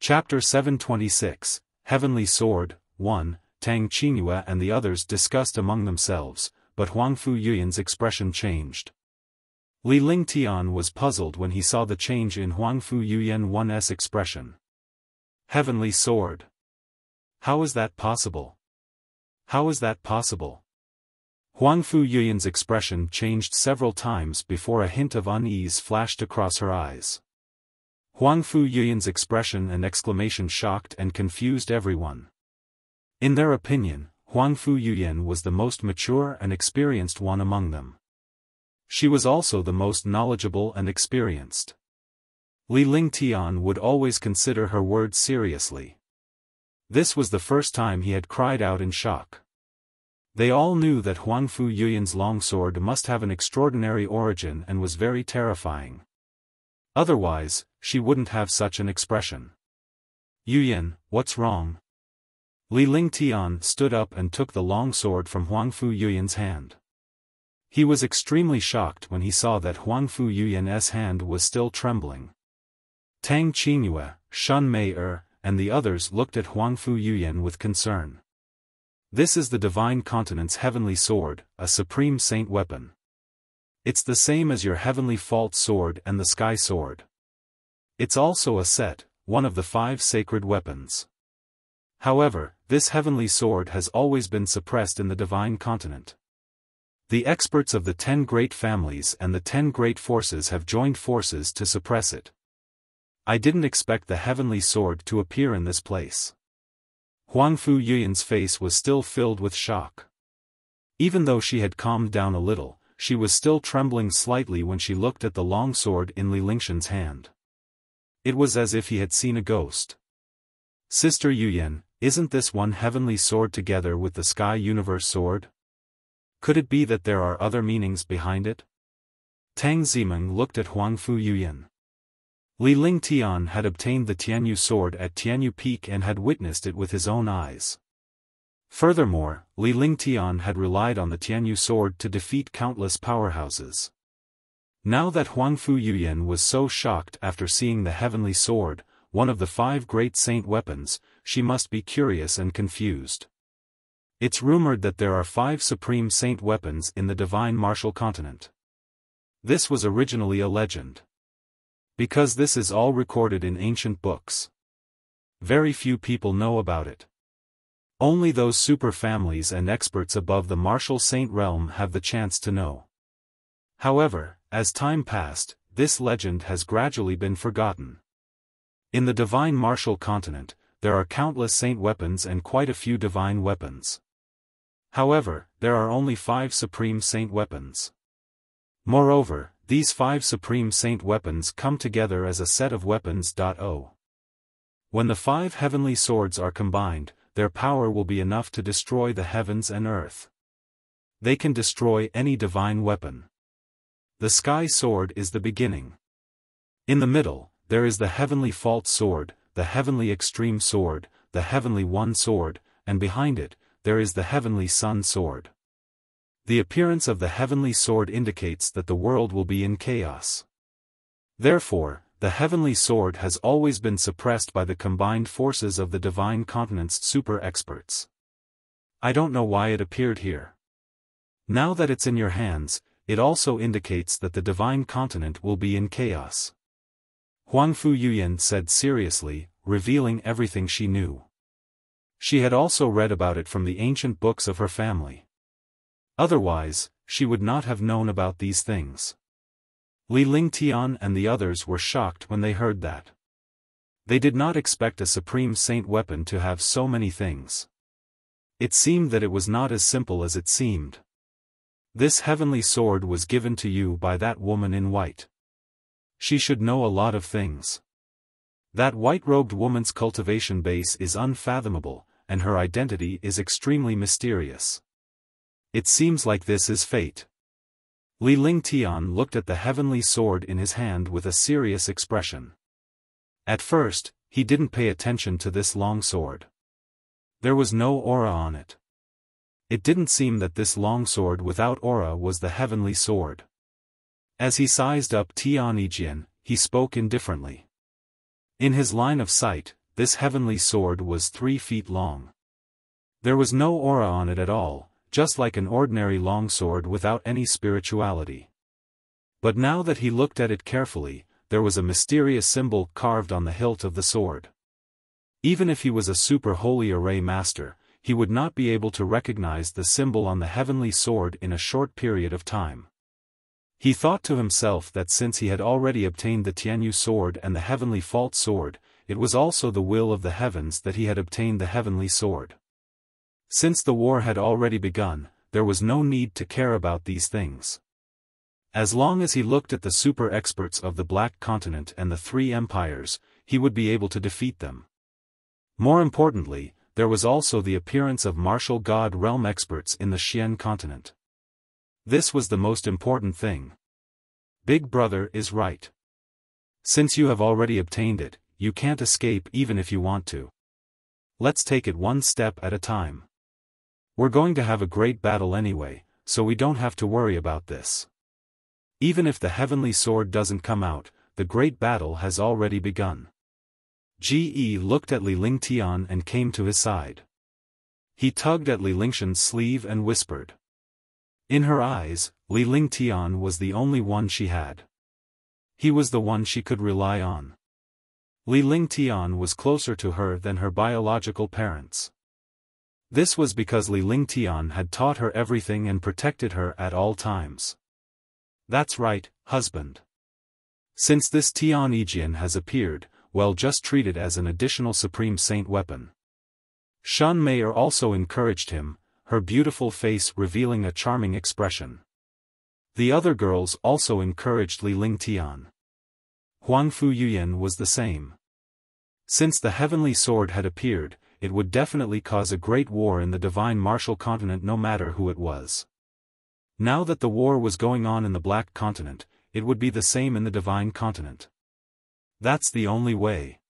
Chapter 726, Heavenly Sword. 1. Tang Qingyue and the others discussed among themselves, but Huangfu Yuyan's expression changed. Li Lingtian was puzzled when he saw the change in Huangfu Yuyan's expression. Heavenly Sword. How is that possible? How is that possible? Huangfu Yuyan's expression changed several times before a hint of unease flashed across her eyes. Huangfu Yuyan's expression and exclamation shocked and confused everyone. In their opinion, Huangfu Yuyan was the most mature and experienced one among them. She was also the most knowledgeable and experienced. Li Lingtian would always consider her words seriously. This was the first time he had cried out in shock. They all knew that Huangfu Yuyan's longsword must have an extraordinary origin and was very terrifying. Otherwise, she wouldn't have such an expression. Yuyan, what's wrong? Li Lingtian stood up and took the longsword from Huangfu Yuyan's hand. He was extremely shocked when he saw that Huangfu Yuyan's hand was still trembling. Tang Qingyue, Shun Mei-er, and the others looked at Huangfu Yuyan with concern. This is the Divine Continent's heavenly sword, a supreme saint weapon. It's the same as your heavenly fault sword and the sky sword. It's also a set, one of the 5 sacred weapons. However, this heavenly sword has always been suppressed in the Divine Continent. The experts of the 10 great families and the 10 great forces have joined forces to suppress it. I didn't expect the heavenly sword to appear in this place. Huangfu Yuyan's face was still filled with shock. Even though she had calmed down a little, she was still trembling slightly when she looked at the long sword in Li Lingshan's hand. It was as if he had seen a ghost. Sister Yuyan, isn't this one heavenly sword together with the sky universe sword? Could it be that there are other meanings behind it? Tang Zimeng looked at Huangfu Yuyan. Li Lingtian had obtained the Tianyu sword at Tianyu Peak and had witnessed it with his own eyes. Furthermore, Li Lingtian had relied on the Tianyu sword to defeat countless powerhouses. Now that Huangfu Yuyan was so shocked after seeing the heavenly sword, one of the 5 great saint weapons, she must be curious and confused. It's rumored that there are 5 supreme saint weapons in the divine martial continent. This was originally a legend. Because this is all recorded in ancient books. Very few people know about it. Only those super families and experts above the martial saint realm have the chance to know. However, as time passed, this legend has gradually been forgotten. In the divine martial continent, there are countless saint weapons and quite a few divine weapons. However, there are only 5 supreme saint weapons. Moreover, these 5 supreme saint weapons come together as a set of weapons. When the 5 heavenly swords are combined, their power will be enough to destroy the heavens and earth. They can destroy any divine weapon. The sky sword is the beginning. In the middle, there is the heavenly fault sword, the heavenly extreme sword, the heavenly one sword, and behind it, there is the heavenly sun sword. The appearance of the heavenly sword indicates that the world will be in chaos. Therefore, the heavenly sword has always been suppressed by the combined forces of the divine continent's super experts. I don't know why it appeared here. Now that it's in your hands, it also indicates that the divine continent will be in chaos. Huangfu Yuyan said seriously, revealing everything she knew. She had also read about it from the ancient books of her family. Otherwise, she would not have known about these things. Li Lingtian and the others were shocked when they heard that. They did not expect a supreme saint weapon to have so many things. It seemed that it was not as simple as it seemed. This heavenly sword was given to you by that woman in white. She should know a lot of things. That white-robed woman's cultivation base is unfathomable, and her identity is extremely mysterious. It seems like this is fate. Li Lingtian looked at the heavenly sword in his hand with a serious expression. At first, he didn't pay attention to this long sword. There was no aura on it. It didn't seem that this long sword without aura was the heavenly sword. As he sized up Tianyijian, he spoke indifferently. In his line of sight, this heavenly sword was 3 feet long. There was no aura on it at all, just like an ordinary longsword without any spirituality. But now that he looked at it carefully, there was a mysterious symbol carved on the hilt of the sword. Even if he was a super holy array master, he would not be able to recognize the symbol on the heavenly sword in a short period of time. He thought to himself that since he had already obtained the Tianyu sword and the heavenly fault sword, it was also the will of the heavens that he had obtained the heavenly sword. Since the war had already begun, there was no need to care about these things. As long as he looked at the super experts of the Black Continent and the 3 empires, he would be able to defeat them. More importantly, there was also the appearance of martial god realm experts in the Xian continent. This was the most important thing. Big Brother is right. Since you have already obtained it, you can't escape even if you want to. Let's take it one step at a time. We're going to have a great battle anyway, so we don't have to worry about this. Even if the heavenly sword doesn't come out, the great battle has already begun. Ge looked at Li Lingtian and came to his side. He tugged at Li Lingshan's sleeve and whispered. In her eyes, Li Lingtian was the only one she had. He was the one she could rely on. Li Lingtian was closer to her than her biological parents. This was because Li Lingtian had taught her everything and protected her at all times. That's right, husband. Since this Tian Yijian has appeared, well, just treat it as an additional Supreme Saint weapon. Shan Mei also encouraged him, her beautiful face revealing a charming expression. The other girls also encouraged Li Lingtian. Huangfu Yuyan was the same. Since the heavenly sword had appeared, it would definitely cause a great war in the divine martial continent no matter who it was. Now that the war was going on in the Black Continent, it would be the same in the divine continent. That's the only way.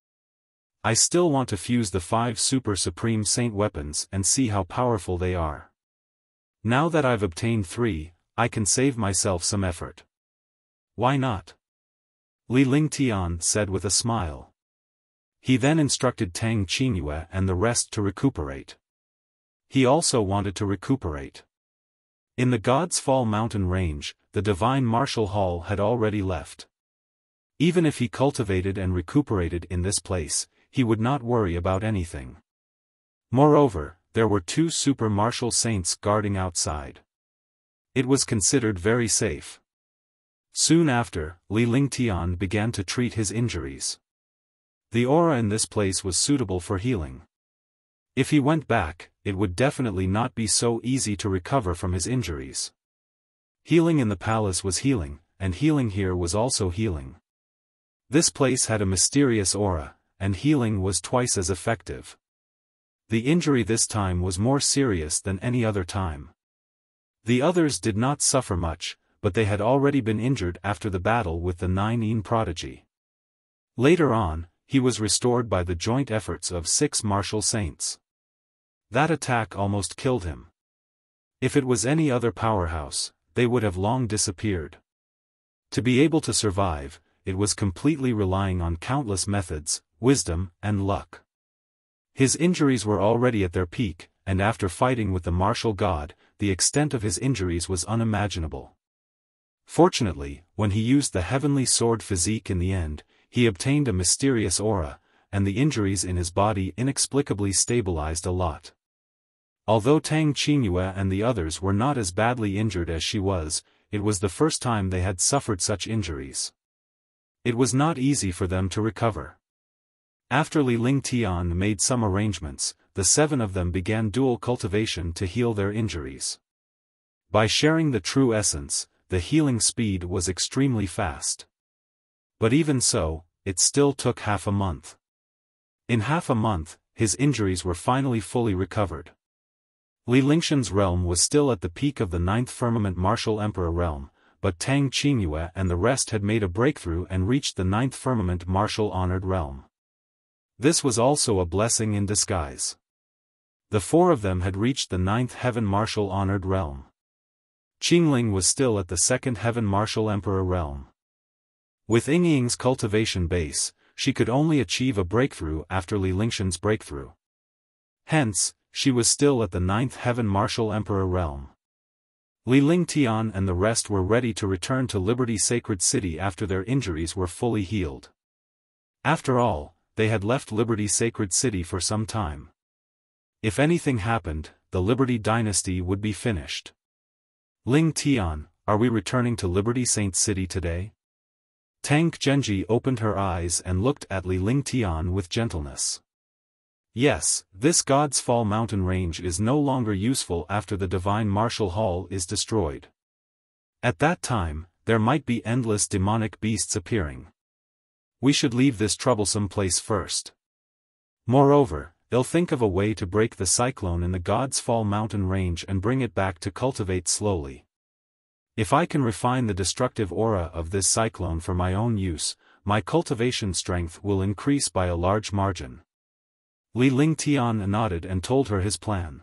I still want to fuse the 5 super supreme saint weapons and see how powerful they are. Now that I've obtained 3, I can save myself some effort. Why not? Li Lingtian said with a smile. He then instructed Tang Qingyue and the rest to recuperate. He also wanted to recuperate. In the God's Fall mountain range, the divine martial hall had already left. Even if he cultivated and recuperated in this place, he would not worry about anything. Moreover, there were 2 super martial saints guarding outside. It was considered very safe. Soon after, Li Lingtian began to treat his injuries. The aura in this place was suitable for healing. If he went back, it would definitely not be so easy to recover from his injuries. Healing in the palace was healing, and healing here was also healing. This place had a mysterious aura, and healing was twice as effective. The injury this time was more serious than any other time. The others did not suffer much, but they had already been injured after the battle with the 9 prodigy. Later on, he was restored by the joint efforts of 6 martial saints. That attack almost killed him. If it was any other powerhouse, they would have long disappeared. To be able to survive, it was completely relying on countless methods, wisdom, and luck. His injuries were already at their peak, and after fighting with the martial god, the extent of his injuries was unimaginable. Fortunately, when he used the heavenly sword physique in the end, he obtained a mysterious aura, and the injuries in his body inexplicably stabilized a lot. Although Tang Qingyue and the others were not as badly injured as she was, it was the first time they had suffered such injuries. It was not easy for them to recover. After Li Lingtian made some arrangements, the 7 of them began dual cultivation to heal their injuries. By sharing the true essence, the healing speed was extremely fast. But even so, it still took half a month. In half a month, his injuries were finally fully recovered. Li Lingshan's realm was still at the peak of the 9th firmament martial emperor realm, but Tang Qingyue and the rest had made a breakthrough and reached the 9th firmament martial honored realm. This was also a blessing in disguise. The 4 of them had reached the 9th heaven martial honored realm. Qingling was still at the 2nd heaven martial emperor realm. With Yingying's cultivation base, she could only achieve a breakthrough after Li Lingshan's breakthrough. Hence, she was still at the 9th Heaven Martial Emperor realm. Li Lingtian and the rest were ready to return to Liberty Sacred City after their injuries were fully healed. After all, they had left Liberty Sacred City for some time. If anything happened, the Liberty Dynasty would be finished. Ling Tian, are we returning to Liberty Saint City today? Tang Genji opened her eyes and looked at Li Lingtian with gentleness. Yes, this God's Fall mountain range is no longer useful after the Divine Martial Hall is destroyed. At that time, there might be endless demonic beasts appearing. We should leave this troublesome place first. Moreover, they'll think of a way to break the cyclone in the God's Fall mountain range and bring it back to cultivate slowly. If I can refine the destructive aura of this cyclone for my own use, my cultivation strength will increase by a large margin. Li Lingtian nodded and told her his plan.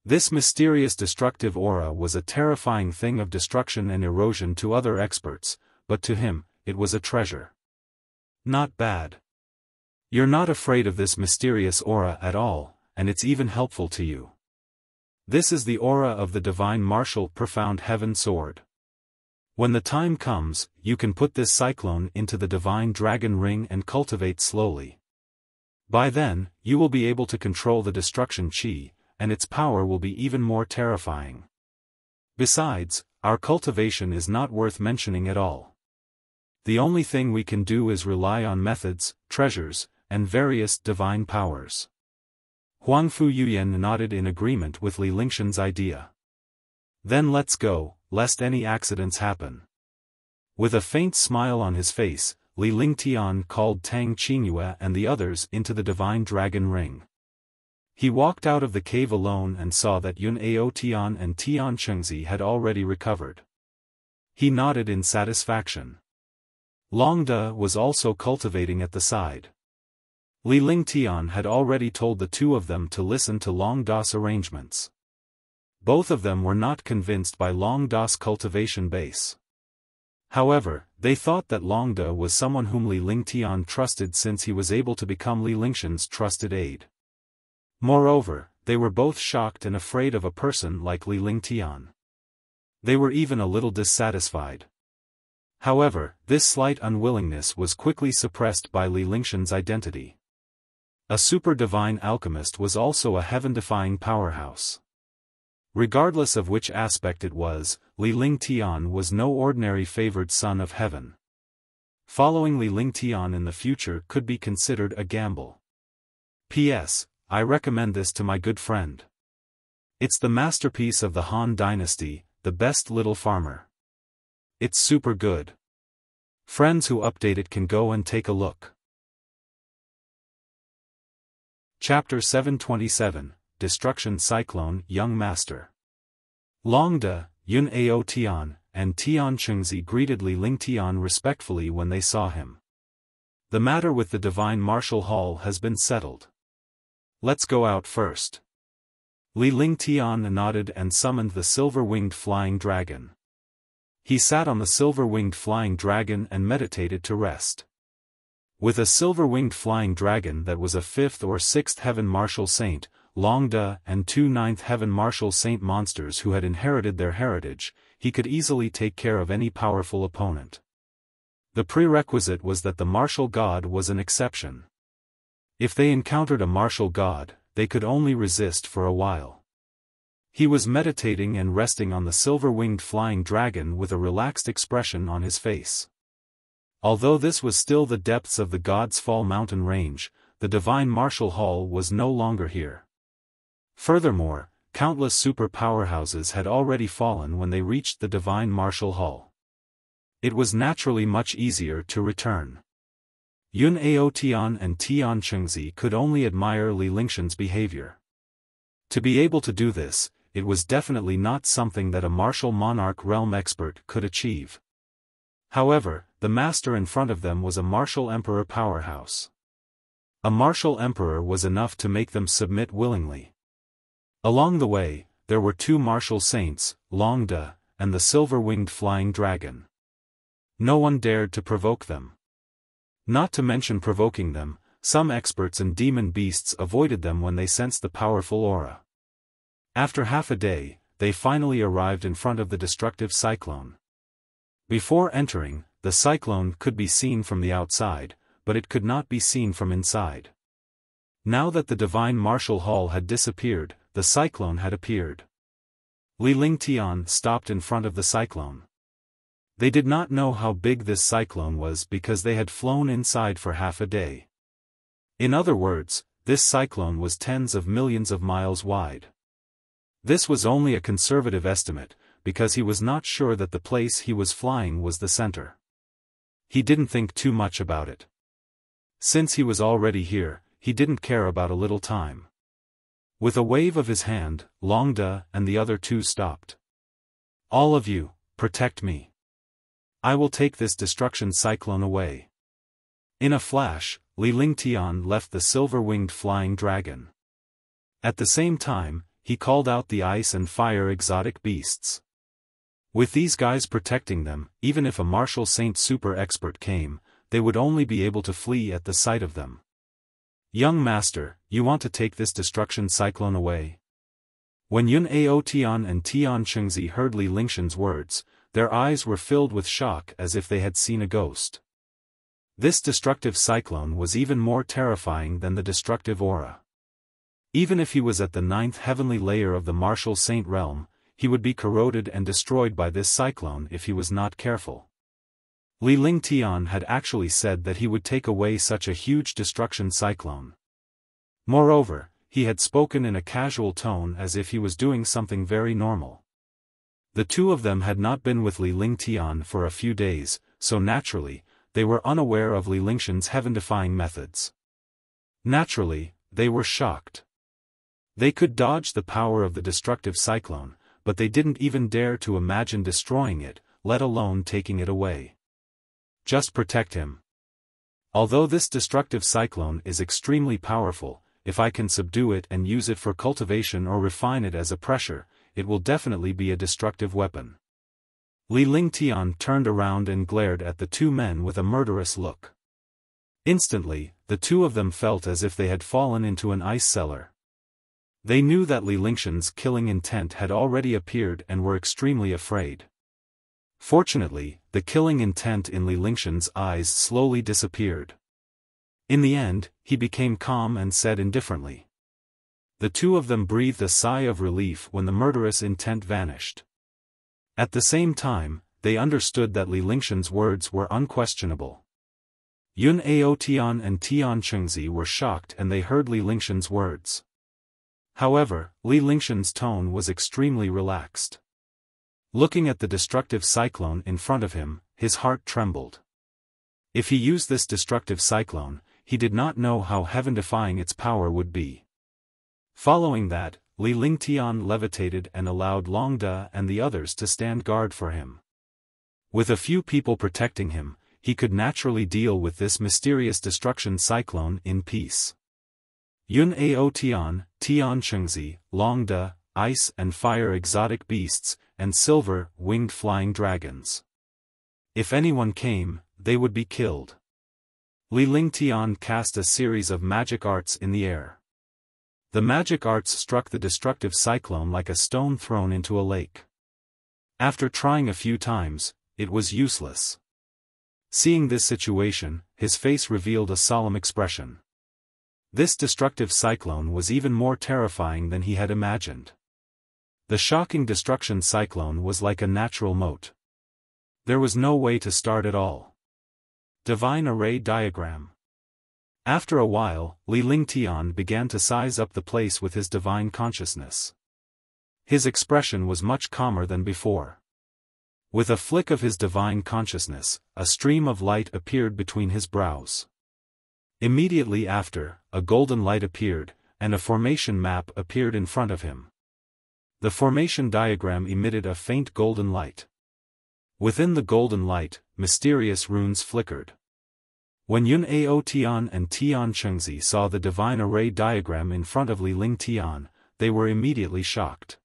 This mysterious destructive aura was a terrifying thing of destruction and erosion to other experts, but to him, it was a treasure. Not bad. You're not afraid of this mysterious aura at all, and it's even helpful to you. This is the aura of the Divine Martial Profound Heaven Sword. When the time comes, you can put this cyclone into the Divine Dragon Ring and cultivate slowly. By then, you will be able to control the destruction chi, and its power will be even more terrifying. Besides, our cultivation is not worth mentioning at all. The only thing we can do is rely on methods, treasures, and various divine powers. Huangfu Yuyan nodded in agreement with Li Lingshan's idea. Then let's go, lest any accidents happen. With a faint smile on his face, Li Lingtian called Tang Qingyue and the others into the Divine Dragon Ring. He walked out of the cave alone and saw that Yun Ao Tian and Tian Chengzi had already recovered. He nodded in satisfaction. Long De was also cultivating at the side. Li Lingtian had already told the two of them to listen to Long Da's arrangements. Both of them were not convinced by Long Da's cultivation base. However, they thought that Long De was someone whom Li Lingtian trusted since he was able to become Li Lingshan's trusted aide. Moreover, they were both shocked and afraid of a person like Li Lingtian. They were even a little dissatisfied. However, this slight unwillingness was quickly suppressed by Li Lingshan's identity. A super-divine alchemist was also a heaven-defying powerhouse. Regardless of which aspect it was, Li Lingtian was no ordinary favored son of heaven. Following Li Lingtian in the future could be considered a gamble. P.S. I recommend this to my good friend. It's the masterpiece of the Han Dynasty, the best little farmer. It's super good. Friends who update it can go and take a look. Chapter 727, Destruction Cyclone Young Master. Long De, Yun Ao Tian, and Tian Chengzi greeted Li Lingtian respectfully when they saw him. The matter with the Divine Martial Hall has been settled. Let's go out first. Li Lingtian nodded and summoned the silver-winged flying dragon. He sat on the silver-winged flying dragon and meditated to rest. With a silver-winged flying dragon that was a 5th or 6th heaven martial saint, Long De and 2 9th heaven martial saint monsters who had inherited their heritage, he could easily take care of any powerful opponent. The prerequisite was that the martial god was an exception. If they encountered a martial god, they could only resist for a while. He was meditating and resting on the silver-winged flying dragon with a relaxed expression on his face. Although this was still the depths of the God's Fall mountain range, the Divine Martial Hall was no longer here. Furthermore, countless super powerhouses had already fallen when they reached the Divine Martial Hall. It was naturally much easier to return. Yun Ao Tian and Tian Chengzi could only admire Li Lingshan's behavior. To be able to do this, it was definitely not something that a martial monarch realm expert could achieve. However, the master in front of them was a martial emperor powerhouse. A martial emperor was enough to make them submit willingly. Along the way, there were 2 martial saints, Long De, and the silver-winged flying dragon. No one dared to provoke them. Not to mention provoking them, some experts and demon beasts avoided them when they sensed the powerful aura. After half a day, they finally arrived in front of the destructive cyclone. Before entering, the cyclone could be seen from the outside, but it could not be seen from inside. Now that the divine martial hall had disappeared, the cyclone had appeared. Li Ling Tian stopped in front of the cyclone. They did not know how big this cyclone was because they had flown inside for half a day. In other words, this cyclone was tens of millions of miles wide. This was only a conservative estimate, because he was not sure that the place he was flying was the center. He didn't think too much about it. Since he was already here, he didn't care about a little time. With a wave of his hand, Long De and the other two stopped. All of you, protect me. I will take this destruction cyclone away. In a flash, Li Ling Tian left the silver-winged flying dragon. At the same time, he called out the ice and fire exotic beasts. With these guys protecting them, even if a martial saint super expert came, they would only be able to flee at the sight of them. Young master, you want to take this destruction cyclone away? When Yun Ao Tian and Tian Chengzi heard Li Lingshan's words, their eyes were filled with shock as if they had seen a ghost. This destructive cyclone was even more terrifying than the destructive aura. Even if he was at the 9th heavenly layer of the martial saint realm, he would be corroded and destroyed by this cyclone if he was not careful. Li Ling Tian had actually said that he would take away such a huge destruction cyclone. Moreover, he had spoken in a casual tone as if he was doing something very normal. The two of them had not been with Li Ling Tian for a few days, so naturally, they were unaware of Li Lingshan's heaven-defying methods. Naturally, they were shocked. They could dodge the power of the destructive cyclone, but they didn't even dare to imagine destroying it, let alone taking it away. Just protect him. Although this destructive cyclone is extremely powerful, if I can subdue it and use it for cultivation or refine it as a pressure, it will definitely be a destructive weapon. Li Ling Tian turned around and glared at the two men with a murderous look. Instantly, the two of them felt as if they had fallen into an ice cellar. They knew that Li Lingshan's killing intent had already appeared and were extremely afraid. Fortunately, the killing intent in Li Lingshan's eyes slowly disappeared. In the end, he became calm and said indifferently. The two of them breathed a sigh of relief when the murderous intent vanished. At the same time, they understood that Li Lingshan's words were unquestionable. Yun Ao Tian and Tian Chengzi were shocked and they heard Li Lingshan's words. However, Li Lingshan's tone was extremely relaxed. Looking at the destructive cyclone in front of him, his heart trembled. If he used this destructive cyclone, he did not know how heaven-defying its power would be. Following that, Li Ling Tian levitated and allowed Long De and the others to stand guard for him. With a few people protecting him, he could naturally deal with this mysterious destruction cyclone in peace. Yun Ao Tian, Tian Chengzi, Long De, ice and fire exotic beasts, and silver, winged flying dragons. If anyone came, they would be killed. Li Ling Tian cast a series of magic arts in the air. The magic arts struck the destructive cyclone like a stone thrown into a lake. After trying a few times, it was useless. Seeing this situation, his face revealed a solemn expression. This destructive cyclone was even more terrifying than he had imagined. The shocking destruction cyclone was like a natural moat. There was no way to start at all. Divine Array Diagram. After a while, Li Ling Tian began to size up the place with his divine consciousness. His expression was much calmer than before. With a flick of his divine consciousness, a stream of light appeared between his brows. Immediately after, a golden light appeared, and a formation map appeared in front of him. The formation diagram emitted a faint golden light. Within the golden light, mysterious runes flickered. When Yun Ao Tian and Tian Chengzi saw the divine array diagram in front of Li Ling Tian, they were immediately shocked.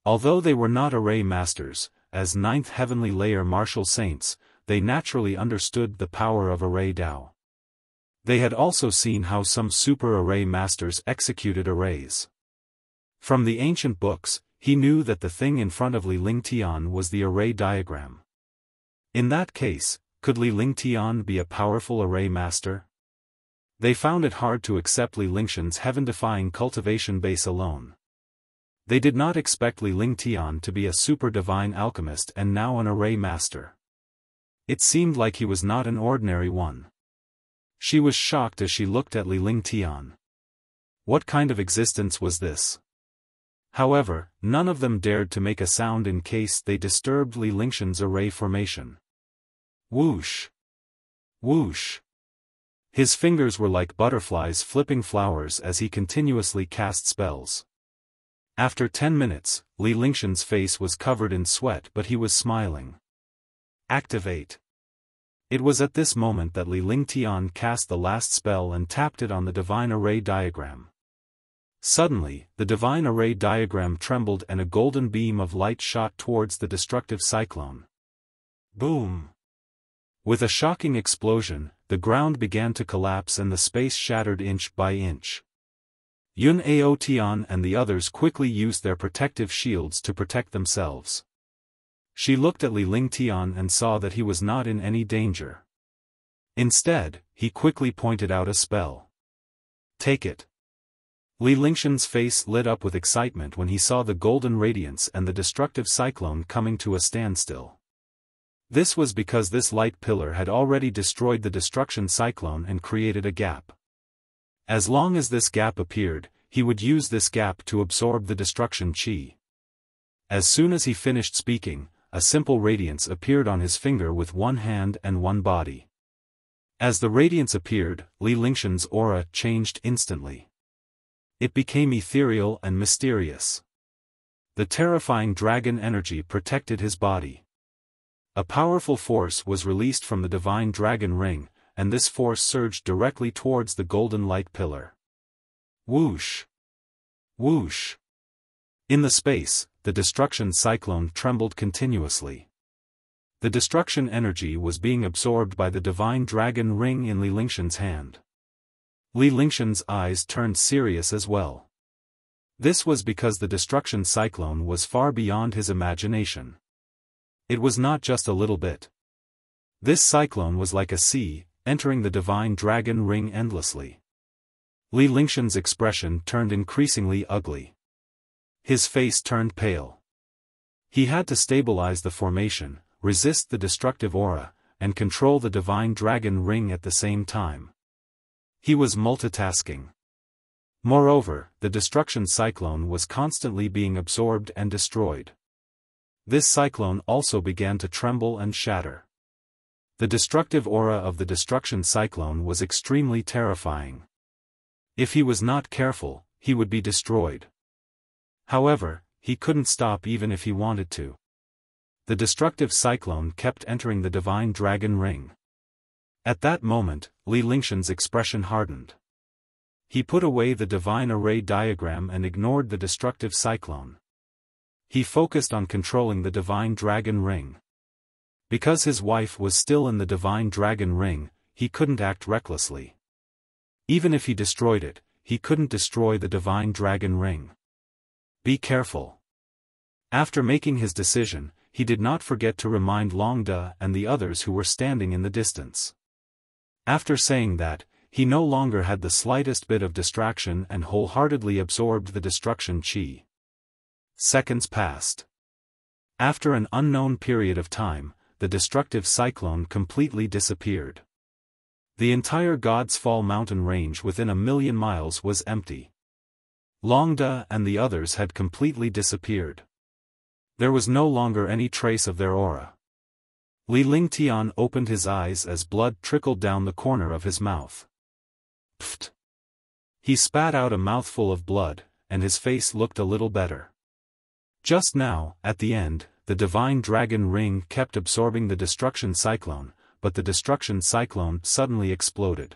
Although they were not array masters, as 9th heavenly layer martial saints, they naturally understood the power of array Dao. They had also seen how some super array masters executed arrays. From the ancient books, he knew that the thing in front of Li Lingtian was the array diagram. In that case, could Li Lingtian be a powerful array master? They found it hard to accept Li Lingshan's heaven-defying cultivation base alone. They did not expect Li Lingtian to be a super-divine alchemist and now an array master. It seemed like he was not an ordinary one. She was shocked as she looked at Li Lingtian. What kind of existence was this? However, none of them dared to make a sound in case they disturbed Li Lingshan's array formation. Whoosh! Whoosh! His fingers were like butterflies flipping flowers as he continuously cast spells. After 10 minutes, Li Lingshan's face was covered in sweat but he was smiling. Activate! It was at this moment that Li Lingtian cast the last spell and tapped it on the divine array diagram. Suddenly, the divine array diagram trembled and a golden beam of light shot towards the destructive cyclone. Boom! With a shocking explosion, the ground began to collapse and the space shattered inch by inch. Yun Aotian and the others quickly used their protective shields to protect themselves. She looked at Li Lingtian and saw that he was not in any danger. Instead, he quickly pointed out a spell. Take it. Li Lingshan's face lit up with excitement when he saw the golden radiance and the destructive cyclone coming to a standstill. This was because this light pillar had already destroyed the destruction cyclone and created a gap. As long as this gap appeared, he would use this gap to absorb the destruction chi. As soon as he finished speaking, a simple radiance appeared on his finger with one hand and one body. As the radiance appeared, Li Lingshan's aura changed instantly. It became ethereal and mysterious. The terrifying dragon energy protected his body. A powerful force was released from the divine dragon ring, and this force surged directly towards the golden light pillar. Whoosh! Whoosh! In the space, the destruction cyclone trembled continuously. The destruction energy was being absorbed by the divine dragon ring in Li Lingshan's hand. Li Lingshan's eyes turned serious as well. This was because the destruction cyclone was far beyond his imagination. It was not just a little bit. This cyclone was like a sea, entering the divine dragon ring endlessly. Li Lingshan's expression turned increasingly ugly. His face turned pale. He had to stabilize the formation, resist the destructive aura, and control the divine dragon ring at the same time. He was multitasking. Moreover, the destruction cyclone was constantly being absorbed and destroyed. This cyclone also began to tremble and shatter. The destructive aura of the destruction cyclone was extremely terrifying. If he was not careful, he would be destroyed. However, he couldn't stop even if he wanted to. The destructive cyclone kept entering the divine dragon ring. At that moment, Li Lingshan's expression hardened. He put away the divine array diagram and ignored the destructive cyclone. He focused on controlling the divine dragon ring. Because his wife was still in the divine dragon ring, he couldn't act recklessly. Even if he destroyed it, he couldn't destroy the divine dragon ring. Be careful. After making his decision, he did not forget to remind Longda and the others who were standing in the distance. After saying that, he no longer had the slightest bit of distraction and wholeheartedly absorbed the destruction chi. Seconds passed. After an unknown period of time, the destructive cyclone completely disappeared. The entire God's Fall mountain range within 1,000,000 miles was empty. Longda and the others had completely disappeared. There was no longer any trace of their aura. Li Lingtian opened his eyes as blood trickled down the corner of his mouth. Pfft! He spat out a mouthful of blood, and his face looked a little better. Just now, at the end, the divine dragon ring kept absorbing the destruction cyclone, but the destruction cyclone suddenly exploded.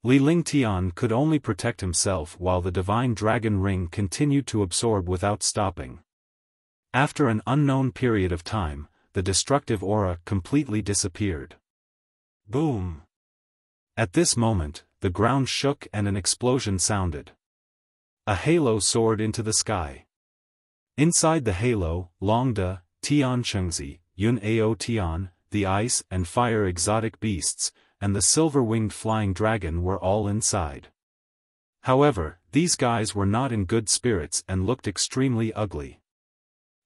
Li Lingtian could only protect himself while the divine dragon ring continued to absorb without stopping. After an unknown period of time, the destructive aura completely disappeared. Boom! At this moment, the ground shook and an explosion sounded. A halo soared into the sky. Inside the halo, Longde, Tian Chengzi, Yun Ao Tian, the ice and fire exotic beasts, and the silver-winged flying dragon were all inside. However, these guys were not in good spirits and looked extremely ugly.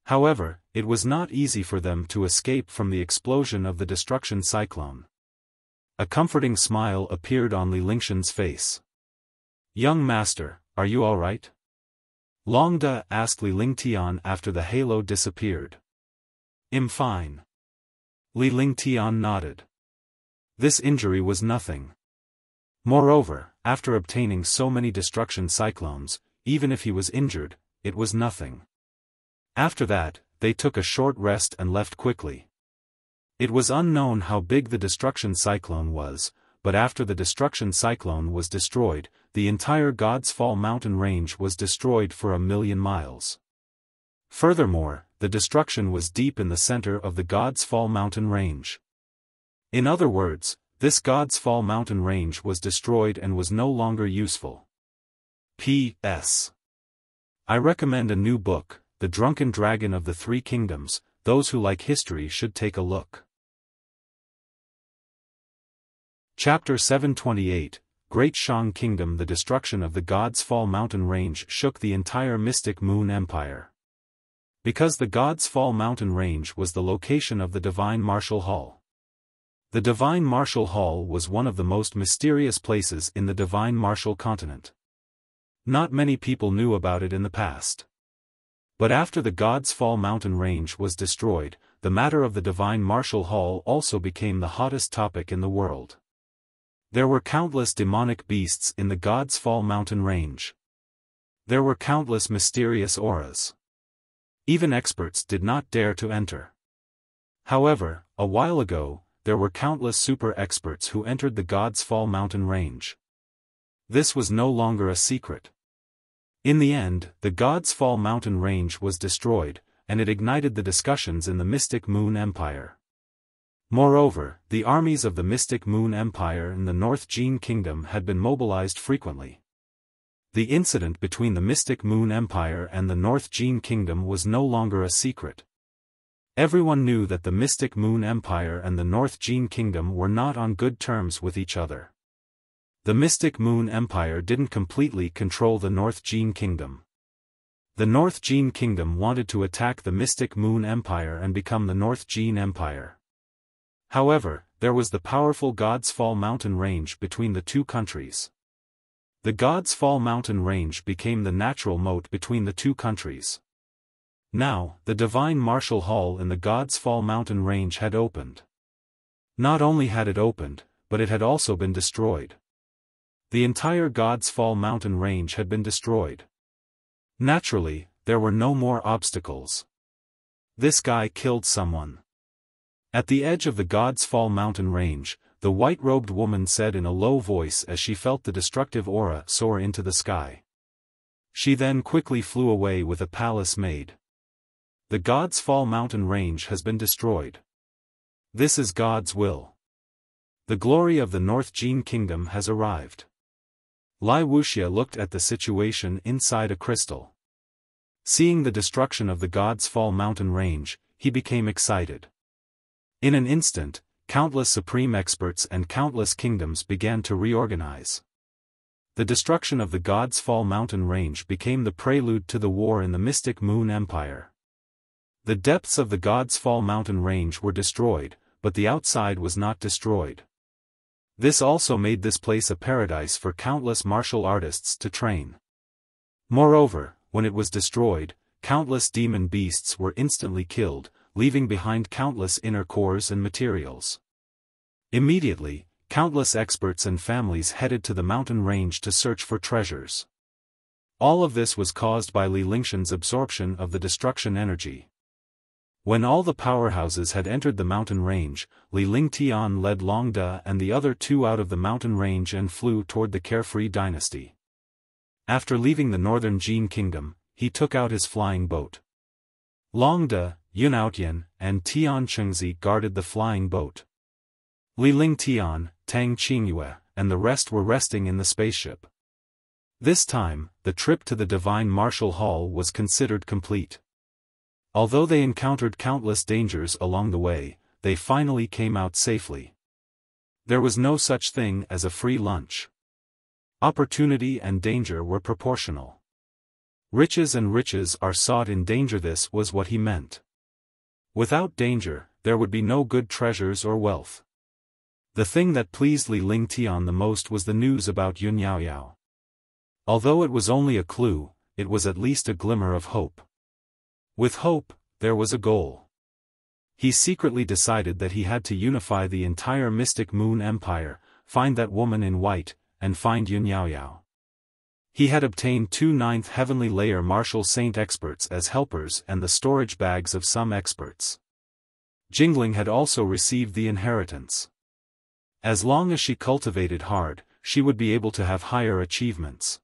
However, it was not easy for them to escape from the explosion of the destruction cyclone. A comforting smile appeared on Li Lingshan's face. "Young master, are you all right?" Longde asked Li Lingtian after the halo disappeared. "I'm fine." Li Lingtian nodded. This injury was nothing. Moreover, after obtaining so many destruction cyclones, even if he was injured, it was nothing. After that, they took a short rest and left quickly. It was unknown how big the destruction cyclone was, but after the destruction cyclone was destroyed, the entire God's Fall mountain range was destroyed for 1,000,000 miles. Furthermore, the destruction was deep in the center of the God's Fall mountain range. In other words, this God's Fall mountain range was destroyed and was no longer useful. P.S. I recommend a new book, The Drunken Dragon of the Three Kingdoms. Those who like history should take a look. Chapter 728, Great Shang Kingdom. The destruction of the God's Fall mountain range shook the entire Mystic Moon Empire. Because the God's Fall mountain range was the location of the Divine Martial Hall. The Divine Martial Hall was one of the most mysterious places in the Divine Martial Continent. Not many people knew about it in the past. But after the God's Fall mountain range was destroyed, the matter of the Divine Martial Hall also became the hottest topic in the world. There were countless demonic beasts in the God's Fall mountain range. There were countless mysterious auras. Even experts did not dare to enter. However, a while ago, there were countless super experts who entered the God's Fall mountain range. This was no longer a secret. In the end, the God's Fall mountain range was destroyed, and it ignited the discussions in the Mystic Moon Empire. Moreover, the armies of the Mystic Moon Empire and the North Jin Kingdom had been mobilized frequently. The incident between the Mystic Moon Empire and the North Jin Kingdom was no longer a secret. Everyone knew that the Mystic Moon Empire and the North Jin Kingdom were not on good terms with each other. The Mystic Moon Empire didn't completely control the North Jin Kingdom. The North Jin Kingdom wanted to attack the Mystic Moon Empire and become the North Jin Empire. However, there was the powerful God's Fall mountain range between the two countries. The God's Fall mountain range became the natural moat between the two countries. Now, the Divine Martial Hall in the God's Fall mountain range had opened. Not only had it opened, but it had also been destroyed. The entire God's Fall mountain range had been destroyed. Naturally, there were no more obstacles. This guy killed someone. At the edge of the God's Fall mountain range, the white-robed woman said in a low voice as she felt the destructive aura soar into the sky. She then quickly flew away with a palace maid. The God's Fall mountain range has been destroyed. This is God's will. The glory of the North Jin Kingdom has arrived. Wuxia looked at the situation inside a crystal. Seeing the destruction of the God's Fall mountain range, he became excited. In an instant, countless supreme experts and countless kingdoms began to reorganize. The destruction of the God's Fall mountain range became the prelude to the war in the Mystic Moon Empire. The depths of the God's Fall mountain range were destroyed, but the outside was not destroyed. This also made this place a paradise for countless martial artists to train. Moreover, when it was destroyed, countless demon beasts were instantly killed, leaving behind countless inner cores and materials. Immediately, countless experts and families headed to the mountain range to search for treasures. All of this was caused by Li Lingshan's absorption of the destruction energy. When all the powerhouses had entered the mountain range, Li Lingtian led Longde and the other two out of the mountain range and flew toward the Carefree Dynasty. After leaving the Northern Jin Kingdom, he took out his flying boat. Longde, Yun Outyan, and Tian Chengzi guarded the flying boat. Li Lingtian, Tang Qingyue, and the rest were resting in the spaceship. This time, the trip to the Divine Martial Hall was considered complete. Although they encountered countless dangers along the way, they finally came out safely. There was no such thing as a free lunch. Opportunity and danger were proportional. Riches and riches are sought in danger. This was what he meant. Without danger, there would be no good treasures or wealth. The thing that pleased Li Lingtian the most was the news about Yun Yaoyao. Although it was only a clue, it was at least a glimmer of hope. With hope, there was a goal. He secretly decided that he had to unify the entire Mystic Moon Empire, find that woman in white, and find Yun Yaoyao. He had obtained 2 9th Heavenly Layer Martial Saint experts as helpers and the storage bags of some experts. Jingling had also received the inheritance. As long as she cultivated hard, she would be able to have higher achievements.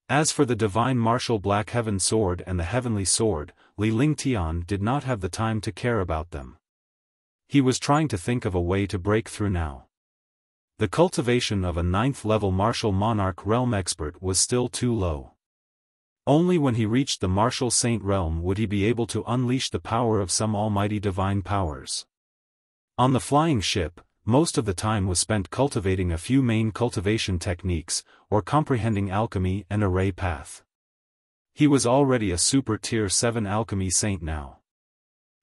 As for the Divine Martial Black Heaven Sword and the Heavenly Sword, Li Lingtian did not have the time to care about them. He was trying to think of a way to break through now. The cultivation of a 9th-level Martial Monarch Realm expert was still too low. Only when he reached the Martial Saint Realm would he be able to unleash the power of some almighty divine powers. On the flying ship, most of the time was spent cultivating a few main cultivation techniques, or comprehending alchemy and array path. He was already a super Tier 7 alchemy saint now.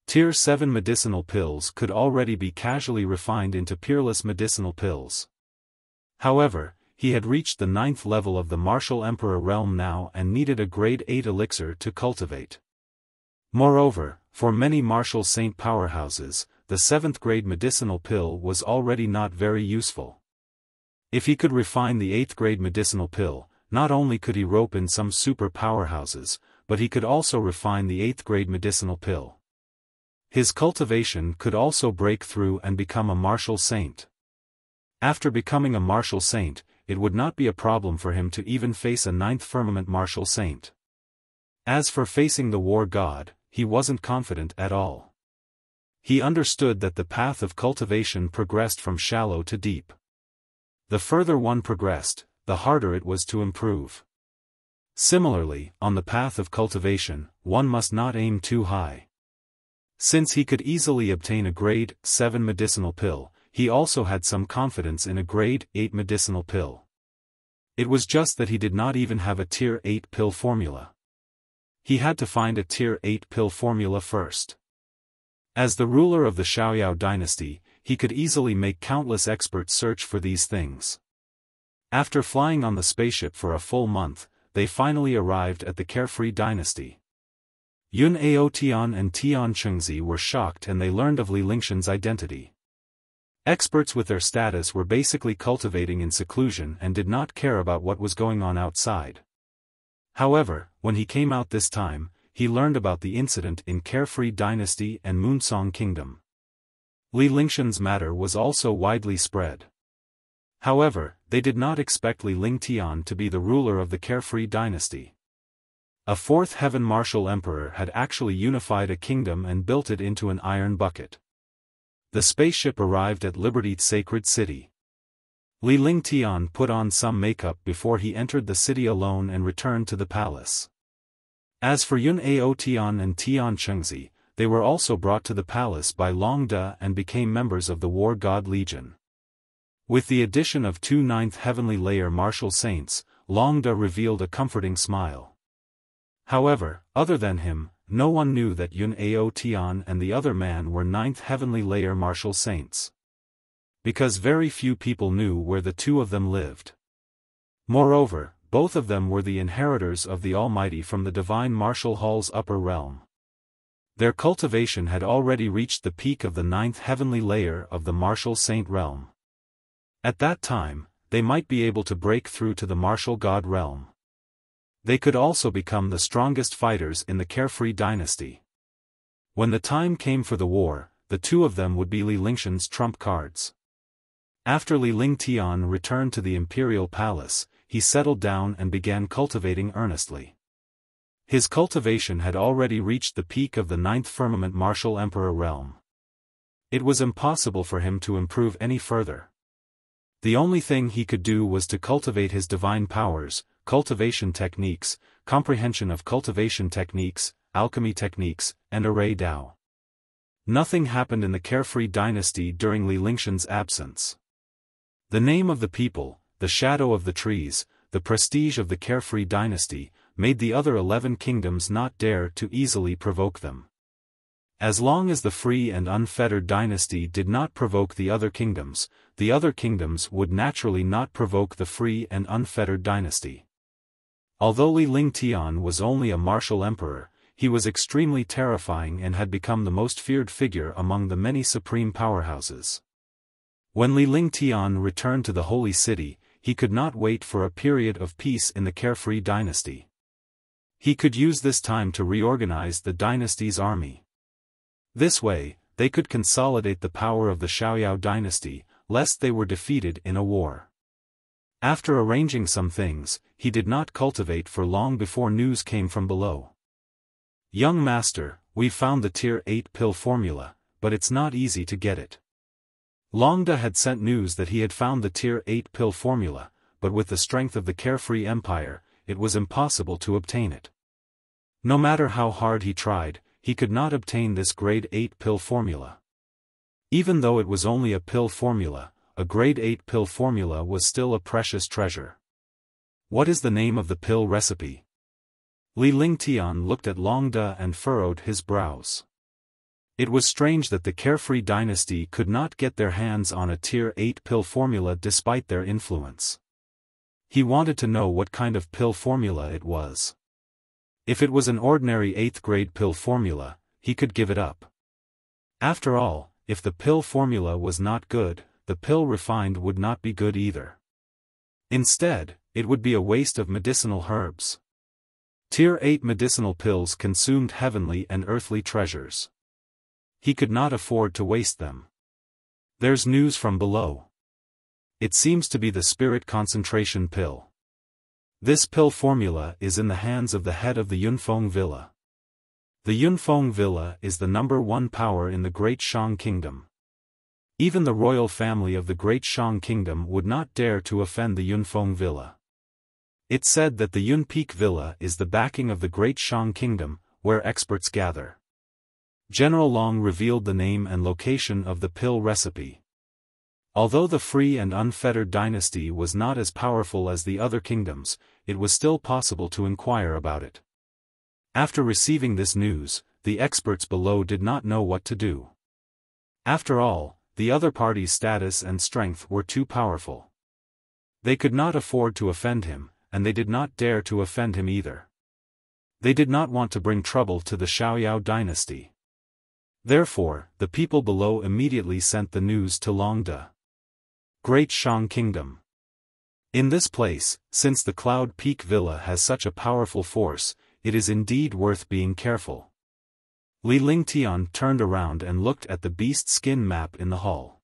Tier 7 medicinal pills could already be casually refined into peerless medicinal pills. However, he had reached the 9th level of the Martial Emperor realm now and needed a grade 8 elixir to cultivate. Moreover, for many martial saint powerhouses, the 7th grade medicinal pill was already not very useful. If he could refine the 8th grade medicinal pill, not only could he rope in some super powerhouses, but he could also refine the 8th grade medicinal pill. His cultivation could also break through and become a martial saint. After becoming a martial saint, it would not be a problem for him to even face a 9th firmament martial saint. As for facing the war god, he wasn't confident at all. He understood that the path of cultivation progressed from shallow to deep. The further one progressed, the harder it was to improve. Similarly, on the path of cultivation, one must not aim too high. Since he could easily obtain a grade 7 medicinal pill, he also had some confidence in a grade 8 medicinal pill. It was just that he did not even have a Tier 8 pill formula. He had to find a Tier 8 pill formula first. As the ruler of the Xiaoyao dynasty, he could easily make countless experts search for these things. After flying on the spaceship for a full month, they finally arrived at the Carefree dynasty. Yun Aotian and Tian Chengzi were shocked and they learned of Li Lingshan's identity. Experts with their status were basically cultivating in seclusion and did not care about what was going on outside. However, when he came out this time, he learned about the incident in Carefree Dynasty and Moonsong Kingdom. Li Lingshan's matter was also widely spread. However, they did not expect Li Lingtian to be the ruler of the Carefree Dynasty. A 4th Heaven Martial Emperor had actually unified a kingdom and built it into an iron bucket. The spaceship arrived at Liberty Sacred City. Li Lingtian put on some makeup before he entered the city alone and returned to the palace. As for Yun Aotian and Tian Chengzi, they were also brought to the palace by Long Da and became members of the War God Legion. With the addition of 2 9th Heavenly Layer Martial Saints, Long Da revealed a comforting smile. However, other than him, no one knew that Yun Aotian and the other man were 9th Heavenly Layer Martial Saints. Because very few people knew where the two of them lived. Moreover, both of them were the inheritors of the Almighty from the Divine Martial Hall's upper realm. Their cultivation had already reached the peak of the 9th Heavenly Layer of the Martial Saint realm. At that time, they might be able to break through to the Martial God realm. They could also become the strongest fighters in the Carefree Dynasty. When the time came for the war, the two of them would be Li Lingshan's trump cards. After Li Lingtian returned to the Imperial Palace, he settled down and began cultivating earnestly. His cultivation had already reached the peak of the 9th firmament martial emperor realm. It was impossible for him to improve any further. The only thing he could do was to cultivate his divine powers, cultivation techniques, comprehension of cultivation techniques, alchemy techniques, and array Dao. Nothing happened in the Carefree dynasty during Li Lingshan's absence. The name of the people, the shadow of the trees, the prestige of the Carefree dynasty, made the other 11 kingdoms not dare to easily provoke them. As long as the free and unfettered dynasty did not provoke the other kingdoms would naturally not provoke the free and unfettered dynasty. Although Li Lingtian was only a martial emperor, he was extremely terrifying and had become the most feared figure among the many supreme powerhouses. When Li Lingtian returned to the Holy City, he could not wait for a period of peace in the Carefree dynasty. He could use this time to reorganize the dynasty's army. This way, they could consolidate the power of the Xiaoyao dynasty, lest they were defeated in a war. After arranging some things, he did not cultivate for long before news came from below. "Young master, we've found the Tier 8 pill formula, but it's not easy to get it." Longda had sent news that he had found the Tier 8 pill formula, but with the strength of the Carefree Empire, it was impossible to obtain it. No matter how hard he tried, he could not obtain this grade 8 pill formula. Even though it was only a pill formula, a grade 8 pill formula was still a precious treasure. "What is the name of the pill recipe?" Li Lingtian looked at Longda and furrowed his brows. It was strange that the Carefree dynasty could not get their hands on a Tier 8 pill formula despite their influence. He wanted to know what kind of pill formula it was. If it was an ordinary 8th grade pill formula, he could give it up. After all, if the pill formula was not good, the pill refined would not be good either. Instead, it would be a waste of medicinal herbs. Tier 8 medicinal pills consumed heavenly and earthly treasures. He could not afford to waste them. "There's news from below. It seems to be the spirit concentration pill. This pill formula is in the hands of the head of the Yunfeng Villa. The Yunfeng Villa is the #1 power in the Great Shang Kingdom. Even the royal family of the Great Shang Kingdom would not dare to offend the Yunfeng Villa. It's said that the Yun Peak Villa is the backing of the Great Shang Kingdom, where experts gather." General Long revealed the name and location of the pill recipe. Although the free and unfettered dynasty was not as powerful as the other kingdoms, it was still possible to inquire about it. After receiving this news, the experts below did not know what to do. After all, the other party's status and strength were too powerful. They could not afford to offend him, and they did not dare to offend him either. They did not want to bring trouble to the Xiaoyao dynasty. Therefore, the people below immediately sent the news to Longda. "Great Shang Kingdom. In this place, since the Cloud Peak Villa has such a powerful force, it is indeed worth being careful." Li Lingtian turned around and looked at the beast skin map in the hall.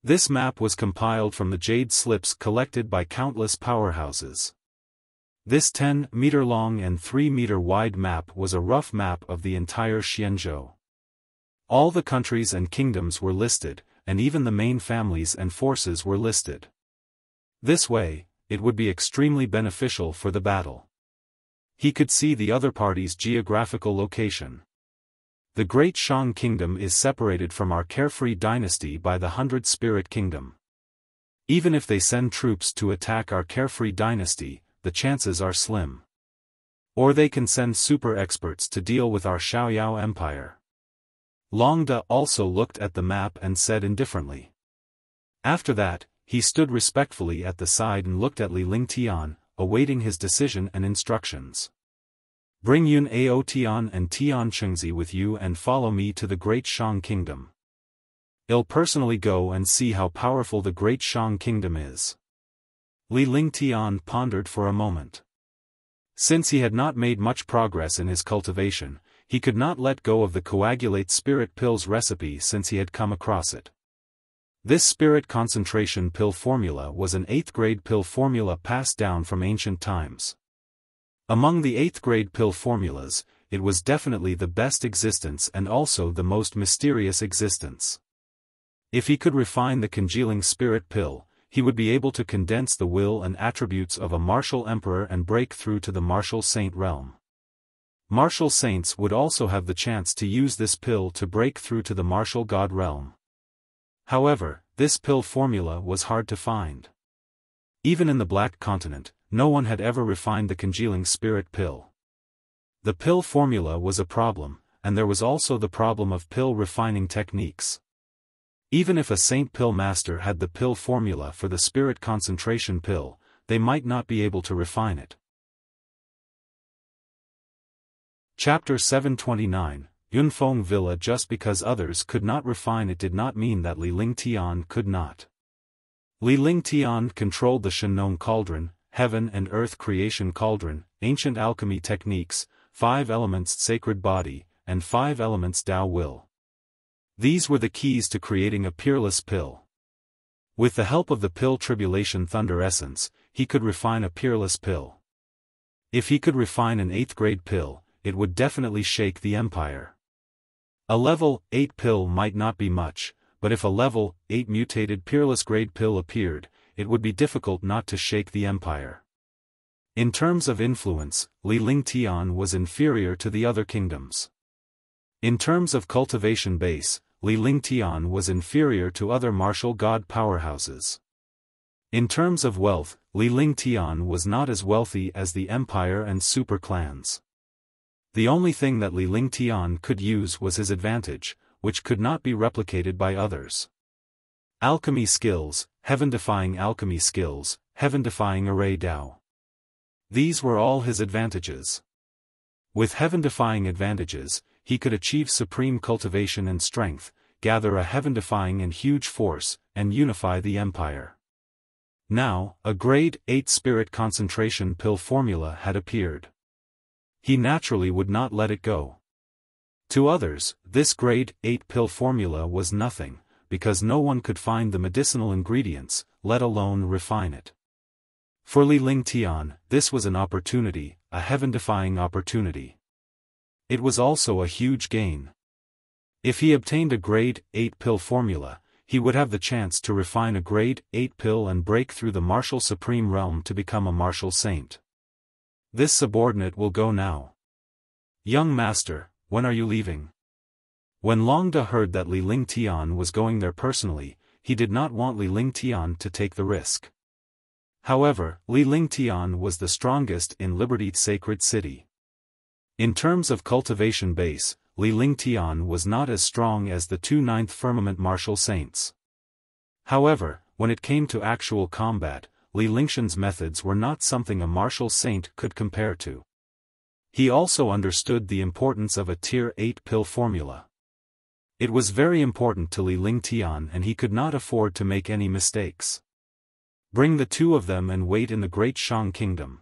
This map was compiled from the jade slips collected by countless powerhouses. This 10-meter-long and 3-meter-wide map was a rough map of the entire Xianzhou. All the countries and kingdoms were listed, and even the main families and forces were listed. This way, it would be extremely beneficial for the battle. He could see the other party's geographical location. The Great Shang Kingdom is separated from our Carefree dynasty by the 100 Spirit Kingdom. Even if they send troops to attack our Carefree dynasty, the chances are slim. Or they can send super experts to deal with our Xiaoyao Empire. Longda also looked at the map and said indifferently. After that, he stood respectfully at the side and looked at Li Lingtian, awaiting his decision and instructions. "Bring Yun Ao Tian and Tian Chengzi with you and follow me to the Great Shang Kingdom. I'll personally go and see how powerful the Great Shang Kingdom is." Li Lingtian pondered for a moment. Since he had not made much progress in his cultivation, he could not let go of the coagulate spirit pills recipe since he had come across it. This spirit concentration pill formula was an 8th grade pill formula passed down from ancient times. Among the 8th grade pill formulas, it was definitely the best existence and also the most mysterious existence. If he could refine the congealing spirit pill, he would be able to condense the will and attributes of a martial emperor and break through to the martial saint realm. Martial saints would also have the chance to use this pill to break through to the martial god realm. However, this pill formula was hard to find. Even in the Black Continent, no one had ever refined the congealing spirit pill. The pill formula was a problem, and there was also the problem of pill refining techniques. Even if a saint pill master had the pill formula for the spirit concentration pill, they might not be able to refine it. Chapter 729, Yunfeng Villa. Just because others could not refine it did not mean that Li Lingtian could not. Li Lingtian controlled the Shenong Cauldron, Heaven and Earth Creation Cauldron, ancient alchemy techniques, 5 elements sacred body, and 5 elements Tao will. These were the keys to creating a peerless pill. With the help of the pill tribulation thunder essence, he could refine a peerless pill. If he could refine an 8th grade pill, it would definitely shake the empire. A level 8 pill might not be much, but if a level 8 mutated peerless grade pill appeared, it would be difficult not to shake the empire. In terms of influence, Li Lingtian was inferior to the other kingdoms. In terms of cultivation base, Li Lingtian was inferior to other martial god powerhouses. In terms of wealth, Li Lingtian was not as wealthy as the empire and super clans. The only thing that Li Lingtian could use was his advantage, which could not be replicated by others. Alchemy skills, heaven-defying alchemy skills, heaven-defying array Tao. These were all his advantages. With heaven-defying advantages, he could achieve supreme cultivation and strength, gather a heaven-defying and huge force, and unify the empire. Now, a grade 8 spirit concentration pill formula had appeared. He naturally would not let it go. To others, this grade 8 pill formula was nothing, because no one could find the medicinal ingredients, let alone refine it. For Li Lingtian, this was an opportunity, a heaven-defying opportunity. It was also a huge gain. If he obtained a grade 8 pill formula, he would have the chance to refine a grade 8 pill and break through the martial supreme realm to become a martial saint. This subordinate will go now. Young master, when are you leaving? When Longda heard that Li Lingtian was going there personally, he did not want Li Lingtian to take the risk. However, Li Lingtian was the strongest in Liberty's sacred city. In terms of cultivation base, Li Lingtian was not as strong as the 2 9th firmament martial saints. However, when it came to actual combat, Li Lingshan's methods were not something a martial saint could compare to. He also understood the importance of a tier 8 pill formula. It was very important to Li Lingtian and he could not afford to make any mistakes. Bring the 2 of them and wait in the Great Shang Kingdom.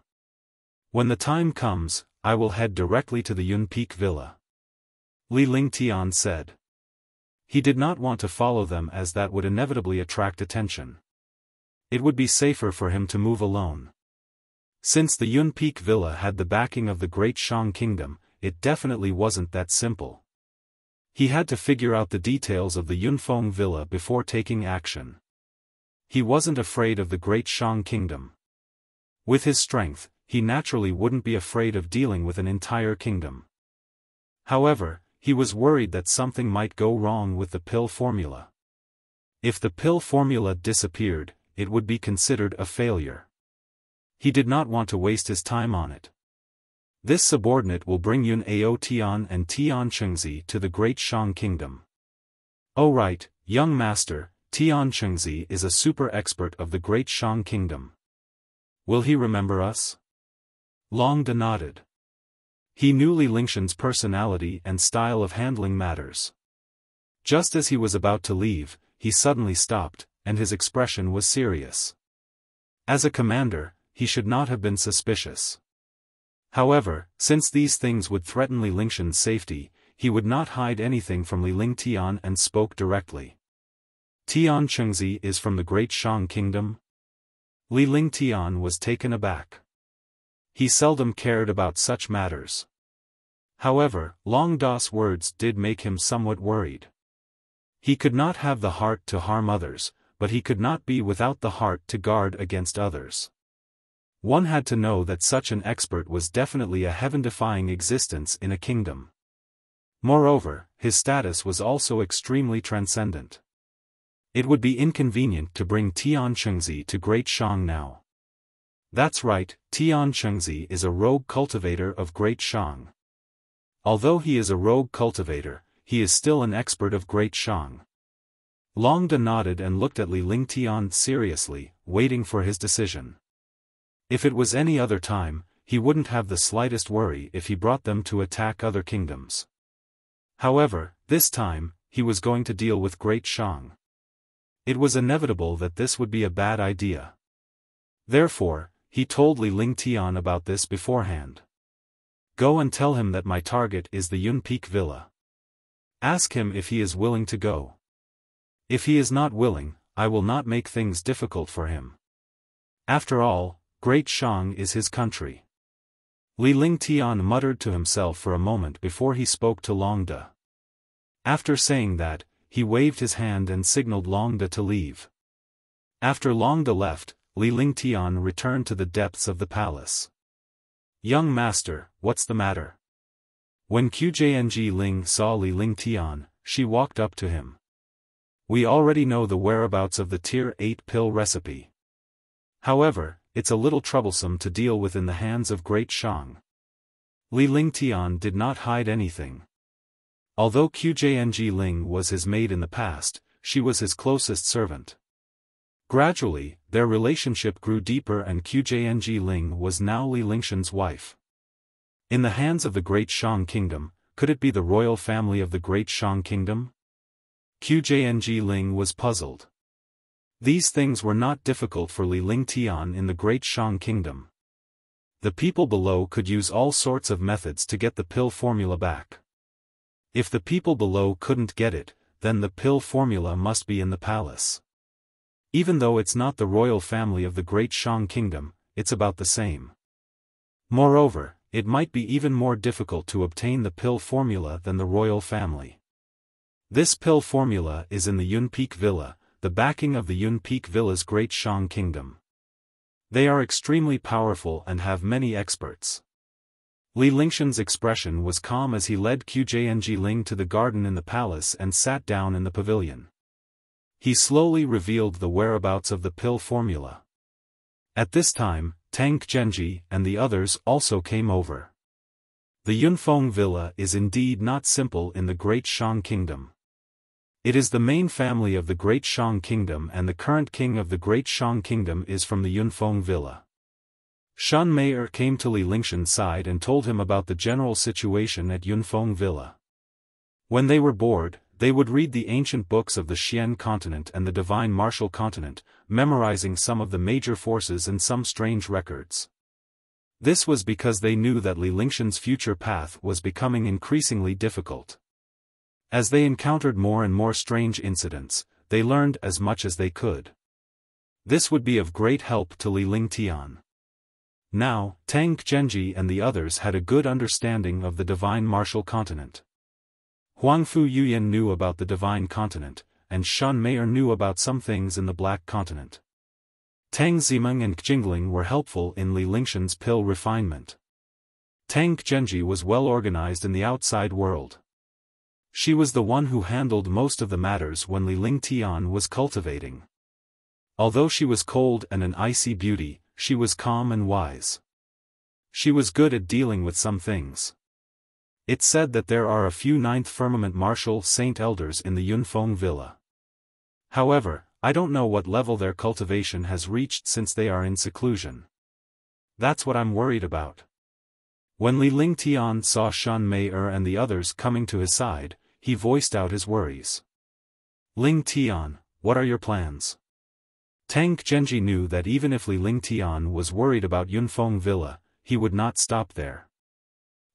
When the time comes, I will head directly to the Yun Peak Villa. Li Lingtian said. He did not want to follow them as that would inevitably attract attention. It would be safer for him to move alone. Since the Yun Peak Villa had the backing of the Great Shang Kingdom, it definitely wasn't that simple. He had to figure out the details of the Yunfeng Villa before taking action. He wasn't afraid of the Great Shang Kingdom. With his strength, he naturally wouldn't be afraid of dealing with an entire kingdom. However, he was worried that something might go wrong with the pill formula. If the pill formula disappeared, it would be considered a failure. He did not want to waste his time on it. This subordinate will bring Yun Ao Tian and Tian Chengzi to the Great Shang Kingdom. Oh right, young master, Tian Chengzi is a super expert of the Great Shang Kingdom. Will he remember us? Longda nodded. He knew Li Lingshan's personality and style of handling matters. Just as he was about to leave, he suddenly stopped, and his expression was serious. As a commander, he should not have been suspicious. However, since these things would threaten Li Lingshan's safety, he would not hide anything from Li Lingtian and spoke directly. Tian Chengzi is from the Great Shang Kingdom? Li Lingtian was taken aback. He seldom cared about such matters. However, Long Da's words did make him somewhat worried. He could not have the heart to harm others, but he could not be without the heart to guard against others. One had to know that such an expert was definitely a heaven-defying existence in a kingdom. Moreover, his status was also extremely transcendent. It would be inconvenient to bring Tian Chengzi to Great Shang now. That's right, Tian Chengzi is a rogue cultivator of Great Shang. Although he is a rogue cultivator, he is still an expert of Great Shang. Long Da nodded and looked at Li Lingtian seriously, waiting for his decision. If it was any other time, he wouldn't have the slightest worry if he brought them to attack other kingdoms. However, this time, he was going to deal with Great Shang. It was inevitable that this would be a bad idea. Therefore, he told Li Lingtian about this beforehand. Go and tell him that my target is the Yun Peak Villa. Ask him if he is willing to go. If he is not willing, I will not make things difficult for him. After all, Great Shang is his country. Li Lingtian muttered to himself for a moment before he spoke to Long Da. After saying that, he waved his hand and signaled Long Da to leave. After Long Da left, Li Lingtian returned to the depths of the palace. Young master, what's the matter? When Qjng Ling saw Li Lingtian, she walked up to him. We already know the whereabouts of the Tier 8 pill recipe. However, it's a little troublesome to deal with in the hands of Great Shang. Li Lingtian did not hide anything. Although Qjng Ling was his maid in the past, she was his closest servant. Gradually, their relationship grew deeper and Qjng Ling was now Li Lingshan's wife. In the hands of the Great Shang Kingdom, could it be the royal family of the Great Shang Kingdom? Qjng Ling was puzzled. These things were not difficult for Li Lingtian in the Great Shang Kingdom. The people below could use all sorts of methods to get the pill formula back. If the people below couldn't get it, then the pill formula must be in the palace. Even though it's not the royal family of the Great Shang Kingdom, it's about the same. Moreover, it might be even more difficult to obtain the pill formula than the royal family. This pill formula is in the Yun Peak Villa, the backing of the Yun Peak Villa's Great Shang Kingdom. They are extremely powerful and have many experts. Li Lingshan's expression was calm as he led Qjng Ling to the garden in the palace and sat down in the pavilion. He slowly revealed the whereabouts of the pill formula. At this time, Tang Genji and the others also came over. The Yunfeng Villa is indeed not simple in the Great Shang Kingdom. It is the main family of the Great Shang Kingdom and the current king of the Great Shang Kingdom is from the Yunfeng Villa. Shan Mei'er came to Li Lingshan's side and told him about the general situation at Yunfeng Villa. When they were bored, they would read the ancient books of the Xian continent and the divine martial continent, memorizing some of the major forces and some strange records. This was because they knew that Li Lingshan's future path was becoming increasingly difficult. As they encountered more and more strange incidents, they learned as much as they could. This would be of great help to Li Lingtian. Now, Tang Genji and the others had a good understanding of the divine martial continent. Huangfu Yuyan knew about the divine continent, and Shan Mei'er knew about some things in the black continent. Tang Zimeng and Jingling were helpful in Li Lingshan's pill refinement. Tang Genji was well organized in the outside world. She was the one who handled most of the matters when Li Lingtian was cultivating. Although she was cold and an icy beauty, she was calm and wise. She was good at dealing with some things. It's said that there are a few Ninth Firmament Martial Saint Elders in the Yunfeng Villa. However, I don't know what level their cultivation has reached since they are in seclusion. That's what I'm worried about. When Li Lingtian saw Shan Mei'er and the others coming to his side, he voiced out his worries. Lingtian, what are your plans? Tang Genji knew that even if Li Lingtian was worried about Yunfeng Villa, he would not stop there.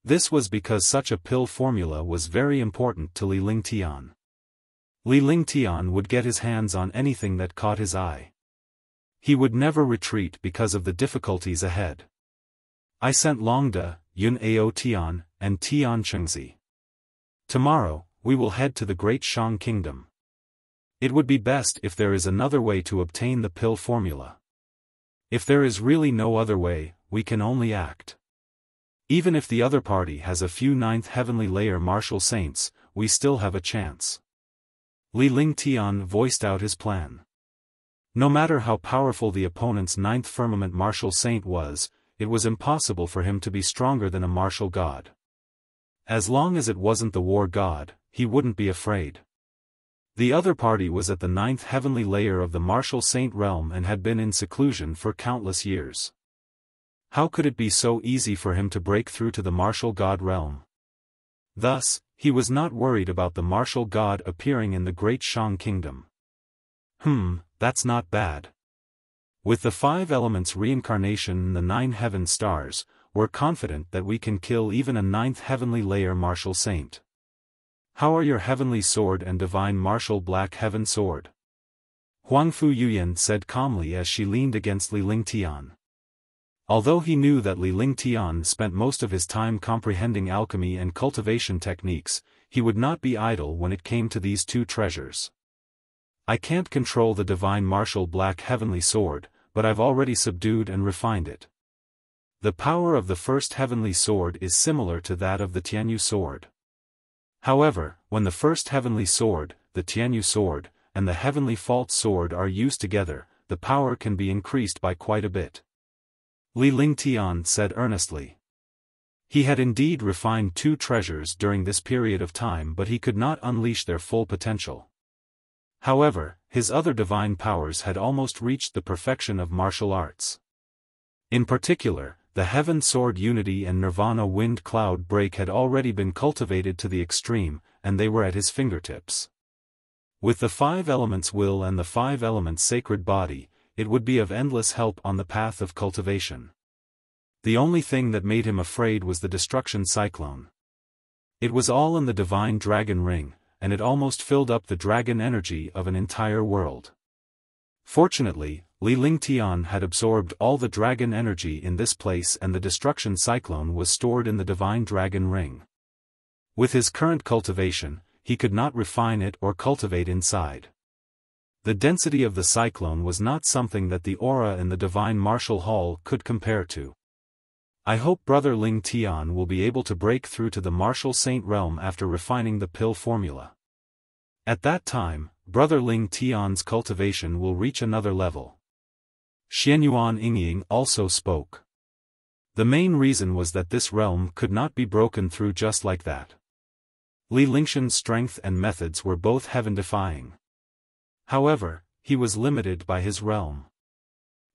This was because such a pill formula was very important to Li Lingtian. Li Lingtian would get his hands on anything that caught his eye. He would never retreat because of the difficulties ahead. I sent Longda, Yun Ao Tian, and Tian Chengzi. Tomorrow, we will head to the Great Shang Kingdom. It would be best if there is another way to obtain the pill formula. If there is really no other way, we can only act. Even if the other party has a few ninth heavenly layer martial saints, we still have a chance. Li Lingtian voiced out his plan. No matter how powerful the opponent's ninth firmament martial saint was, it was impossible for him to be stronger than a martial god. As long as it wasn't the war god, he wouldn't be afraid. The other party was at the ninth heavenly layer of the martial saint realm and had been in seclusion for countless years. How could it be so easy for him to break through to the martial god realm? Thus, he was not worried about the martial god appearing in the Great Shang Kingdom. That's not bad. With the 5 elements reincarnation in the 9 heaven stars, we're confident that we can kill even a 9th heavenly layer martial saint. How are your heavenly sword and divine martial black heaven sword? Huangfu Yuyan said calmly as she leaned against Li Lingtian. Although he knew that Li Lingtian spent most of his time comprehending alchemy and cultivation techniques, he would not be idle when it came to these 2 treasures. I can't control the divine martial black heavenly sword, but I've already subdued and refined it. The power of the first heavenly sword is similar to that of the Tianyu sword. However, when the first heavenly sword, the Tianyu sword, and the heavenly fault sword are used together, the power can be increased by quite a bit. Li Lingtian said earnestly. He had indeed refined 2 treasures during this period of time, but he could not unleash their full potential. However, his other divine powers had almost reached the perfection of martial arts. In particular, the Heaven Sword Unity and Nirvana Wind Cloud Break had already been cultivated to the extreme, and they were at his fingertips. With the 5 elements will and the 5 elements sacred body, it would be of endless help on the path of cultivation. The only thing that made him afraid was the destruction cyclone. It was all in the divine dragon ring, and it almost filled up the dragon energy of an entire world. Fortunately, Li Lingtian had absorbed all the dragon energy in this place and the destruction cyclone was stored in the divine dragon ring. With his current cultivation, he could not refine it or cultivate inside. The density of the cyclone was not something that the aura in the divine martial hall could compare to. I hope Brother Lingtian will be able to break through to the martial saint realm after refining the pill formula. At that time, Brother Lingtian's cultivation will reach another level. Xianyuan Yingying also spoke. The main reason was that this realm could not be broken through just like that. Li Lingshan's strength and methods were both heaven-defying. However, he was limited by his realm.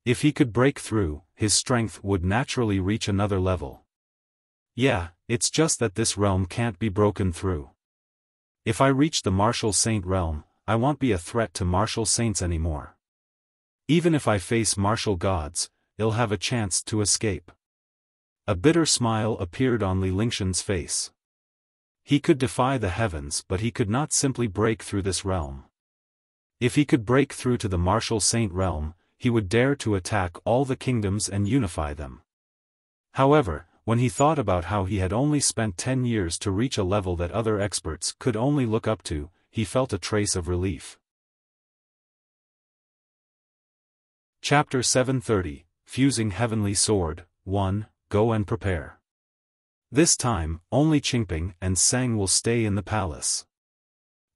If he could break through, his strength would naturally reach another level. Yeah, it's just that this realm can't be broken through. If I reach the martial saint realm, I won't be a threat to martial saints anymore. Even if I face martial gods, I'll have a chance to escape. A bitter smile appeared on Li Lingshan's face. He could defy the heavens, but he could not simply break through this realm. If he could break through to the martial saint realm, he would dare to attack all the kingdoms and unify them. However, when he thought about how he had only spent 10 years to reach a level that other experts could only look up to, he felt a trace of relief. Chapter 730, Fusing Heavenly Sword, 1, Go and Prepare. This time, only Qingping and Sang will stay in the palace.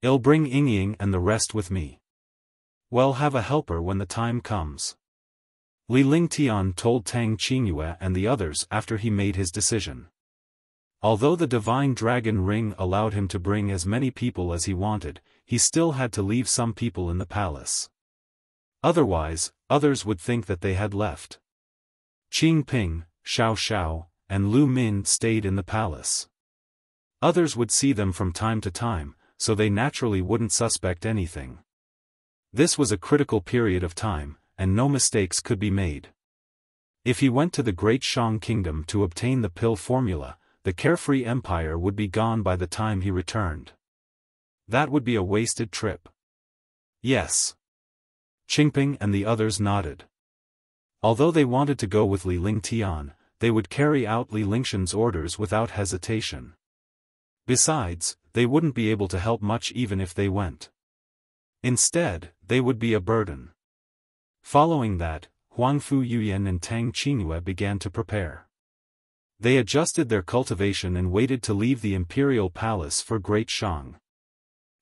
I'll bring Yingying and the rest with me. We'll have a helper when the time comes. Li Lingtian told Tang Qingyue and the others after he made his decision. Although the divine dragon ring allowed him to bring as many people as he wanted, he still had to leave some people in the palace. Otherwise, others would think that they had left. Qing Ping, Xiao Xiao, and Lu Min stayed in the palace. Others would see them from time to time, so they naturally wouldn't suspect anything. This was a critical period of time, and no mistakes could be made. If he went to the Great Shang Kingdom to obtain the pill formula, the carefree empire would be gone by the time he returned. That would be a wasted trip. Yes. Qingping and the others nodded. Although they wanted to go with Li Lingtian, they would carry out Li Lingshan's orders without hesitation. Besides, they wouldn't be able to help much even if they went. Instead, they would be a burden. Following that, Huangfu Yuyan and Tang Qingyue began to prepare. They adjusted their cultivation and waited to leave the imperial palace for Great Shang.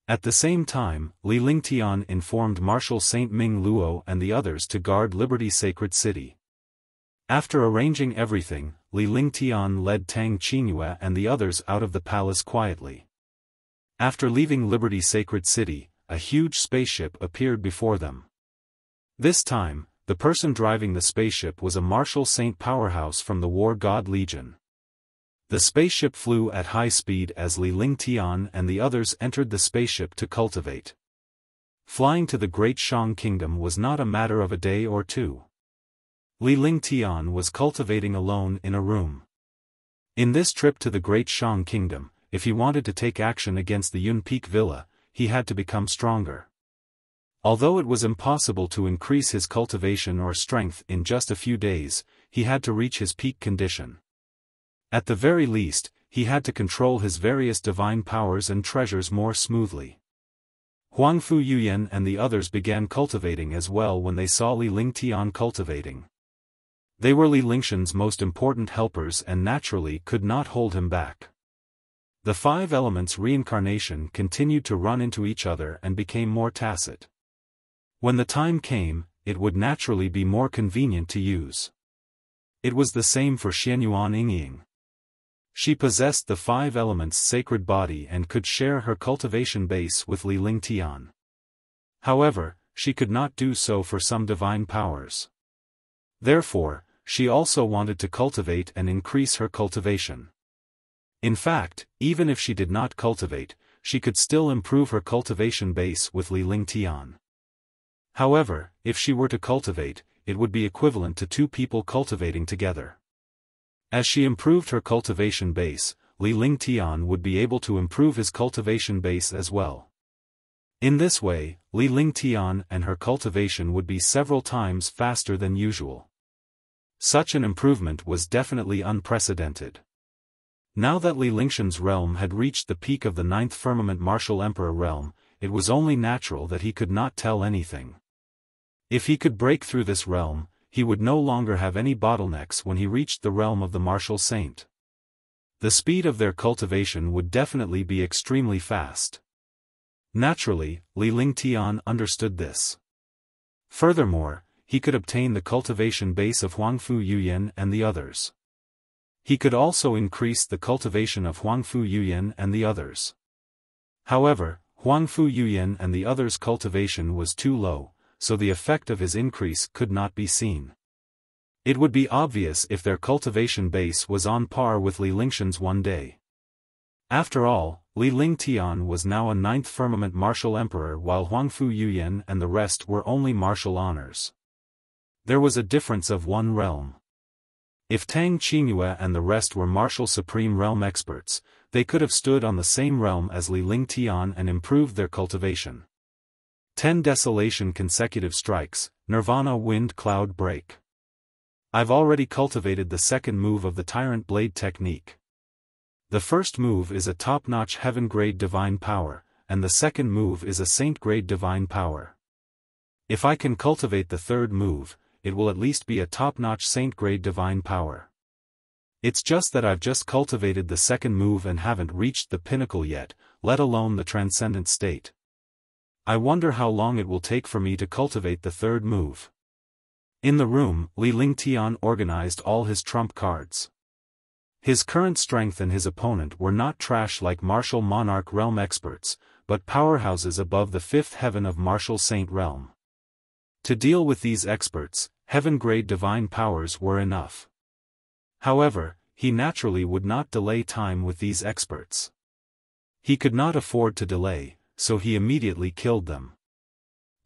At the same time, Li Lingtian informed Marshal Saint Ming Luo and the others to guard Liberty's sacred city. After arranging everything, Li Lingtian led Tang Qingyue and the others out of the palace quietly. After leaving Liberty's sacred city, a huge spaceship appeared before them. This time, the person driving the spaceship was a Marshal Saint powerhouse from the War God Legion. The spaceship flew at high speed as Li Lingtian and the others entered the spaceship to cultivate. Flying to the Great Shang Kingdom was not a matter of a day or two. Li Lingtian was cultivating alone in a room. In this trip to the Great Shang Kingdom, if he wanted to take action against the Yun Peak Villa, he had to become stronger. Although it was impossible to increase his cultivation or strength in just a few days, he had to reach his peak condition. At the very least, he had to control his various divine powers and treasures more smoothly. Huangfu Yuyan and the others began cultivating as well when they saw Li Lingtian cultivating. They were Li Lingshan's most important helpers and naturally could not hold him back. The five elements reincarnation continued to run into each other and became more tacit. When the time came, it would naturally be more convenient to use. It was the same for Xianyuan Yingying. She possessed the five elements' sacred body and could share her cultivation base with Li Lingtian. However, she could not do so for some divine powers. Therefore, she also wanted to cultivate and increase her cultivation. In fact, even if she did not cultivate, she could still improve her cultivation base with Li Lingtian. However, if she were to cultivate, it would be equivalent to two people cultivating together. As she improved her cultivation base, Li Lingtian would be able to improve his cultivation base as well. In this way, Li Lingtian and her cultivation would be several times faster than usual. Such an improvement was definitely unprecedented. Now that Li Lingshan's realm had reached the peak of the 9th firmament Martial Emperor realm, it was only natural that he could not tell anything. If he could break through this realm, he would no longer have any bottlenecks when he reached the realm of the Martial Saint. The speed of their cultivation would definitely be extremely fast. Naturally, Li Lingtian understood this. Furthermore, he could obtain the cultivation base of Huangfu Yuyan and the others. He could also increase the cultivation of Huangfu Yuyan and the others. However, Huangfu Yuyan and the others' cultivation was too low, so the effect of his increase could not be seen. It would be obvious if their cultivation base was on par with Li Lingshan's one day. After all, Li Lingtian was now a 9th firmament martial emperor while Huangfu Yuyan and the rest were only martial honors. There was a difference of one realm. If Tang Qingyue and the rest were martial supreme realm experts, they could have stood on the same realm as Li Lingtian and improved their cultivation. 10 desolation consecutive strikes, Nirvana wind cloud break. I've already cultivated the second move of the Tyrant Blade technique. The first move is a top-notch heaven-grade divine power, and the second move is a saint-grade divine power. If I can cultivate the third move, it will at least be a top-notch saint-grade divine power. It's just that I've just cultivated the second move and haven't reached the pinnacle yet, let alone the transcendent state. I wonder how long it will take for me to cultivate the third move. In the room, Li Lingtian organized all his trump cards. His current strength and his opponent were not trash like martial monarch realm experts, but powerhouses above the 5th heaven of martial saint realm. To deal with these experts, heaven-grade divine powers were enough. However, he naturally would not delay time with these experts. He could not afford to delay, so he immediately killed them.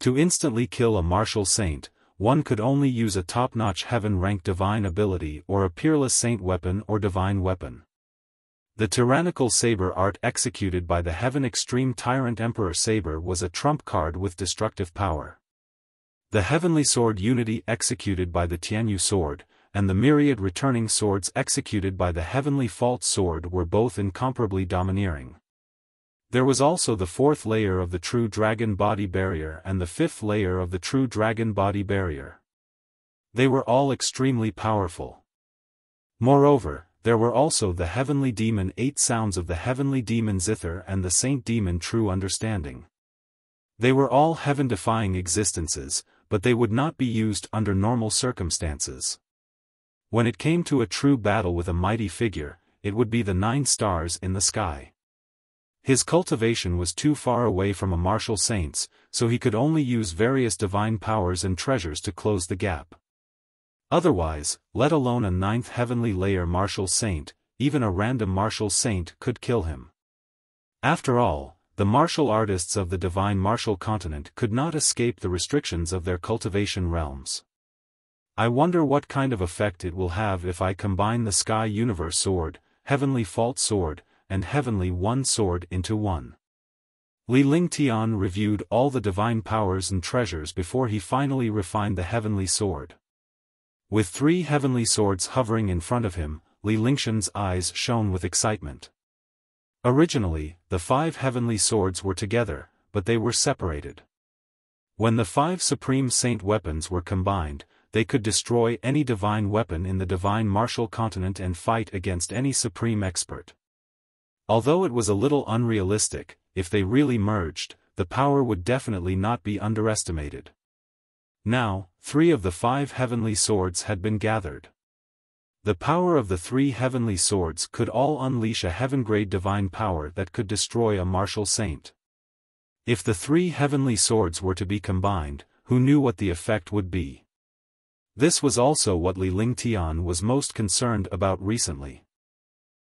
To instantly kill a martial saint, one could only use a top-notch heaven-rank divine ability or a peerless saint weapon or divine weapon. The tyrannical saber art executed by the Heaven Extreme Tyrant Emperor Saber was a trump card with destructive power. The Heavenly Sword Unity executed by the Tianyu Sword, and the myriad returning swords executed by the heavenly fault sword were both incomparably domineering. There was also the fourth layer of the true dragon body barrier and the fifth layer of the true dragon body barrier. They were all extremely powerful. Moreover, there were also the heavenly demon 8 sounds of the heavenly demon Zither and the saint demon True Understanding. They were all heaven-defying existences, but they would not be used under normal circumstances. When it came to a true battle with a mighty figure, it would be the 9 stars in the sky. His cultivation was too far away from a martial saint's, so he could only use various divine powers and treasures to close the gap. Otherwise, let alone a 9th heavenly layer martial saint, even a random martial saint could kill him. After all, the martial artists of the divine martial continent could not escape the restrictions of their cultivation realms. I wonder what kind of effect it will have if I combine the Sky Universe Sword, Heavenly Fault Sword, and Heavenly One Sword into one. Li Lingtian reviewed all the divine powers and treasures before he finally refined the Heavenly Sword. With 3 heavenly swords hovering in front of him, Li Lingshan's eyes shone with excitement. Originally, the 5 heavenly swords were together, but they were separated. When the 5 supreme saint weapons were combined, they could destroy any divine weapon in the divine martial continent and fight against any supreme expert. Although it was a little unrealistic, if they really merged, the power would definitely not be underestimated. Now, 3 of the 5 heavenly swords had been gathered. The power of the 3 heavenly swords could all unleash a heaven-grade divine power that could destroy a martial saint. If the 3 heavenly swords were to be combined, who knew what the effect would be? This was also what Li Lingtian was most concerned about recently.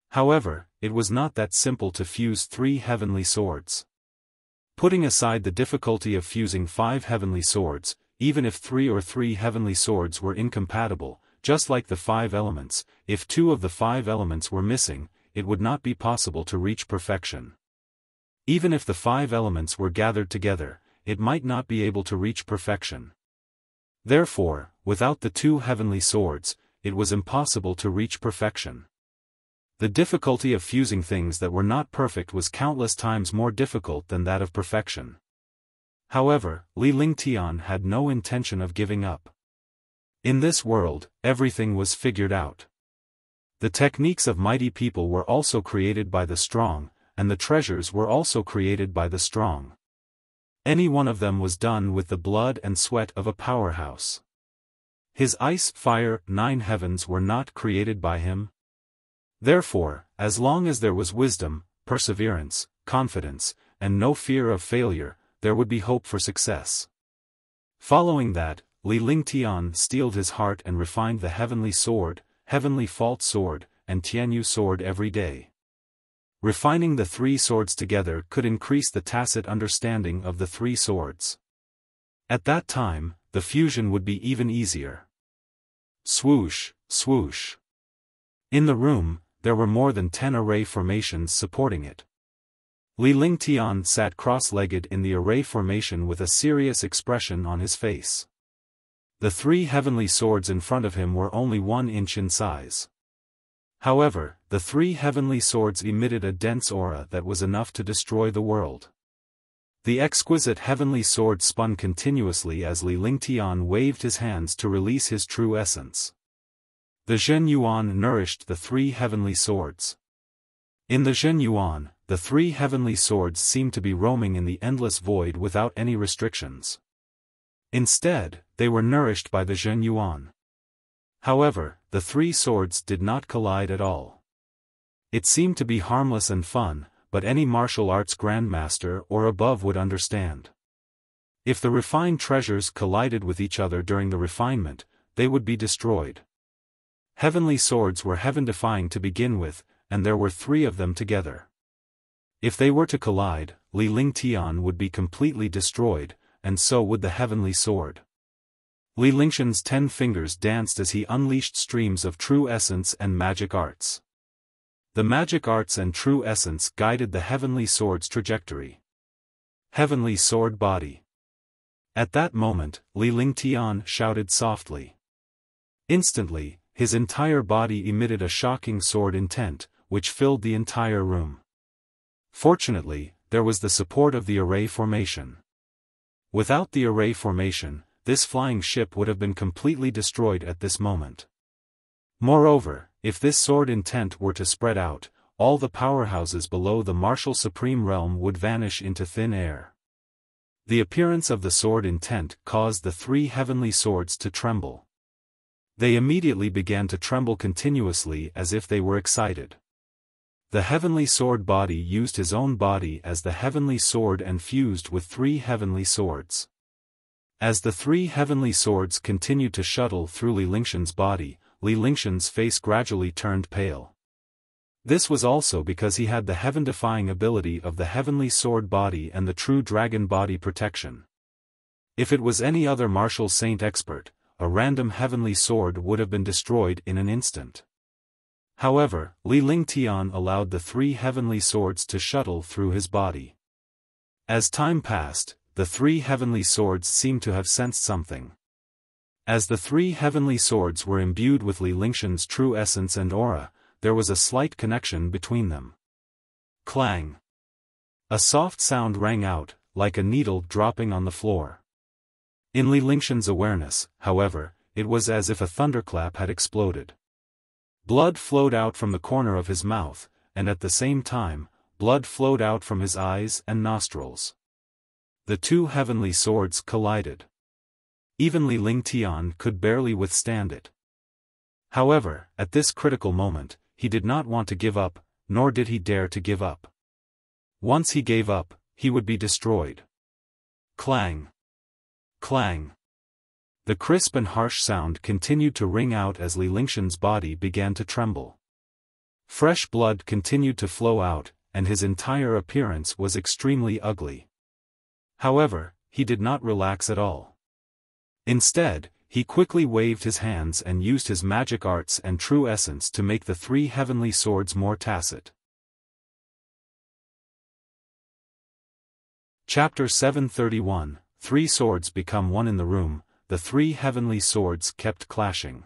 However, it was not that simple to fuse 3 heavenly swords. Putting aside the difficulty of fusing 5 heavenly swords, even if 3 heavenly swords were incompatible, just like the 5 elements, if 2 of the 5 elements were missing, it would not be possible to reach perfection. Even if the 5 elements were gathered together, it might not be able to reach perfection. Therefore, without the 2 heavenly swords, it was impossible to reach perfection. The difficulty of fusing things that were not perfect was countless times more difficult than that of perfection. However, Li Lingtian had no intention of giving up. In this world, everything was figured out. The techniques of mighty people were also created by the strong, and the treasures were also created by the strong. Any one of them was done with the blood and sweat of a powerhouse. His ice, fire, 9 heavens were not created by him. Therefore, as long as there was wisdom, perseverance, confidence, and no fear of failure, there would be hope for success. Following that, Li Lingtian steeled his heart and refined the heavenly sword, heavenly fault sword, and Tianyu sword every day. Refining the 3 swords together could increase the tacit understanding of the 3 swords. At that time, the fusion would be even easier. Swoosh, swoosh. In the room, there were more than 10 array formations supporting it. Li Lingtian sat cross-legged in the array formation with a serious expression on his face. The 3 heavenly swords in front of him were only 1 inch in size. However, the 3 heavenly swords emitted a dense aura that was enough to destroy the world. The exquisite heavenly sword spun continuously as Li Lingtian waved his hands to release his true essence. The Zhen Yuan nourished the 3 heavenly swords. In the Zhen Yuan, the 3 heavenly swords seemed to be roaming in the endless void without any restrictions. Instead, they were nourished by the Zhen Yuan. However, the 3 swords did not collide at all. It seemed to be harmless and fun, but any martial arts grandmaster or above would understand. If the refined treasures collided with each other during the refinement, they would be destroyed. Heavenly swords were heaven-defying to begin with, and there were 3 of them together. If they were to collide, Li Lingtian would be completely destroyed, and so would the heavenly sword. Li Lingshan's 10 fingers danced as he unleashed streams of true essence and magic arts. The magic arts and true essence guided the heavenly sword's trajectory. Heavenly sword body. At that moment, Li Lingtian shouted softly. Instantly, his entire body emitted a shocking sword intent, which filled the entire room. Fortunately, there was the support of the array formation. Without the array formation, this flying ship would have been completely destroyed at this moment. Moreover, if this sword intent were to spread out, all the powerhouses below the martial supreme realm would vanish into thin air. The appearance of the sword intent caused the three heavenly swords to tremble. They immediately began to tremble continuously as if they were excited. The heavenly sword body used his own body as the heavenly sword and fused with three heavenly swords. As the three heavenly swords continued to shuttle through Li Lingshan's body, Li Lingshan's face gradually turned pale. This was also because he had the heaven-defying ability of the heavenly sword body and the true dragon body protection. If it was any other martial saint expert, a random heavenly sword would have been destroyed in an instant. However, Li Lingtian allowed the three heavenly swords to shuttle through his body. As time passed, the three heavenly swords seemed to have sensed something. As the three heavenly swords were imbued with Li Lingshan's true essence and aura, there was a slight connection between them. Clang! A soft sound rang out, like a needle dropping on the floor. In Li Lingshan's awareness, however, it was as if a thunderclap had exploded. Blood flowed out from the corner of his mouth, and at the same time, blood flowed out from his eyes and nostrils. The two heavenly swords collided. Even Li Lingtian could barely withstand it. However, at this critical moment, he did not want to give up, nor did he dare to give up. Once he gave up, he would be destroyed. Clang! Clang! The crisp and harsh sound continued to ring out as Li Lingshan's body began to tremble. Fresh blood continued to flow out, and his entire appearance was extremely ugly. However, he did not relax at all. Instead, he quickly waved his hands and used his magic arts and true essence to make the three heavenly swords more tacit. Chapter 731, Three Swords Become One in the room. The three heavenly swords kept clashing.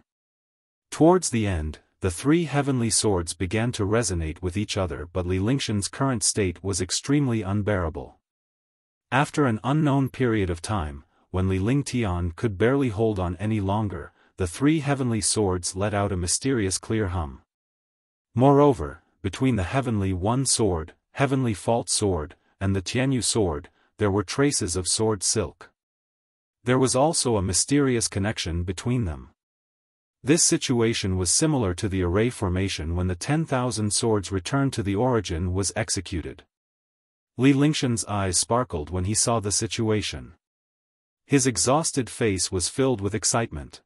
Towards the end, the three heavenly swords began to resonate with each other, but Li Lingshan's current state was extremely unbearable. After an unknown period of time, when Li Lingtian could barely hold on any longer, the three heavenly swords let out a mysterious clear hum. Moreover, between the heavenly one sword, heavenly fault sword, and the Tianyu sword, there were traces of sword silk. There was also a mysterious connection between them. This situation was similar to the array formation when the 10,000 swords returned to the origin was executed. Li Lingshan's eyes sparkled when he saw the situation. His exhausted face was filled with excitement.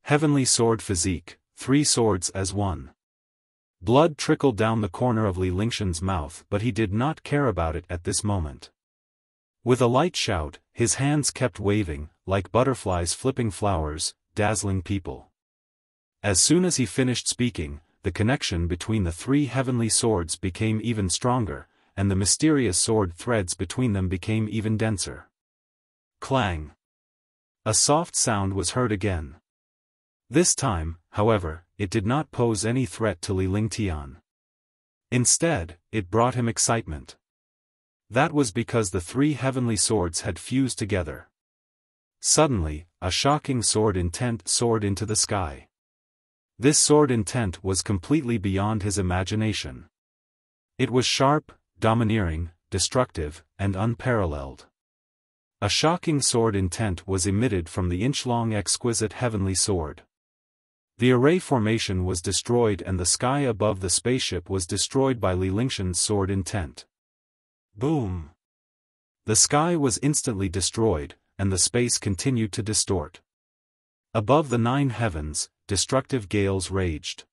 Heavenly sword physique, three swords as one. Blood trickled down the corner of Li Lingshan's mouth, but he did not care about it at this moment. With a light shout, his hands kept waving, like butterflies flipping flowers, dazzling people. As soon as he finished speaking, the connection between the three heavenly swords became even stronger, and the mysterious sword threads between them became even denser. Clang! A soft sound was heard again. This time, however, it did not pose any threat to Li Lingtian. Instead, it brought him excitement. That was because the three heavenly swords had fused together. Suddenly, a shocking sword intent soared into the sky. This sword intent was completely beyond his imagination. It was sharp, domineering, destructive, and unparalleled. A shocking sword intent was emitted from the inch-long exquisite heavenly sword. The array formation was destroyed and the sky above the spaceship was destroyed by Li Lingshan's sword intent. Boom! The sky was instantly destroyed, and the space continued to distort. Above the 9 heavens, destructive gales raged.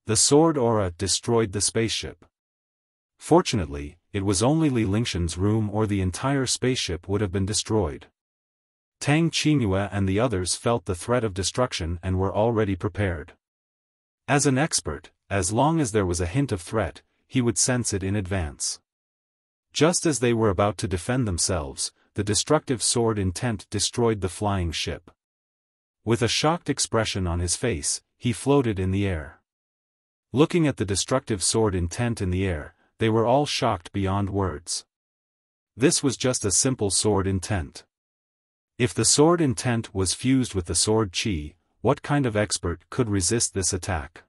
The sword aura destroyed the spaceship. Fortunately, it was only Li Lingshan's room or the entire spaceship would have been destroyed. Tang Qingyue and the others felt the threat of destruction and were already prepared. As an expert, as long as there was a hint of threat, he would sense it in advance. Just as they were about to defend themselves, the destructive sword intent destroyed the flying ship. With a shocked expression on his face, he floated in the air. Looking at the destructive sword intent in the air, they were all shocked beyond words. This was just a simple sword intent. If the sword intent was fused with the sword chi, what kind of expert could resist this attack?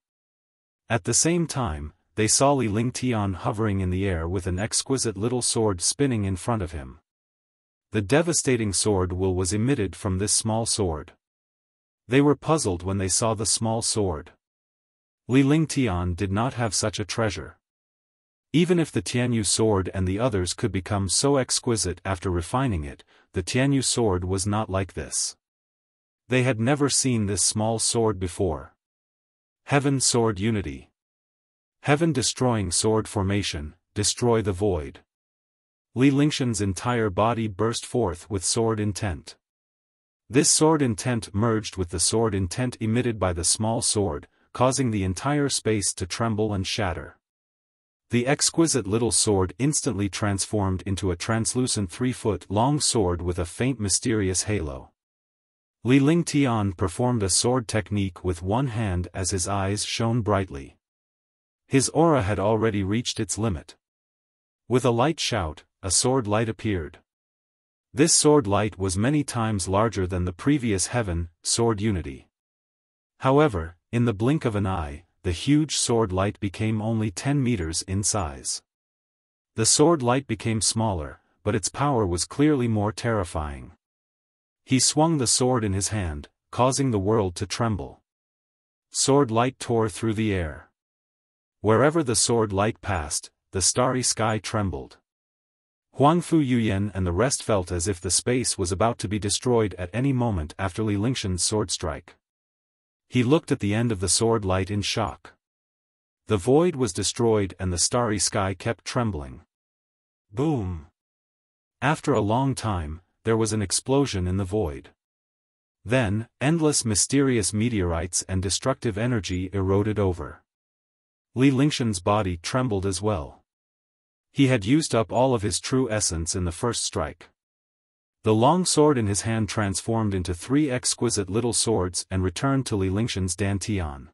At the same time, they saw Li Lingtian hovering in the air with an exquisite little sword spinning in front of him. The devastating sword will was emitted from this small sword. They were puzzled when they saw the small sword. Li Lingtian did not have such a treasure. Even if the Tianyu sword and the others could become so exquisite after refining it, the Tianyu sword was not like this. They had never seen this small sword before. Heaven Sword Unity. Heaven-destroying sword formation, destroy the void. Li Lingshan's entire body burst forth with sword intent. This sword intent merged with the sword intent emitted by the small sword, causing the entire space to tremble and shatter. The exquisite little sword instantly transformed into a translucent 3-foot-long sword with a faint mysterious halo. Li Lingtian performed a sword technique with one hand as his eyes shone brightly. His aura had already reached its limit. With a light shout, a sword light appeared. This sword light was many times larger than the previous Heaven Sword Unity. However, in the blink of an eye, the huge sword light became only 10 meters in size. The sword light became smaller, but its power was clearly more terrifying. He swung the sword in his hand, causing the world to tremble. Sword light tore through the air. Wherever the sword light passed, the starry sky trembled. Huangfu Yuyan and the rest felt as if the space was about to be destroyed at any moment after Li Lingshan's sword strike. He looked at the end of the sword light in shock. The void was destroyed and the starry sky kept trembling. Boom! After a long time, there was an explosion in the void. Then, endless mysterious meteorites and destructive energy eroded over. Li Lingshan's body trembled as well. He had used up all of his true essence in the first strike. The long sword in his hand transformed into 3 exquisite little swords and returned to Li Lingshan's dantian.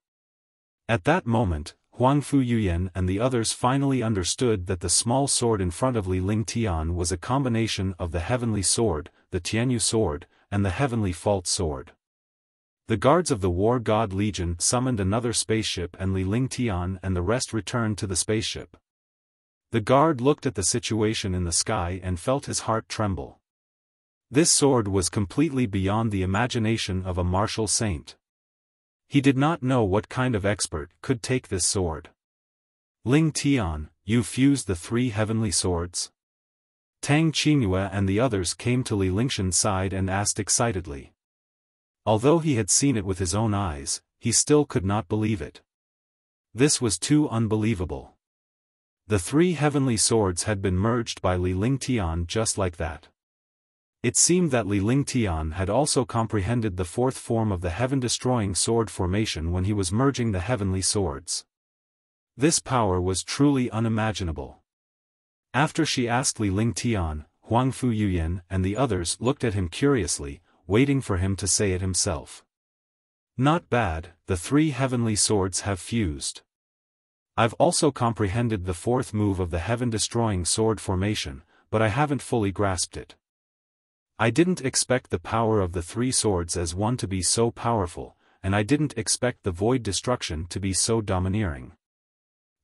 At that moment, Huangfu Yuyan and the others finally understood that the small sword in front of Li Lingtian was a combination of the heavenly sword, the Tianyu sword, and the heavenly fault sword. The guards of the War God Legion summoned another spaceship and Li Lingtian and the rest returned to the spaceship. The guard looked at the situation in the sky and felt his heart tremble. This sword was completely beyond the imagination of a martial saint. He did not know what kind of expert could take this sword. Lingtian, you fused the 3 heavenly swords? Tang Qingyue and the others came to Li Lingshan's side and asked excitedly. Although he had seen it with his own eyes, he still could not believe it. This was too unbelievable. The 3 heavenly swords had been merged by Li Lingtian just like that. It seemed that Li Lingtian had also comprehended the 4th form of the heaven-destroying sword formation when he was merging the heavenly swords. This power was truly unimaginable. After she asked Li Lingtian, Huangfu Yuyan and the others looked at him curiously, waiting for him to say it himself. Not bad, the 3 heavenly swords have fused. I've also comprehended the 4th move of the heaven-destroying sword formation, but I haven't fully grasped it. I didn't expect the power of the 3 swords as one to be so powerful, and I didn't expect the void destruction to be so domineering.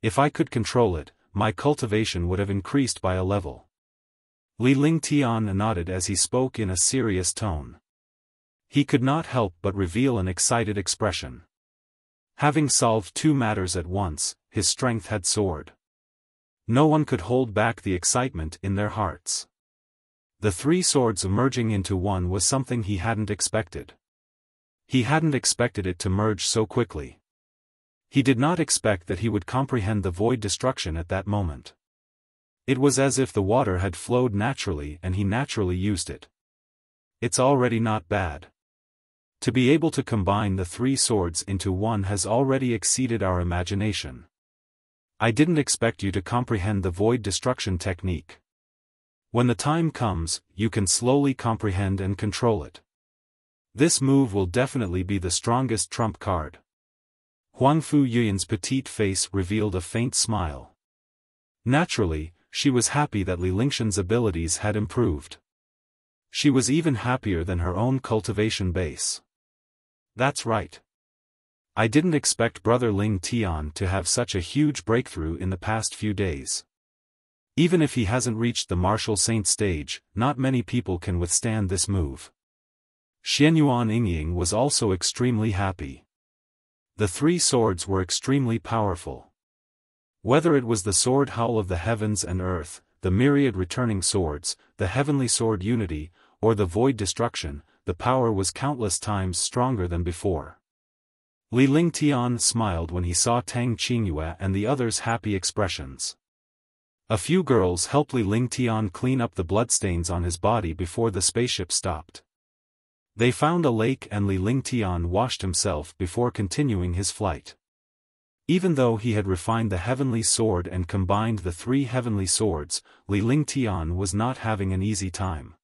If I could control it, my cultivation would have increased by a level. Li Lingtian nodded as he spoke in a serious tone. He could not help but reveal an excited expression. Having solved 2 matters at once, his strength had soared. No one could hold back the excitement in their hearts. The 3 swords merging into one was something he hadn't expected. He hadn't expected it to merge so quickly. He did not expect that he would comprehend the void destruction at that moment. It was as if the water had flowed naturally and he naturally used it. It's already not bad. To be able to combine the 3 swords into one has already exceeded our imagination. I didn't expect you to comprehend the void destruction technique. When the time comes, you can slowly comprehend and control it. This move will definitely be the strongest trump card. Huangfu Yuyan's petite face revealed a faint smile. Naturally, she was happy that Li Lingshan's abilities had improved. She was even happier than her own cultivation base. That's right. I didn't expect Brother Ling Tian to have such a huge breakthrough in the past few days. Even if he hasn't reached the martial saint stage, not many people can withstand this move. Xianyuan Yingying was also extremely happy. The three swords were extremely powerful. Whether it was the sword howl of the heavens and earth, the myriad returning swords, the heavenly sword unity, or the void destruction, the power was countless times stronger than before. Li Lingtian smiled when he saw Tang Qingyue and the others' happy expressions. A few girls helped Li Lingtian clean up the bloodstains on his body before the spaceship stopped. They found a lake and Li Lingtian washed himself before continuing his flight. Even though he had refined the heavenly sword and combined the three heavenly swords, Li Lingtian was not having an easy time.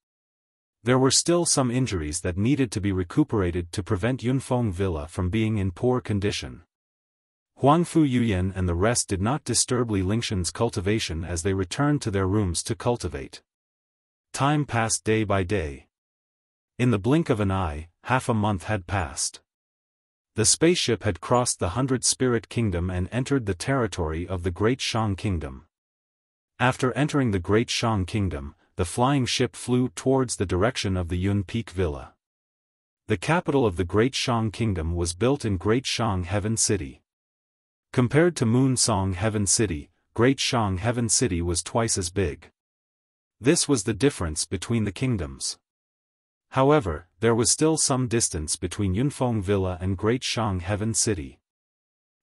There were still some injuries that needed to be recuperated to prevent Yunfeng Villa from being in poor condition. Huangfu Yuyan and the rest did not disturb Li Lingshan's cultivation as they returned to their rooms to cultivate. Time passed day by day. In the blink of an eye, half a month had passed. The spaceship had crossed the 100 Spirit Kingdom and entered the territory of the Great Shang Kingdom. After entering the Great Shang Kingdom, the flying ship flew towards the direction of the Yun Peak Villa. The capital of the Great Shang Kingdom was built in Great Shang Heaven City. Compared to Moon Song Heaven City, Great Shang Heaven City was twice as big. This was the difference between the kingdoms. However, there was still some distance between Yunfeng Villa and Great Shang Heaven City.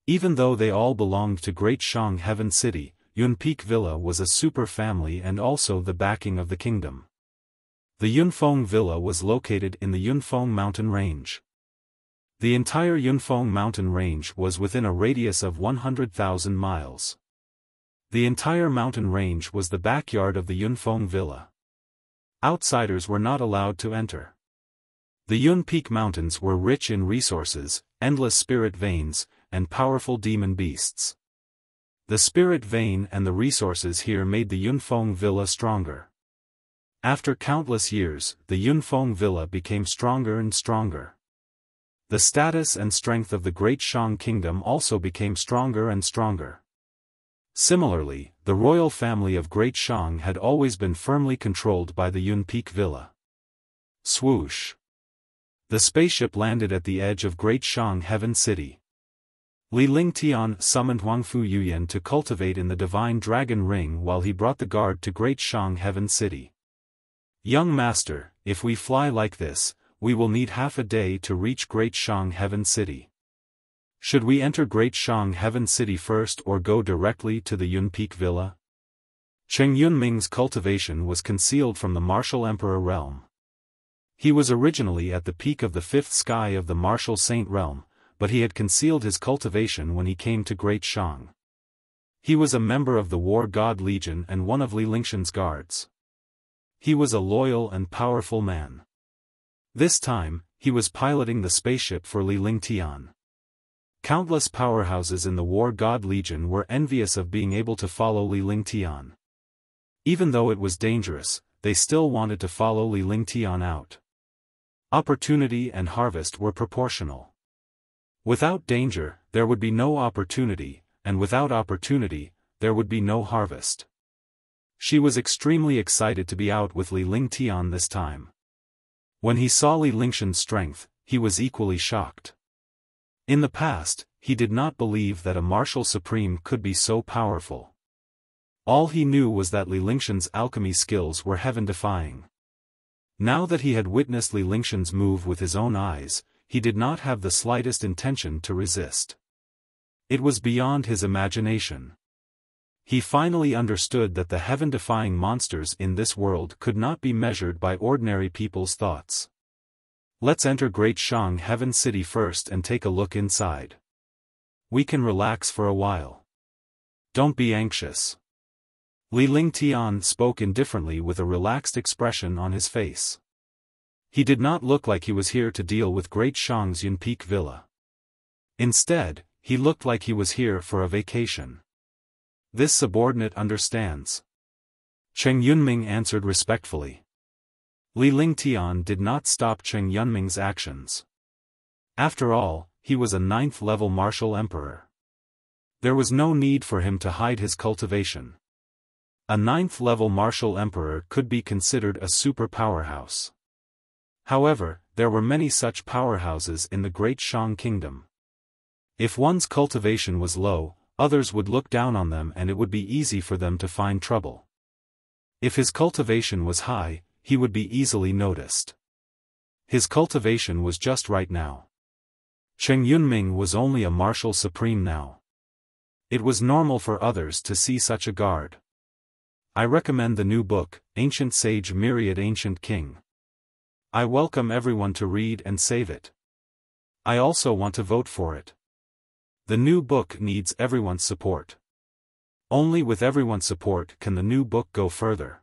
Even though they all belonged to Great Shang Heaven City, Yun Peak Villa was a super family and also the backing of the kingdom. The Yunfeng Villa was located in the Yunfeng Mountain Range. The entire Yunfeng Mountain Range was within a radius of 100,000 miles. The entire mountain range was the backyard of the Yunfeng Villa. Outsiders were not allowed to enter. The Yun Peak Mountains were rich in resources, endless spirit veins, and powerful demon beasts. The spirit vein and the resources here made the Yunfeng Villa stronger. After countless years, the Yunfeng Villa became stronger and stronger. The status and strength of the Great Shang Kingdom also became stronger and stronger. Similarly, the royal family of Great Shang had always been firmly controlled by the Yun Peak Villa. Swoosh! The spaceship landed at the edge of Great Shang Heaven City. Li Lingtian summoned Huangfu Yuyan to cultivate in the Divine Dragon Ring while he brought the guard to Great Shang Heaven City. Young master, if we fly like this, we will need half a day to reach Great Shang Heaven City. Should we enter Great Shang Heaven City first or go directly to the Yun Peak Villa? Cheng Yunming's cultivation was concealed from the Martial Emperor realm. He was originally at the peak of the fifth sky of the Martial Saint realm, but he had concealed his cultivation when he came to Great Shang. He was a member of the War God Legion and one of Li Lingshan's guards. He was a loyal and powerful man. This time, he was piloting the spaceship for Li Lingtian. Countless powerhouses in the War God Legion were envious of being able to follow Li Lingtian. Even though it was dangerous, they still wanted to follow Li Lingtian out. Opportunity and harvest were proportional. Without danger, there would be no opportunity, and without opportunity, there would be no harvest. She was extremely excited to be out with Li Lingtian this time. When he saw Li Lingshan's strength, he was equally shocked. In the past, he did not believe that a martial supreme could be so powerful. All he knew was that Li Lingshan's alchemy skills were heaven-defying. Now that he had witnessed Li Lingshan's move with his own eyes, he did not have the slightest intention to resist. It was beyond his imagination. He finally understood that the heaven-defying monsters in this world could not be measured by ordinary people's thoughts. Let's enter Great Shang Heaven City first and take a look inside. We can relax for a while. Don't be anxious. Li Lingtian spoke indifferently with a relaxed expression on his face. He did not look like he was here to deal with Great Shang's Yunpeak Villa. Instead, he looked like he was here for a vacation. This subordinate understands. Cheng Yunming answered respectfully. Li Lingtian did not stop Cheng Yunming's actions. After all, he was a 9th-level martial emperor. There was no need for him to hide his cultivation. A 9th-level martial emperor could be considered a super powerhouse. However, there were many such powerhouses in the Great Shang Kingdom. If one's cultivation was low, others would look down on them and it would be easy for them to find trouble. If his cultivation was high, he would be easily noticed. His cultivation was just right now. Cheng Yunming was only a martial supreme now. It was normal for others to see such a guard. I recommend the new book, Ancient Sage Myriad Ancient King. I welcome everyone to read and save it. I also want to vote for it. The new book needs everyone's support. Only with everyone's support can the new book go further.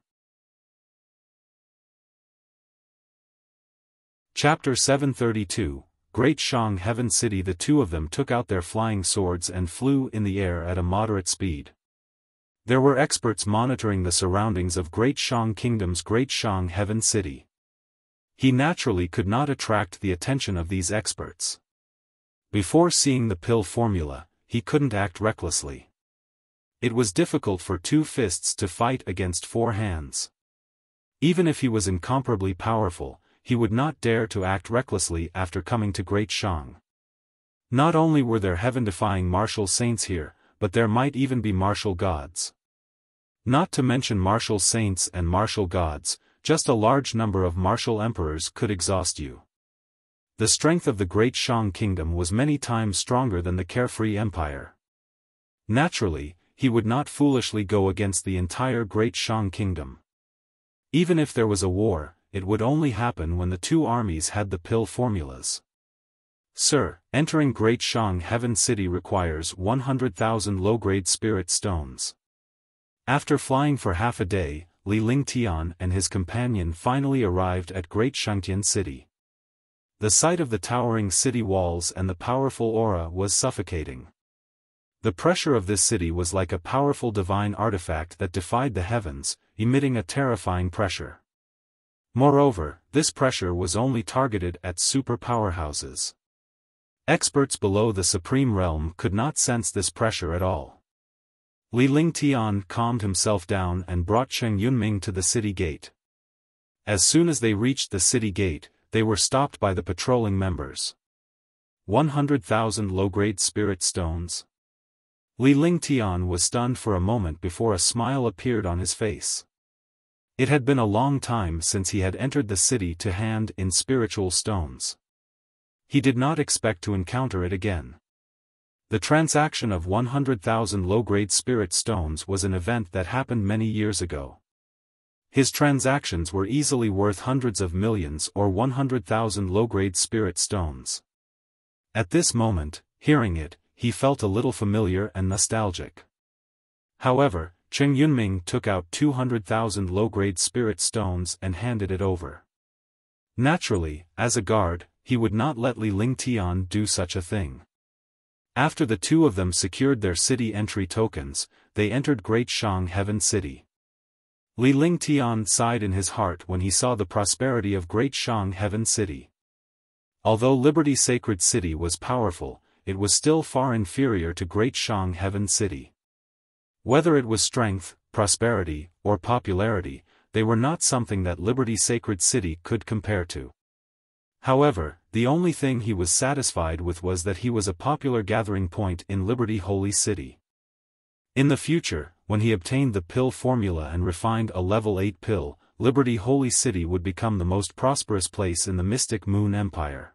Chapter 732, Great Shang Heaven City. The two of them took out their flying swords and flew in the air at a moderate speed. There were experts monitoring the surroundings of Great Shang Kingdom's Great Shang Heaven City. He naturally could not attract the attention of these experts. Before seeing the pill formula, he couldn't act recklessly. It was difficult for 2 fists to fight against 4 hands. Even if he was incomparably powerful, he would not dare to act recklessly after coming to Great Shang. Not only were there heaven-defying martial saints here, but there might even be martial gods. Not to mention martial saints and martial gods, just a large number of martial emperors could exhaust you. The strength of the Great Shang Kingdom was many times stronger than the Carefree Empire. Naturally, he would not foolishly go against the entire Great Shang Kingdom. Even if there was a war, it would only happen when the 2 armies had the pill formulas. Sir, entering Great Shang Heaven City requires 100,000 low-grade spirit stones. After flying for half a day, Li Lingtian and his companion finally arrived at Great Shangtian City. The sight of the towering city walls and the powerful aura was suffocating. The pressure of this city was like a powerful divine artifact that defied the heavens, emitting a terrifying pressure. Moreover, this pressure was only targeted at super powerhouses. Experts below the supreme realm could not sense this pressure at all. Li Lingtian calmed himself down and brought Cheng Yunming to the city gate. As soon as they reached the city gate, they were stopped by the patrolling members. 100,000 low-grade spirit stones. Li Lingtian was stunned for a moment before a smile appeared on his face. It had been a long time since he had entered the city to hand in spiritual stones. He did not expect to encounter it again. The transaction of 100,000 low-grade spirit stones was an event that happened many years ago. His transactions were easily worth hundreds of millions or 100,000 low-grade spirit stones. At this moment, hearing it, he felt a little familiar and nostalgic. However, Cheng Yunming took out 200,000 low-grade spirit stones and handed it over. Naturally, as a guard, he would not let Li Lingtian do such a thing. After the 2 of them secured their city entry tokens, they entered Great Shang Heaven City. Li Lingtian sighed in his heart when he saw the prosperity of Great Shang Heaven City. Although Liberty Sacred City was powerful, it was still far inferior to Great Shang Heaven City. Whether it was strength, prosperity, or popularity, they were not something that Liberty Sacred City could compare to. However, the only thing he was satisfied with was that he was a popular gathering point in Liberty Holy City. In the future, when he obtained the pill formula and refined a level 8 pill, Liberty Holy City would become the most prosperous place in the Mystic Moon Empire.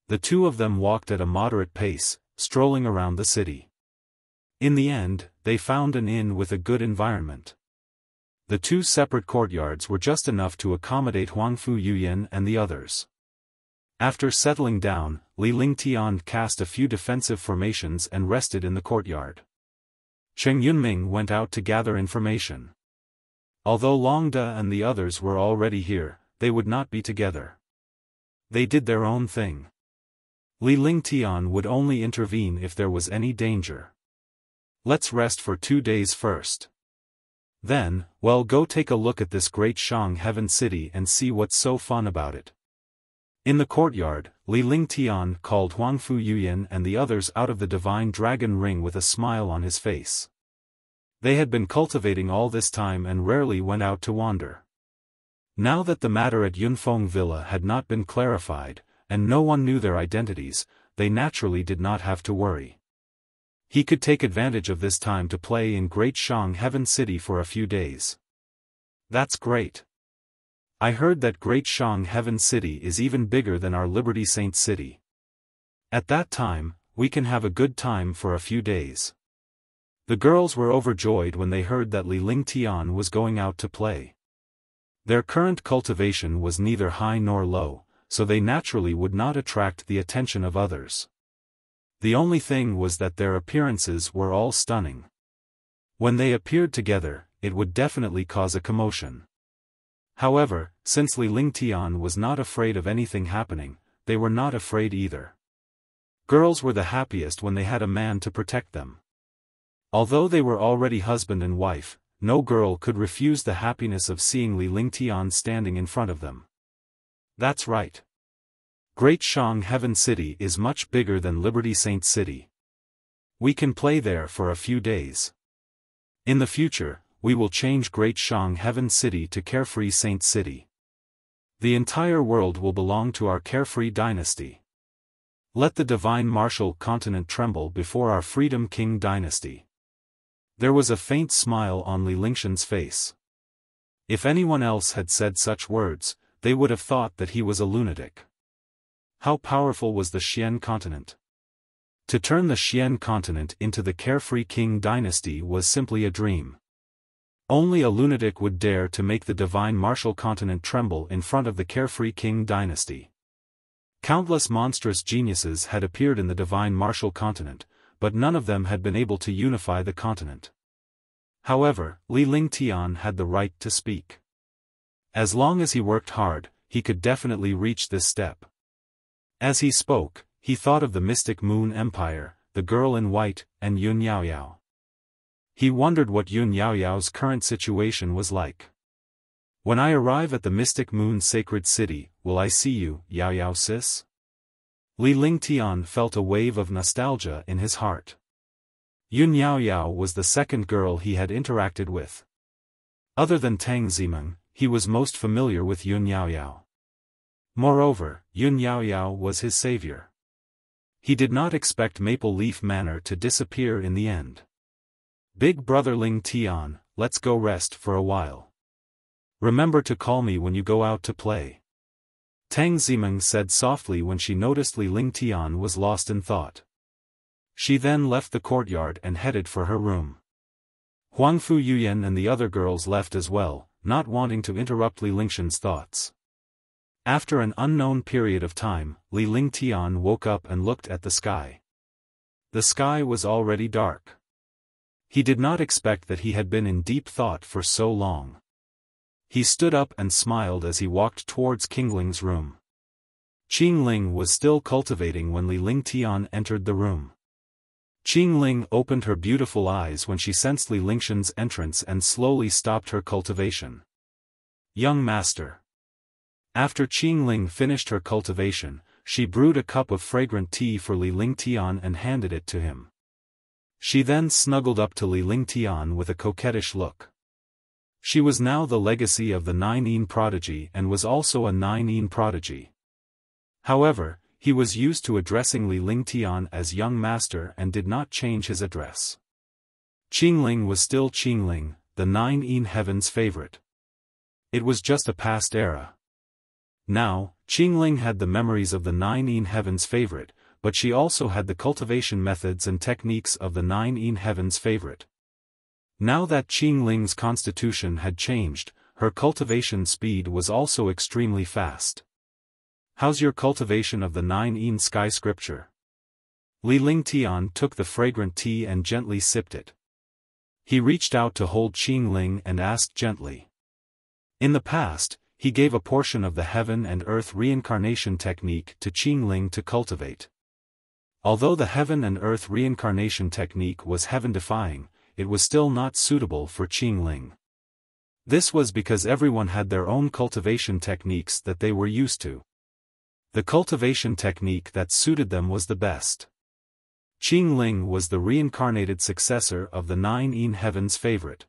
The 2 of them walked at a moderate pace, strolling around the city. In the end, they found an inn with a good environment. The 2 separate courtyards were just enough to accommodate Huangfu Yuyan and the others. After settling down, Li Lingtian cast a few defensive formations and rested in the courtyard. Cheng Yunming went out to gather information. Although Longda and the others were already here, they would not be together. They did their own thing. Li Lingtian would only intervene if there was any danger. Let's rest for 2 days first. Then, well, go take a look at this great Shang Heaven City and see what's so fun about it. In the courtyard, Li Lingtian called Huangfu Yuyan and the others out of the divine dragon ring with a smile on his face. They had been cultivating all this time and rarely went out to wander. Now that the matter at Yunfeng Villa had not been clarified, and no one knew their identities, they naturally did not have to worry. He could take advantage of this time to play in Great Shang Heaven City for a few days. That's great. I heard that Great Shang Heaven City is even bigger than our Liberty Saint City. At that time, we can have a good time for a few days. The girls were overjoyed when they heard that Li Lingtian was going out to play. Their current cultivation was neither high nor low, so they naturally would not attract the attention of others. The only thing was that their appearances were all stunning. When they appeared together, it would definitely cause a commotion. However, since Li Lingtian was not afraid of anything happening, they were not afraid either. Girls were the happiest when they had a man to protect them. Although they were already husband and wife, no girl could refuse the happiness of seeing Li Lingtian standing in front of them. That's right. Great Shang Heaven City is much bigger than Liberty Saint City. We can play there for a few days. In the future, we will change Great Shang Heaven City to Carefree Saint City. The entire world will belong to our Carefree dynasty. Let the divine martial continent tremble before our Freedom King dynasty. There was a faint smile on Li Lingshan's face. If anyone else had said such words, they would have thought that he was a lunatic. How powerful was the Xian continent? To turn the Xian continent into the Carefree King dynasty was simply a dream. Only a lunatic would dare to make the divine martial continent tremble in front of the Carefree King dynasty. Countless monstrous geniuses had appeared in the divine martial continent, but none of them had been able to unify the continent. However, Li Lingtian had the right to speak. As long as he worked hard, he could definitely reach this step. As he spoke, he thought of the mystic Moon Empire, the girl in white, and Yun Yaoyao. He wondered what Yun Yaoyao's current situation was like. When I arrive at the mystic Moon Sacred City, will I see you, Yaoyao sis? Li Lingtian felt a wave of nostalgia in his heart. Yun Yaoyao was the second girl he had interacted with. Other than Tang Zimeng, he was most familiar with Yun Yaoyao. Moreover, Yun Yaoyao was his savior. He did not expect Maple Leaf Manor to disappear in the end. Big brother Ling Tian, let's go rest for a while. Remember to call me when you go out to play. Tang Zimeng said softly when she noticed Li Lingtian was lost in thought. She then left the courtyard and headed for her room. Huangfu Yuyan and the other girls left as well, not wanting to interrupt Li Lingshan's thoughts. After an unknown period of time, Li Lingtian woke up and looked at the sky. The sky was already dark. He did not expect that he had been in deep thought for so long. He stood up and smiled as he walked towards Qingling's room. Qingling was still cultivating when Li Lingtian entered the room. Qingling opened her beautiful eyes when she sensed Li Lingshan's entrance and slowly stopped her cultivation. Young master. After Qingling finished her cultivation, she brewed a cup of fragrant tea for Li Lingtian and handed it to him. She then snuggled up to Li Lingtian with a coquettish look. She was now the legacy of the Nine-Yin prodigy and was also a Nine-Yin prodigy. However, he was used to addressing Li Lingtian as young master and did not change his address. Qingling was still Qingling, the Nine-Yin heaven's favorite. It was just a past era. Now, Qingling had the memories of the Nine-Yin heaven's favorite, but she also had the cultivation methods and techniques of the Nine-Yin heaven's favorite. Now that Qingling's constitution had changed, her cultivation speed was also extremely fast. How's your cultivation of the Nine-Yin sky scripture? Li Lingtian took the fragrant tea and gently sipped it. He reached out to hold Qingling and asked gently. In the past, he gave a portion of the heaven and earth reincarnation technique to Qingling to cultivate. Although the heaven and earth reincarnation technique was heaven-defying, it was still not suitable for Qingling. This was because everyone had their own cultivation techniques that they were used to. The cultivation technique that suited them was the best. Qingling was the reincarnated successor of the 9 heavens favorite.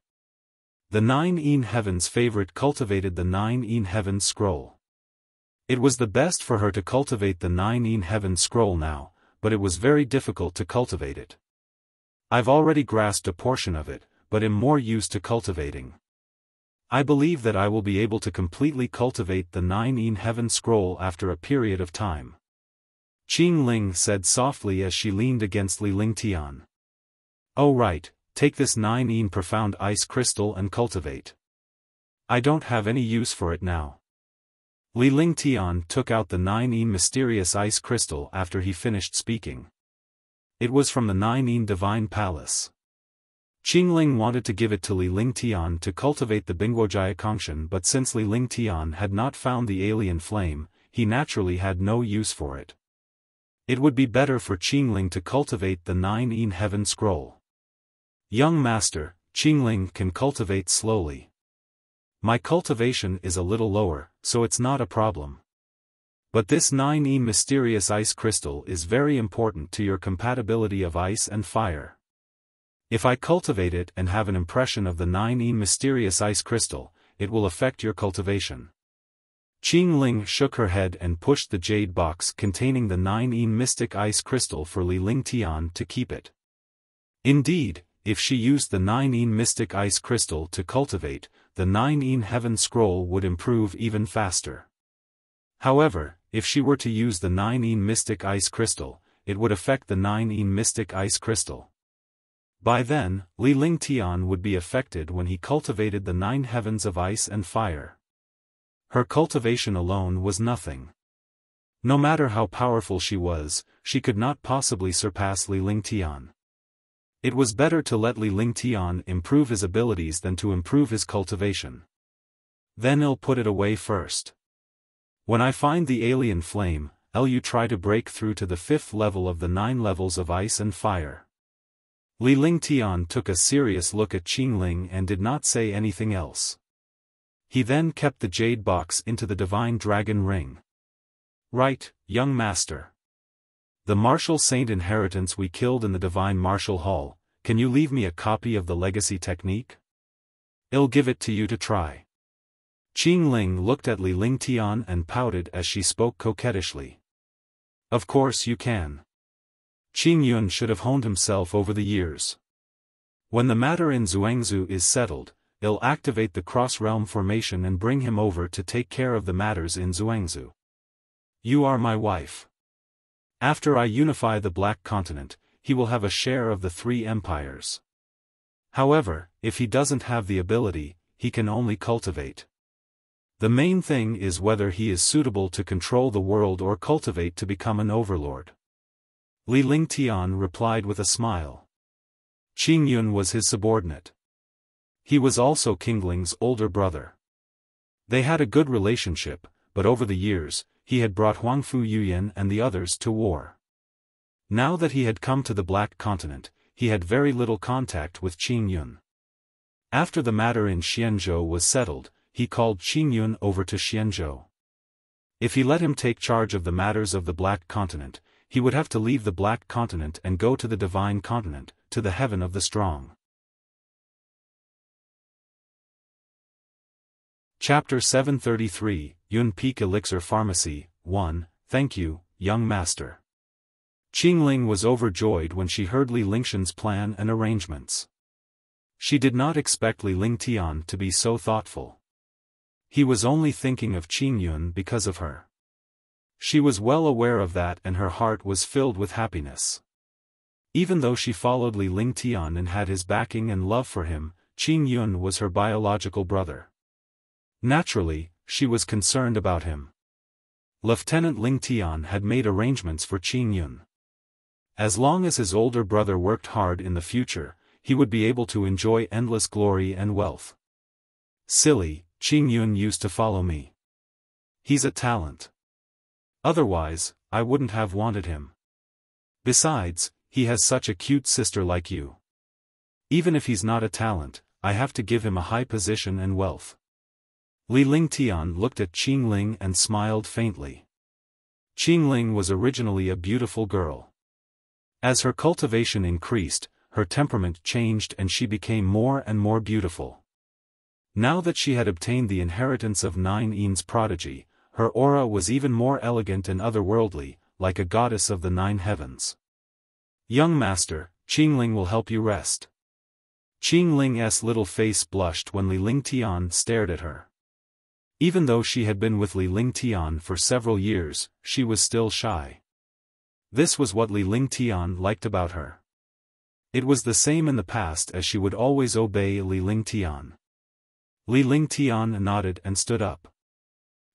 The 9 heavens favorite cultivated the 9 heavens scroll. It was the best for her to cultivate the 9 heavens scroll now, but it was very difficult to cultivate it. I've already grasped a portion of it, but am more used to cultivating. I believe that I will be able to completely cultivate the 9 heaven scroll after a period of time. Qingling said softly as she leaned against Li Lingtian. Oh right, take this 9 profound ice crystal and cultivate. I don't have any use for it now. Li Lingtian took out the 9 mysterious ice crystal after he finished speaking. It was from the 9 divine palace. Qingling wanted to give it to Li Lingtian to cultivate the Bingguojia Kongshan, but since Li Lingtian had not found the alien flame, he naturally had no use for it. It would be better for Qingling to cultivate the 9 heaven scroll. Young master, Qingling can cultivate slowly. My cultivation is a little lower, so it's not a problem. But this 9 mysterious ice crystal is very important to your compatibility of ice and fire. If I cultivate it and have an impression of the 9 mysterious ice crystal, it will affect your cultivation. Qingling shook her head and pushed the jade box containing the 9 mystic ice crystal for Li Lingtian to keep it. Indeed, if she used the 9 mystic ice crystal to cultivate, the 9 heaven scroll would improve even faster. However, if she were to use the 9 mystic ice crystal, it would affect the 9 mystic ice crystal. By then, Li Lingtian would be affected when he cultivated the 9 heavens of ice and fire. Her cultivation alone was nothing. No matter how powerful she was, she could not possibly surpass Li Lingtian. It was better to let Li Lingtian improve his abilities than to improve his cultivation. Then I'll put it away first. When I find the alien flame, I'll try to break through to the 5th level of the 9 levels of ice and fire. Li Lingtian took a serious look at Qingling and did not say anything else. He then kept the jade box into the divine dragon ring. Right, young master. The martial saint inheritance we killed in the divine martial hall, can you leave me a copy of the legacy technique? I'll give it to you to try. Qingling looked at Li Lingtian and pouted as she spoke coquettishly. Of course you can. Qingyun should have honed himself over the years. When the matter in Xuangzu is settled, I'll activate the cross-realm formation and bring him over to take care of the matters in Xuangzu. You are my wife. After I unify the Black Continent, he will have a share of the 3 empires. However, if he doesn't have the ability, he can only cultivate. The main thing is whether he is suitable to control the world or cultivate to become an overlord. Li Lingtian replied with a smile. Qingyun was his subordinate. He was also Qingling's older brother. They had a good relationship, but over the years, he had brought Huangfu Yuyan and the others to war. Now that he had come to the Black Continent, he had very little contact with Qingyun. After the matter in Xianzhou was settled, he called Qingyun over to Xianzhou. If he let him take charge of the matters of the Black Continent, he would have to leave the Black Continent and go to the Divine Continent, to the Heaven of the Strong. Chapter 733, Yun Peak Elixir Pharmacy, 1, Thank you, young master. Qingling was overjoyed when she heard Li Lingtian's plan and arrangements. She did not expect Li Lingtian to be so thoughtful. He was only thinking of Qingyun because of her. She was well aware of that and her heart was filled with happiness. Even though she followed Li Lingtian and had his backing and love for him, Qingyun was her biological brother. Naturally, she was concerned about him. Lieutenant Lingtian had made arrangements for Qingyun. As long as his older brother worked hard in the future, he would be able to enjoy endless glory and wealth. Silly, Qingyun used to follow me. He's a talent. Otherwise, I wouldn't have wanted him. Besides, he has such a cute sister like you. Even if he's not a talent, I have to give him a high position and wealth. Li Lingtian looked at Qingling and smiled faintly. Qingling was originally a beautiful girl. As her cultivation increased, her temperament changed and she became more and more beautiful. Now that she had obtained the inheritance of 9 Yin's prodigy, her aura was even more elegant and otherworldly, like a goddess of the 9 heavens. Young master, Qingling will help you rest. Qingling's little face blushed when Li Lingtian stared at her. Even though she had been with Li Lingtian for several years, she was still shy. This was what Li Lingtian liked about her. It was the same in the past as she would always obey Li Lingtian. Li Lingtian nodded and stood up.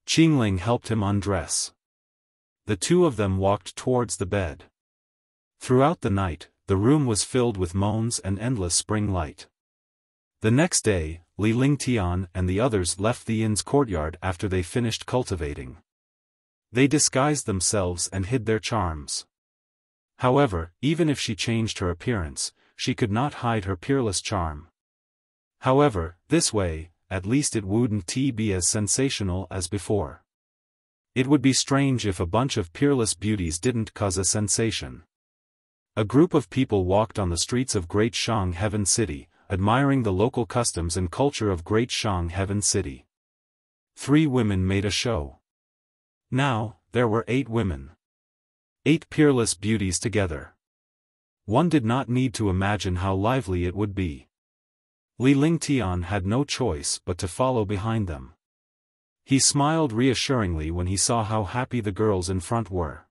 Qingling helped him undress. The two of them walked towards the bed. Throughout the night, the room was filled with moans and endless spring light. The next day, Li Lingtian and the others left the inn's courtyard after they finished cultivating. They disguised themselves and hid their charms. However, even if she changed her appearance, she could not hide her peerless charm. However, this way, at least it wouldn't be as sensational as before. It would be strange if a bunch of peerless beauties didn't cause a sensation. A group of people walked on the streets of Great Shang Heaven City, admiring the local customs and culture of Great Shang Heaven City. 3 women made a show. Now, there were 8 women. 8 peerless beauties together. One did not need to imagine how lively it would be. Li Lingtian had no choice but to follow behind them. He smiled reassuringly when he saw how happy the girls in front were.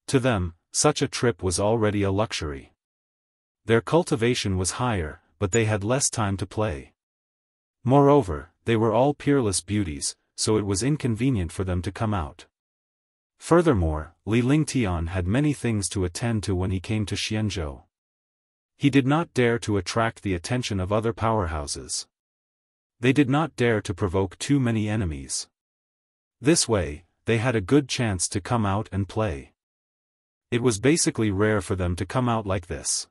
To them, such a trip was already a luxury. Their cultivation was higher, but they had less time to play. Moreover, they were all peerless beauties, so it was inconvenient for them to come out. Furthermore, Li Lingtian had many things to attend to when he came to Xianzhou. He did not dare to attract the attention of other powerhouses. They did not dare to provoke too many enemies. This way, they had a good chance to come out and play. It was basically rare for them to come out like this.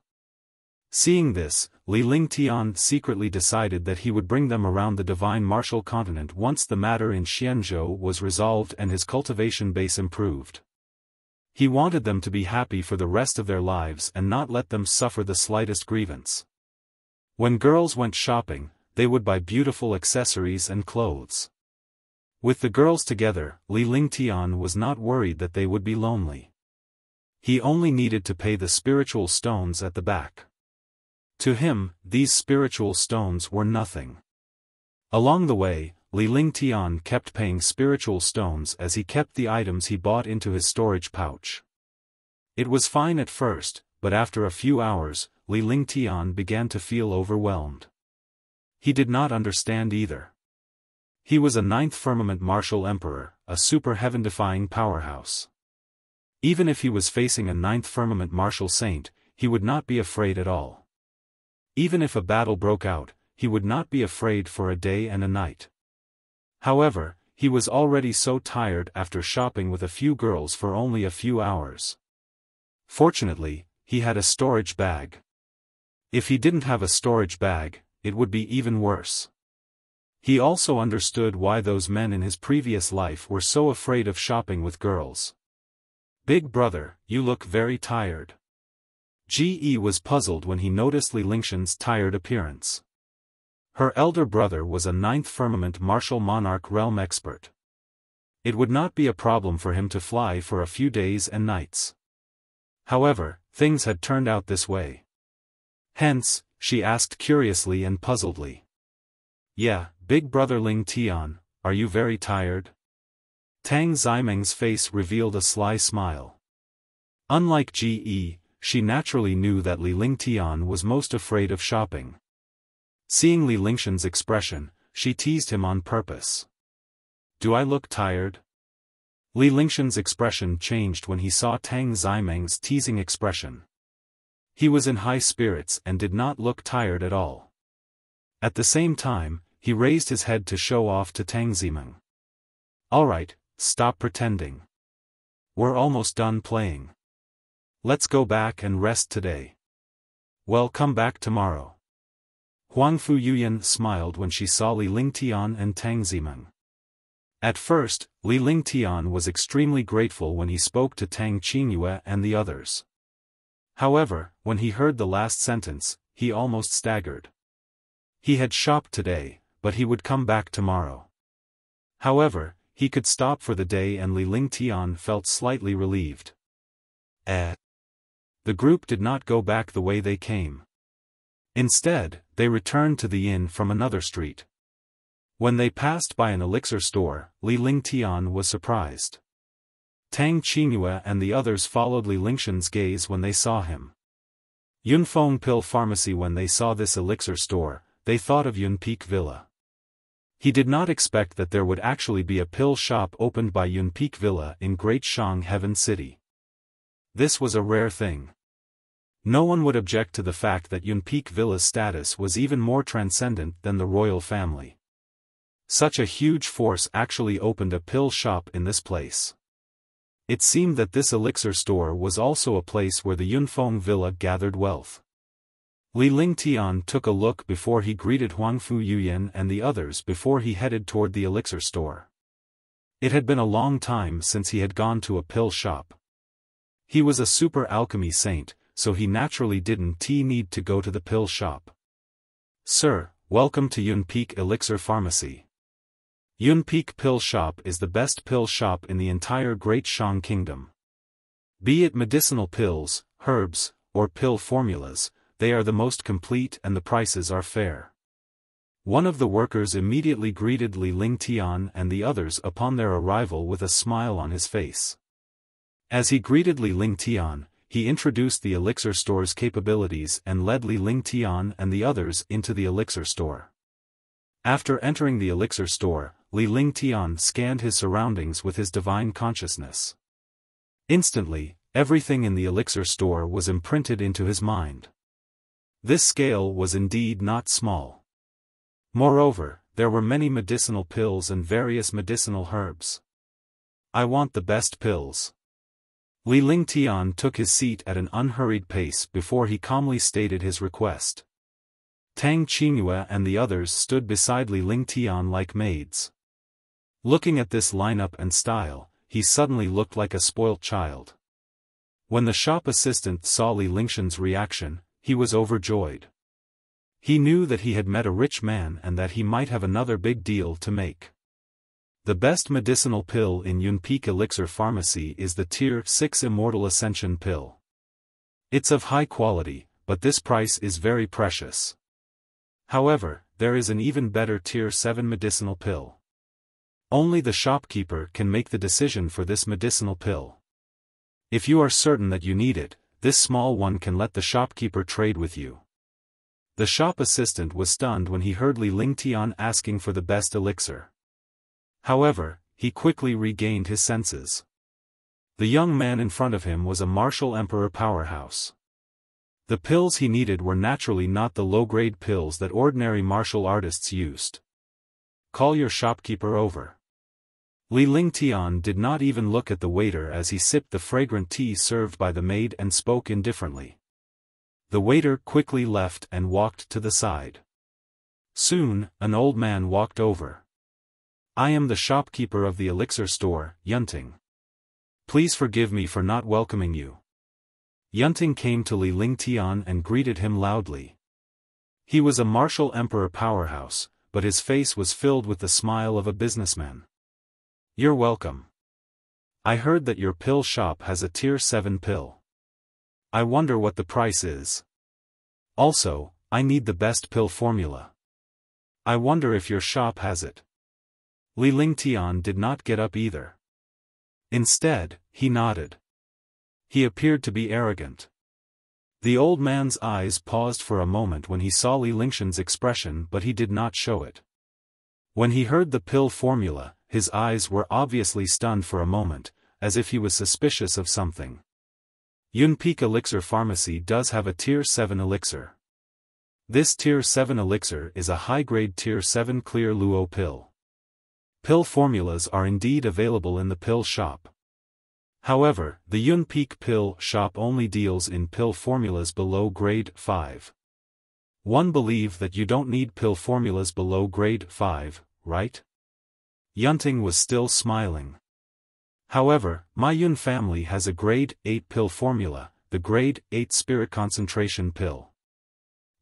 Seeing this, Li Lingtian secretly decided that he would bring them around the divine martial continent once the matter in Xianzhou was resolved and his cultivation base improved. He wanted them to be happy for the rest of their lives and not let them suffer the slightest grievance. When girls went shopping, they would buy beautiful accessories and clothes. With the girls together, Li Lingtian was not worried that they would be lonely. He only needed to pay the spiritual stones at the back. To him, these spiritual stones were nothing. Along the way, Li Lingtian kept paying spiritual stones as he kept the items he bought into his storage pouch. It was fine at first, but after a few hours, Li Lingtian began to feel overwhelmed. He did not understand either. He was a 9th firmament martial emperor, a super heaven-defying powerhouse. Even if he was facing a 9th firmament martial saint, he would not be afraid at all. Even if a battle broke out, he would not be afraid for a day and a night. However, he was already so tired after shopping with a few girls for only a few hours. Fortunately, he had a storage bag. If he didn't have a storage bag, it would be even worse. He also understood why those men in his previous life were so afraid of shopping with girls. "Big brother, you look very tired." Ge was puzzled when he noticed Li Lingshan's tired appearance. Her elder brother was a 9th firmament martial monarch realm expert. It would not be a problem for him to fly for a few days and nights. However, things had turned out this way. Hence, she asked curiously and puzzledly. "Yeah, big brother Lingtian, are you very tired?" Tang Ximeng's face revealed a sly smile. Unlike Ge, she naturally knew that Li Lingtian was most afraid of shopping. Seeing Li Lingshan's expression, she teased him on purpose. "Do I look tired?" Li Lingshan's expression changed when he saw Tang Ximeng's teasing expression. He was in high spirits and did not look tired at all. At the same time, he raised his head to show off to Tang Ximeng. "Alright, stop pretending. We're almost done playing. Let's go back and rest today. Well, come back tomorrow. Huangfu Yuyan smiled when she saw Li Lingtian and Tang Zimeng. At first, Li Lingtian was extremely grateful when he spoke to Tang Qingyue and the others. However, when he heard the last sentence, he almost staggered. He had shopped today, but he would come back tomorrow. However, he could stop for the day, and Li Lingtian felt slightly relieved. The group did not go back the way they came. Instead, they returned to the inn from another street. When they passed by an elixir store, Li Lingtian was surprised. Tang Qingyue and the others followed Li Lingshan's gaze when they saw him. Yunfeng Pill Pharmacy. When they saw this elixir store, they thought of Yunpeak Villa. He did not expect that there would actually be a pill shop opened by Yunpeak Villa in Great Shang Heaven City. This was a rare thing. No one would object to the fact that Yunpeak Villa's status was even more transcendent than the royal family. Such a huge force actually opened a pill shop in this place. It seemed that this elixir store was also a place where the Yunfeng Villa gathered wealth. Li Lingtian took a look before he greeted Huangfu Yuyan and the others before he headed toward the elixir store. It had been a long time since he had gone to a pill shop. He was a super alchemy saint, so he naturally didn't need to go to the pill shop. Sir, welcome to Yunpeak Elixir Pharmacy. Yunpeak Pill Shop is the best pill shop in the entire Great Shang Kingdom. Be it medicinal pills, herbs, or pill formulas, they are the most complete and the prices are fair. One of the workers immediately greeted Li Lingtian and the others upon their arrival with a smile on his face. As he greeted Li Lingtian, he introduced the elixir store's capabilities and led Li Lingtian and the others into the elixir store. After entering the elixir store, Li Lingtian scanned his surroundings with his divine consciousness. Instantly, everything in the elixir store was imprinted into his mind. This scale was indeed not small. Moreover, there were many medicinal pills and various medicinal herbs. I want the best pills. Li Lingtian took his seat at an unhurried pace before he calmly stated his request. Tang Qingyue and the others stood beside Li Lingtian like maids. Looking at this lineup and style, he suddenly looked like a spoilt child. When the shop assistant saw Li Lingshan's reaction, he was overjoyed. He knew that he had met a rich man and that he might have another big deal to make. The best medicinal pill in Yunpeak Elixir Pharmacy is the Tier 6 Immortal Ascension Pill. It's of high quality, but this price is very precious. However, there is an even better Tier 7 medicinal pill. Only the shopkeeper can make the decision for this medicinal pill. If you are certain that you need it, this small one can let the shopkeeper trade with you. The shop assistant was stunned when he heard Li Lingtian asking for the best elixir. However, he quickly regained his senses. The young man in front of him was a martial emperor powerhouse. The pills he needed were naturally not the low-grade pills that ordinary martial artists used. Call your shopkeeper over. Li Lingtian did not even look at the waiter as he sipped the fragrant tea served by the maid and spoke indifferently. The waiter quickly left and walked to the side. Soon, an old man walked over. I am the shopkeeper of the elixir store, Yunting. Please forgive me for not welcoming you. Yunting came to Li Lingtian and greeted him loudly. He was a martial emperor powerhouse, but his face was filled with the smile of a businessman. You're welcome. I heard that your pill shop has a Tier 7 pill. I wonder what the price is. Also, I need the best pill formula. I wonder if your shop has it. Li Lingtian did not get up either. Instead, he nodded. He appeared to be arrogant. The old man's eyes paused for a moment when he saw Li Lingshan's expression, but he did not show it. When he heard the pill formula, his eyes were obviously stunned for a moment, as if he was suspicious of something. Yunpeak Elixir Pharmacy does have a Tier 7 elixir. This Tier 7 elixir is a high-grade Tier 7 clear luo pill. Pill formulas are indeed available in the pill shop. However, the Yun Peak pill shop only deals in pill formulas below grade 5. One believe that you don't need pill formulas below grade 5, right? Yunting was still smiling. However, my Yun family has a grade 8 pill formula, the grade 8 spirit concentration pill.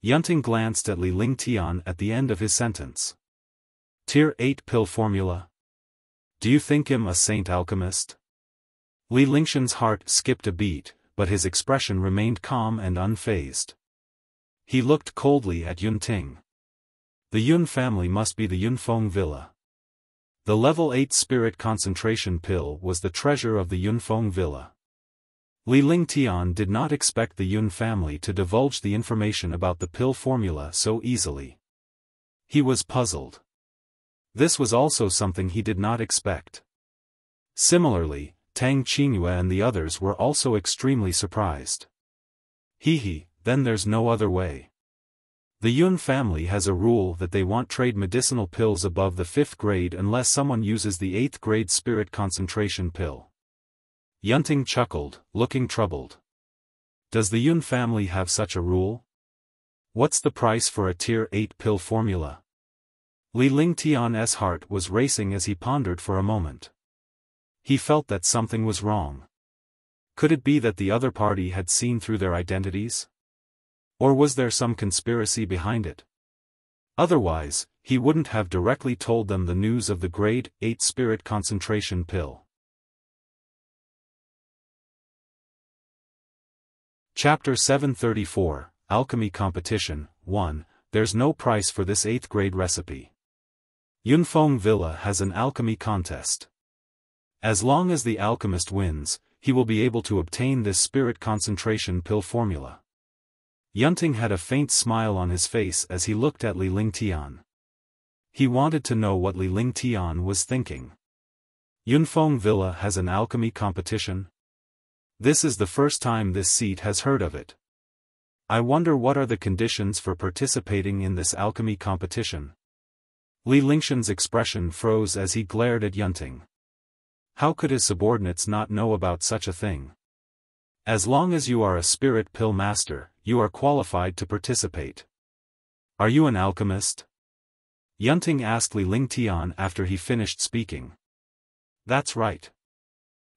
Yunting glanced at Li Lingtian at the end of his sentence. Tier 8 pill formula? Do you think him a saint alchemist? Li Lingshan's heart skipped a beat, but his expression remained calm and unfazed. He looked coldly at Yun Ting. The Yun family must be the Yunfeng Villa. The level 8 spirit concentration pill was the treasure of the Yunfeng Villa. Li Lingtian did not expect the Yun family to divulge the information about the pill formula so easily. He was puzzled. This was also something he did not expect. Similarly, Tang Qingyue and the others were also extremely surprised. Then there's no other way. The Yun family has a rule that they won't trade medicinal pills above the 5th grade unless someone uses the 8th grade spirit concentration pill. Yunting chuckled, looking troubled. Does the Yun family have such a rule? What's the price for a tier 8 pill formula? Li Lingtian's heart was racing as he pondered for a moment. He felt that something was wrong. Could it be that the other party had seen through their identities? Or was there some conspiracy behind it? Otherwise, he wouldn't have directly told them the news of the grade 8 spirit concentration pill. Chapter 734, Alchemy Competition, 1. There's no price for this 8th grade recipe. Yunfeng Villa has an alchemy contest. As long as the alchemist wins, he will be able to obtain this spirit concentration pill formula. Yunting had a faint smile on his face as he looked at Li Lingtian. He wanted to know what Li Lingtian was thinking. Yunfeng Villa has an alchemy competition? This is the first time this seat has heard of it. I wonder what are the conditions for participating in this alchemy competition. Li Lingshan's expression froze as he glared at Yunting. How could his subordinates not know about such a thing? As long as you are a spirit pill master, you are qualified to participate. Are you an alchemist? Yunting asked Li Lingtian after he finished speaking. That's right.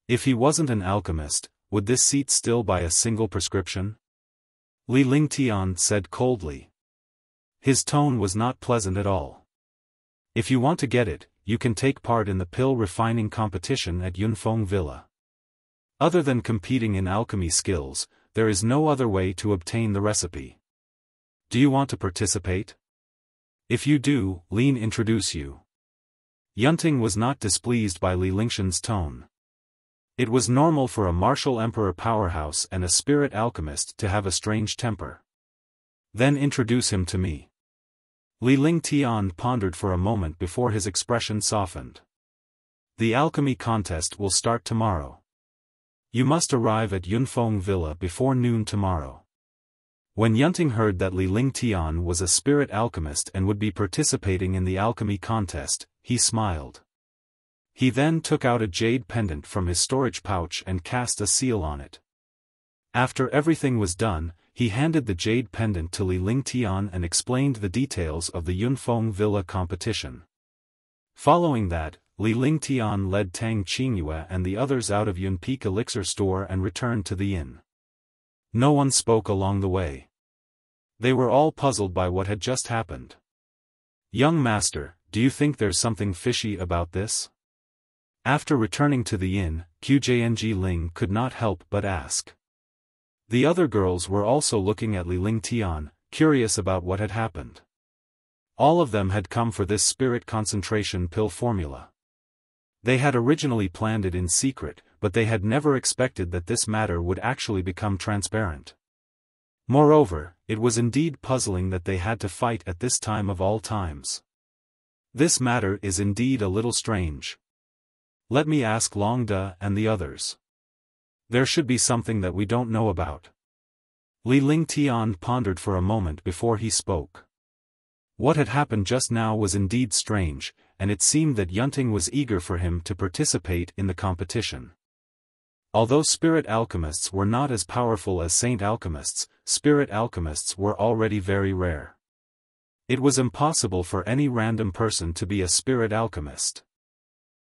If he wasn't an alchemist, would this seat still buy a single prescription? Li Lingtian said coldly. His tone was not pleasant at all. If you want to get it, you can take part in the pill refining competition at Yunfeng Villa. Other than competing in alchemy skills, there is no other way to obtain the recipe. Do you want to participate? If you do, Lin introduce you. Yunting was not displeased by Li Lingshan's tone. It was normal for a martial emperor powerhouse and a spirit alchemist to have a strange temper. Then introduce him to me. Li Lingtian pondered for a moment before his expression softened. The alchemy contest will start tomorrow. You must arrive at Yunfeng Villa before noon tomorrow. When Yunting heard that Li Lingtian was a spirit alchemist and would be participating in the alchemy contest, he smiled. He then took out a jade pendant from his storage pouch and cast a seal on it. After everything was done, he handed the jade pendant to Li Lingtian and explained the details of the Yunfeng Villa competition. Following that, Li Lingtian led Tang Qingyue and the others out of Yun Peak Elixir store and returned to the inn. No one spoke along the way. They were all puzzled by what had just happened. Young master, do you think there's something fishy about this? After returning to the inn, Qjng Ling could not help but ask. The other girls were also looking at Li Lingtian, curious about what had happened. All of them had come for this spirit concentration pill formula. They had originally planned it in secret, but they had never expected that this matter would actually become transparent. Moreover, it was indeed puzzling that they had to fight at this time of all times. This matter is indeed a little strange. Let me ask Long De and the others. There should be something that we don't know about. Li Lingtian pondered for a moment before he spoke. What had happened just now was indeed strange, and it seemed that Yunting was eager for him to participate in the competition. Although spirit alchemists were not as powerful as saint alchemists, spirit alchemists were already very rare. It was impossible for any random person to be a spirit alchemist.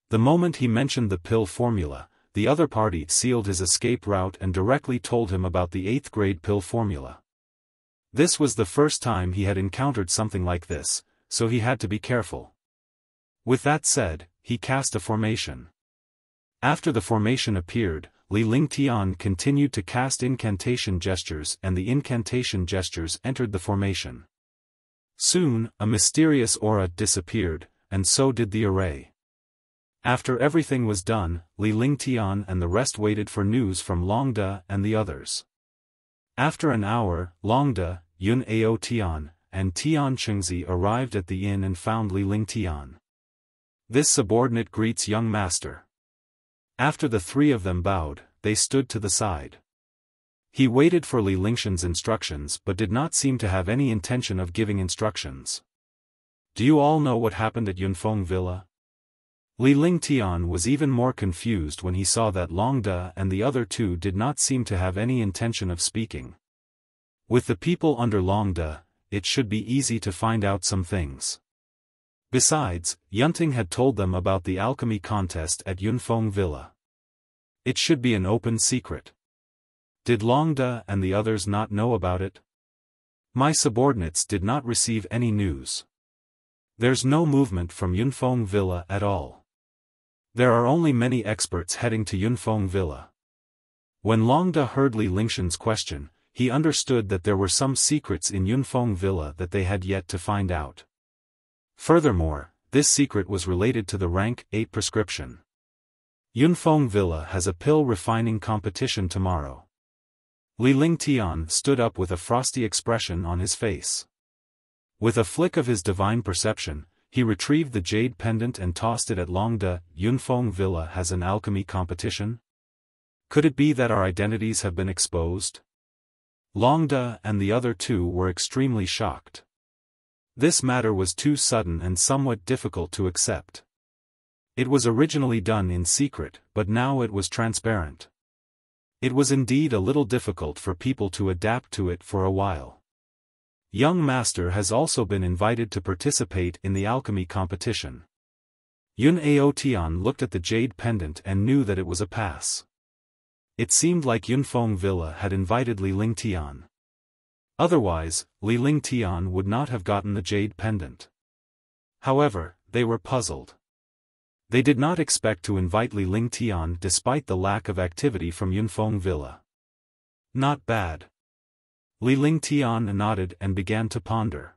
The moment he mentioned the pill formula, the other party sealed his escape route and directly told him about the 8th grade pill formula. This was the first time he had encountered something like this, so he had to be careful. With that said, he cast a formation. After the formation appeared, Li Lingtian continued to cast incantation gestures and the incantation gestures entered the formation. Soon, a mysterious aura disappeared, and so did the array. After everything was done, Li Lingtian and the rest waited for news from Longde and the others. After an hour, Longde, Yun Ao Tian, and Tian Chengzi arrived at the inn and found Li Lingtian. This subordinate greets young master. After the three of them bowed, they stood to the side. He waited for Li Lingshan's instructions but did not seem to have any intention of giving instructions. Do you all know what happened at Yunfeng Villa? Li Lingtian was even more confused when he saw that Longde and the other two did not seem to have any intention of speaking. With the people under Longde, it should be easy to find out some things. Besides, Yunting had told them about the alchemy contest at Yunfeng Villa. It should be an open secret. Did Longde and the others not know about it? My subordinates did not receive any news. There's no movement from Yunfeng Villa at all. There are only many experts heading to Yunfeng Villa. When Longde heard Li Lingshan's question, he understood that there were some secrets in Yunfeng Villa that they had yet to find out. Furthermore, this secret was related to the rank 8 prescription. Yunfeng Villa has a pill refining competition tomorrow. Li Lingtian stood up with a frosty expression on his face. With a flick of his divine perception, he retrieved the jade pendant and tossed it at Longde. Yunfeng Villa has an alchemy competition? Could it be that our identities have been exposed? Longde and the other two were extremely shocked. This matter was too sudden and somewhat difficult to accept. It was originally done in secret, but now it was transparent. It was indeed a little difficult for people to adapt to it for a while. Young Master has also been invited to participate in the alchemy competition. Yun Ao Tian looked at the jade pendant and knew that it was a pass. It seemed like Yunfeng Villa had invited Li Lingtian. Otherwise, Li Lingtian would not have gotten the jade pendant. However, they were puzzled. They did not expect to invite Li Lingtian despite the lack of activity from Yunfeng Villa. Not bad. Li Lingtian nodded and began to ponder.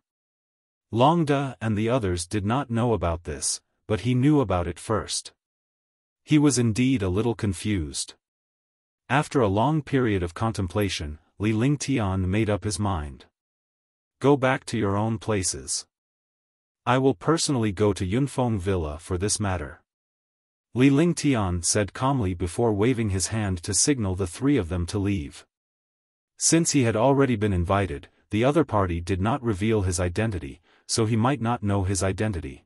Longde and the others did not know about this, but he knew about it first. He was indeed a little confused. After a long period of contemplation, Li Lingtian made up his mind. Go back to your own places. I will personally go to Yunfeng Villa for this matter. Li Lingtian said calmly before waving his hand to signal the three of them to leave. Since he had already been invited, the other party did not reveal his identity, so he might not know his identity.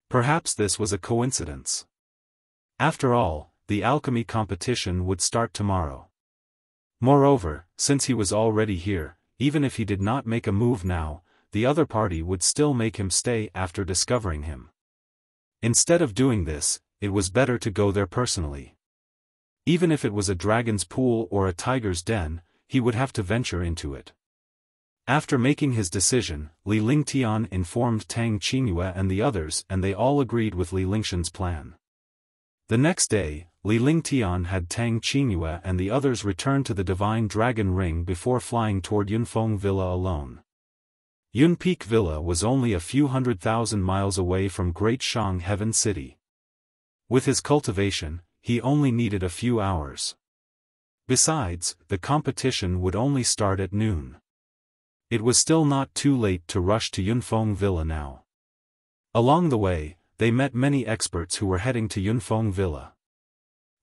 Perhaps this was a coincidence. After all, the alchemy competition would start tomorrow. Moreover, since he was already here, even if he did not make a move now, the other party would still make him stay after discovering him. Instead of doing this, it was better to go there personally. Even if it was a dragon's pool or a tiger's den, he would have to venture into it. After making his decision, Li Lingtian informed Tang Qingyue and the others and they all agreed with Li Lingshan's plan. The next day, Li Lingtian had Tang Qingyue and the others return to the Divine Dragon Ring before flying toward Yunfeng Villa alone. Yunpeak Villa was only a few 100,000 miles away from Great Shang Heaven City. With his cultivation, he only needed a few hours. Besides, the competition would only start at noon. It was still not too late to rush to Yunfeng Villa now. Along the way, they met many experts who were heading to Yunfeng Villa.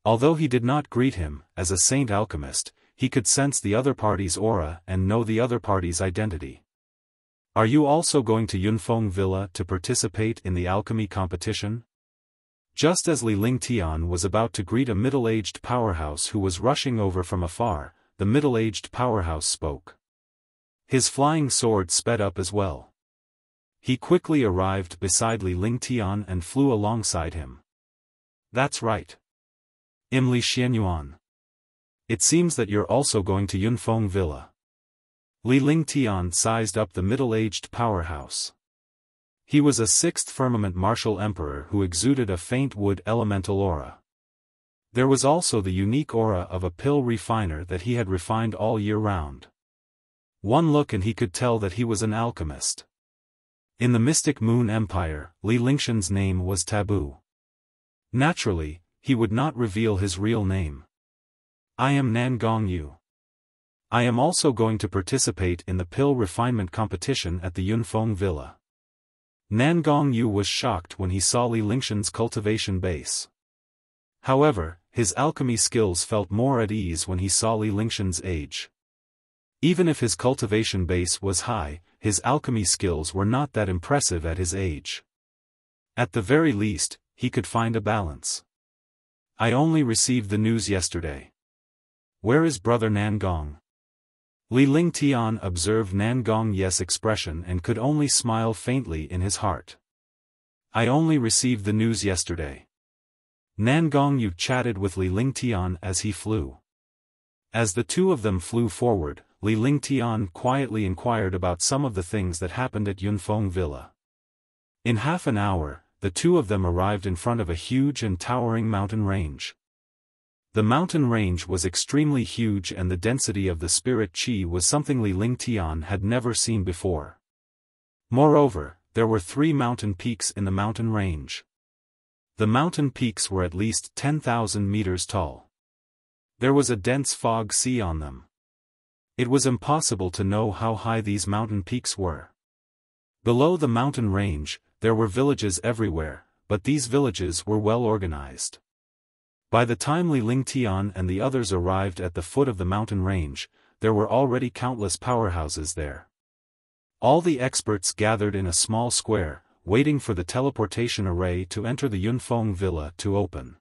Although he did not greet him, as a saint alchemist, he could sense the other party's aura and know the other party's identity. Are you also going to Yunfeng Villa to participate in the alchemy competition? Just as Li Lingtian was about to greet a middle-aged powerhouse who was rushing over from afar, the middle-aged powerhouse spoke. His flying sword sped up as well. He quickly arrived beside Li Lingtian and flew alongside him. That's right. Li Xianyuan. It seems that you're also going to Yunfeng Villa. Li Lingtian sized up the middle-aged powerhouse. He was a sixth firmament martial emperor who exuded a faint wood elemental aura. There was also the unique aura of a pill refiner that he had refined all year round. One look and he could tell that he was an alchemist. In the Mystic Moon Empire, Li Lingshan's name was taboo. Naturally, he would not reveal his real name. I am Nangong Yu. I am also going to participate in the pill refinement competition at the Yunfeng Villa. Nangong Yu was shocked when he saw Li Lingshan's cultivation base. However, his alchemy skills felt more at ease when he saw Li Lingshan's age. Even if his cultivation base was high, his alchemy skills were not that impressive at his age. At the very least, he could find a balance. I only received the news yesterday. Where is brother Nangong? Li Lingtian observed Nangong Ye's expression and could only smile faintly in his heart. I only received the news yesterday. Nangong Yu chatted with Li Lingtian as he flew. As the two of them flew forward, Li Lingtian quietly inquired about some of the things that happened at Yunfeng Villa. In half an hour, the two of them arrived in front of a huge and towering mountain range. The mountain range was extremely huge and the density of the spirit qi was something Li Lingtian had never seen before. Moreover, there were 3 mountain peaks in the mountain range. The mountain peaks were at least 10,000 meters tall. There was a dense fog sea on them. It was impossible to know how high these mountain peaks were. Below the mountain range, there were villages everywhere, but these villages were well organized. By the time Li Lingtian and the others arrived at the foot of the mountain range, there were already countless powerhouses there. All the experts gathered in a small square, waiting for the teleportation array to enter the Yunfeng Villa to open.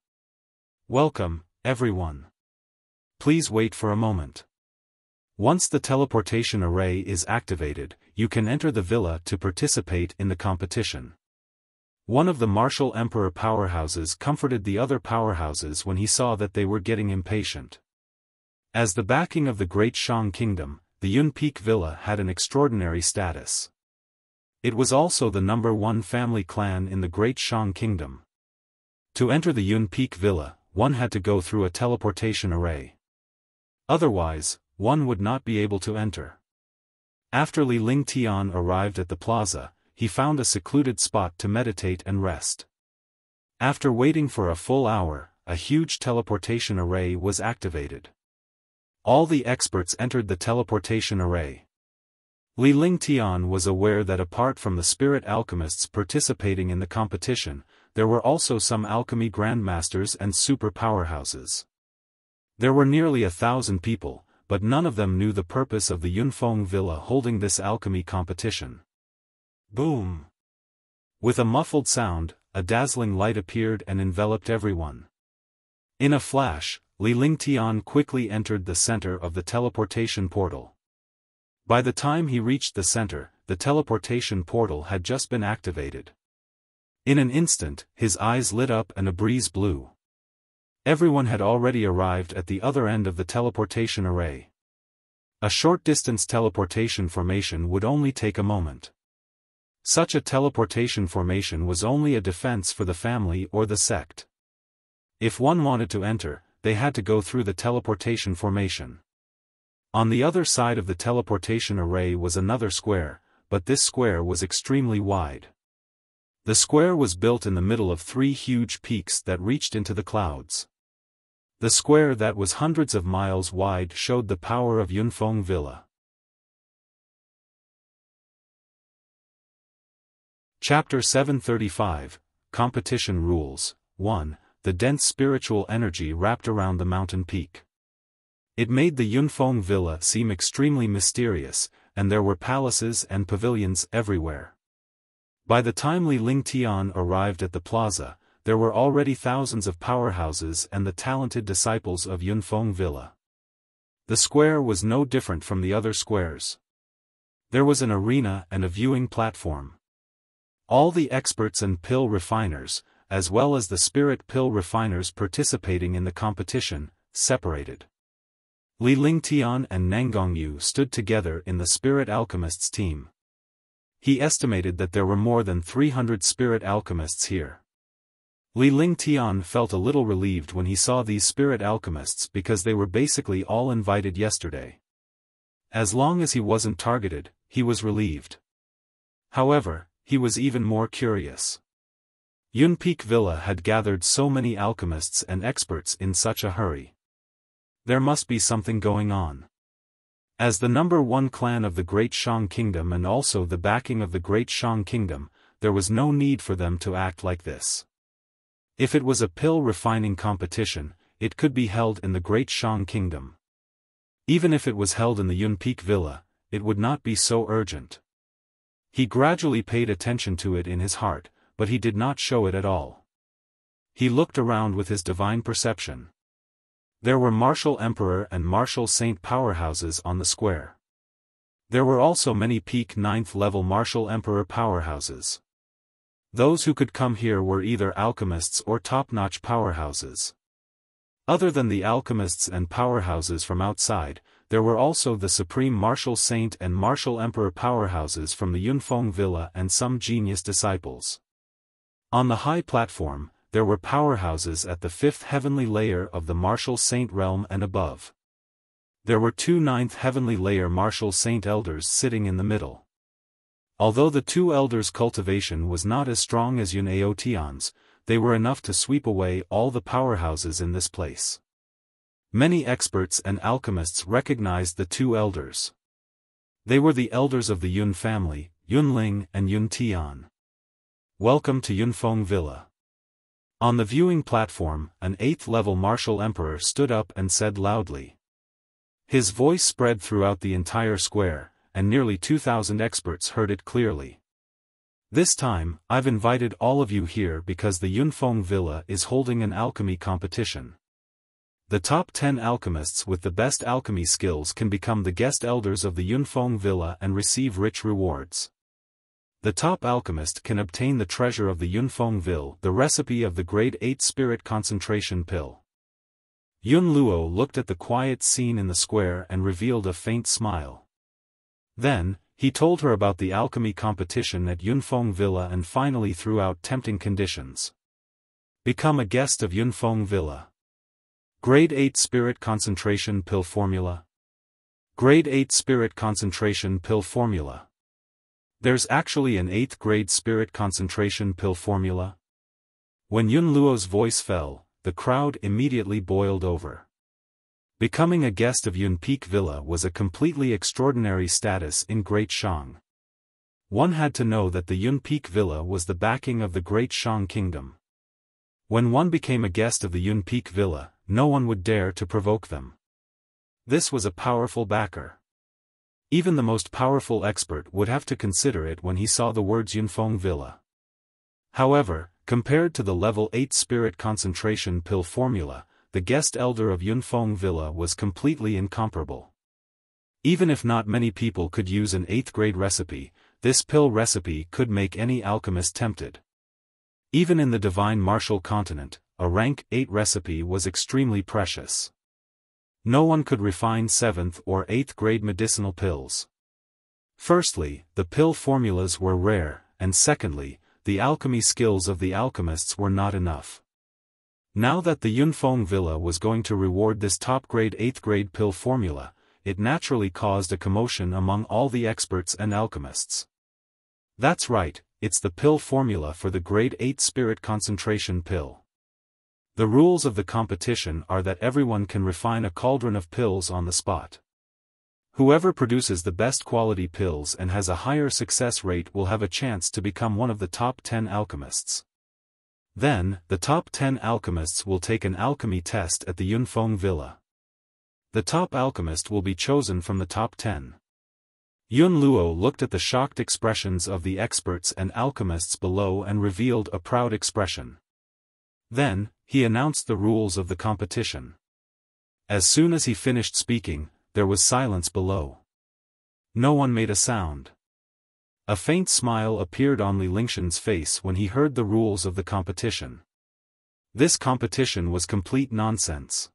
Welcome, everyone. Please wait for a moment. Once the teleportation array is activated, you can enter the villa to participate in the competition. One of the martial emperor powerhouses comforted the other powerhouses when he saw that they were getting impatient. As the backing of the Great Shang Kingdom, the Yun Peak Villa had an extraordinary status. It was also the #1 family clan in the Great Shang Kingdom. To enter the Yun Peak Villa, one had to go through a teleportation array. Otherwise, one would not be able to enter. After Li Lingtian arrived at the plaza, he found a secluded spot to meditate and rest. After waiting for a full hour, a huge teleportation array was activated. All the experts entered the teleportation array. Li Lingtian was aware that apart from the spirit alchemists participating in the competition, there were also some alchemy grandmasters and super powerhouses. There were nearly 1,000 people, but none of them knew the purpose of the Yunfeng Villa holding this alchemy competition. Boom! With a muffled sound, a dazzling light appeared and enveloped everyone. In a flash, Li Lingtian quickly entered the center of the teleportation portal. By the time he reached the center, the teleportation portal had just been activated. In an instant, his eyes lit up and a breeze blew. Everyone had already arrived at the other end of the teleportation array. A short-distance teleportation formation would only take a moment. Such a teleportation formation was only a defense for the family or the sect. If one wanted to enter, they had to go through the teleportation formation. On the other side of the teleportation array was another square, but this square was extremely wide. The square was built in the middle of 3 huge peaks that reached into the clouds. The square that was hundreds of miles wide showed the power of Yunfeng Villa. Chapter 735, Competition Rules. 1. The dense spiritual energy wrapped around the mountain peak. It made the Yunfeng Villa seem extremely mysterious, and there were palaces and pavilions everywhere. By the time Li Lingtian arrived at the plaza, there were already thousands of powerhouses and the talented disciples of Yunfeng Villa. The square was no different from the other squares. There was an arena and a viewing platform. All the experts and pill refiners, as well as the spirit pill refiners participating in the competition, separated. Li Lingtian and Nangongyu stood together in the spirit alchemists team. He estimated that there were more than 300 spirit alchemists here. Li Lingtian felt a little relieved when he saw these spirit alchemists because they were basically all invited yesterday. As long as he wasn't targeted, he was relieved. However, he was even more curious. Yunpeak Villa had gathered so many alchemists and experts in such a hurry. There must be something going on. As the number one clan of the Great Shang Kingdom and also the backing of the Great Shang Kingdom, there was no need for them to act like this. If it was a pill refining competition, it could be held in the Great Shang Kingdom. Even if it was held in the Yunpeak Villa, it would not be so urgent. He gradually paid attention to it in his heart, but he did not show it at all. He looked around with his divine perception. There were martial emperor and martial saint powerhouses on the square. There were also many peak 9th level martial emperor powerhouses. Those who could come here were either alchemists or top-notch powerhouses. Other than the alchemists and powerhouses from outside, there were also the supreme martial saint and martial emperor powerhouses from the Yunfeng Villa and some genius disciples. On the high platform, there were powerhouses at the 5th heavenly layer of the martial saint realm and above. There were 2 9th heavenly layer martial saint elders sitting in the middle. Although the 2 elders' cultivation was not as strong as Yun Aotian's, they were enough to sweep away all the powerhouses in this place. Many experts and alchemists recognized the 2 elders. They were the elders of the Yun family, Yunling and Yun Tian. Welcome to Yunfeng Villa. On the viewing platform, an 8th-level martial emperor stood up and said loudly. His voice spread throughout the entire square, and nearly 2,000 experts heard it clearly. This time, I've invited all of you here because the Yunfeng Villa is holding an alchemy competition. The top 10 alchemists with the best alchemy skills can become the guest elders of the Yunfeng Villa and receive rich rewards. The top alchemist can obtain the treasure of the Yunfeng Villa, the recipe of the grade 8 spirit concentration pill. Yun Luo looked at the quiet scene in the square and revealed a faint smile. Then, he told her about the alchemy competition at Yunfeng Villa and finally threw out tempting conditions. Become a guest of Yunfeng Villa. Grade 8 spirit concentration pill formula. Grade 8 spirit concentration pill formula. There's actually an 8th grade spirit concentration pill formula? When Yun Luo's voice fell, the crowd immediately boiled over. Becoming a guest of Yunpeak Villa was a completely extraordinary status in Great Shang. One had to know that the Yunpeak Villa was the backing of the Great Shang Kingdom. When one became a guest of the Yunpeak Villa, no one would dare to provoke them. This was a powerful backer. Even the most powerful expert would have to consider it when he saw the words Yunfeng Villa. However, compared to the level 8 spirit concentration pill formula, the guest elder of Yunfeng Villa was completely incomparable. Even if not many people could use an 8th grade recipe, this pill recipe could make any alchemist tempted. Even in the divine martial continent, a rank 8 recipe was extremely precious. No one could refine 7th or 8th grade medicinal pills. Firstly, the pill formulas were rare, and secondly, the alchemy skills of the alchemists were not enough. Now that the Yunfeng Villa was going to reward this top-grade 8th grade pill formula, it naturally caused a commotion among all the experts and alchemists. That's right, it's the pill formula for the grade 8 spirit concentration pill. The rules of the competition are that everyone can refine a cauldron of pills on the spot. Whoever produces the best quality pills and has a higher success rate will have a chance to become one of the top 10 alchemists. Then, the top 10 alchemists will take an alchemy test at the Yunfeng Villa. The top alchemist will be chosen from the top 10. Yun Luo looked at the shocked expressions of the experts and alchemists below and revealed a proud expression. Then, he announced the rules of the competition. As soon as he finished speaking, there was silence below. No one made a sound. A faint smile appeared on Li Lingshan's face when he heard the rules of the competition. This competition was complete nonsense.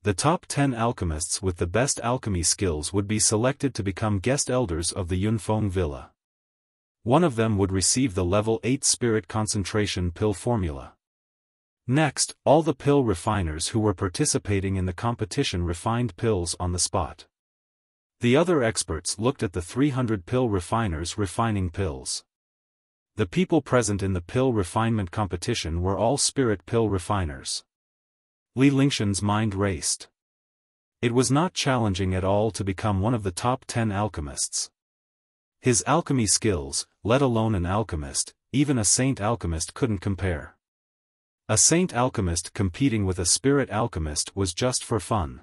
The top 10 alchemists with the best alchemy skills would be selected to become guest elders of the Yunfeng Villa. One of them would receive the level 8 spirit concentration pill formula. Next, all the pill refiners who were participating in the competition refined pills on the spot. The other experts looked at the 300 pill refiners refining pills. The people present in the pill refinement competition were all spirit pill refiners. Li Lingshan's mind raced. It was not challenging at all to become one of the top 10 alchemists. His alchemy skills, let alone an alchemist, even a saint alchemist couldn't compare. A saint alchemist competing with a spirit alchemist was just for fun.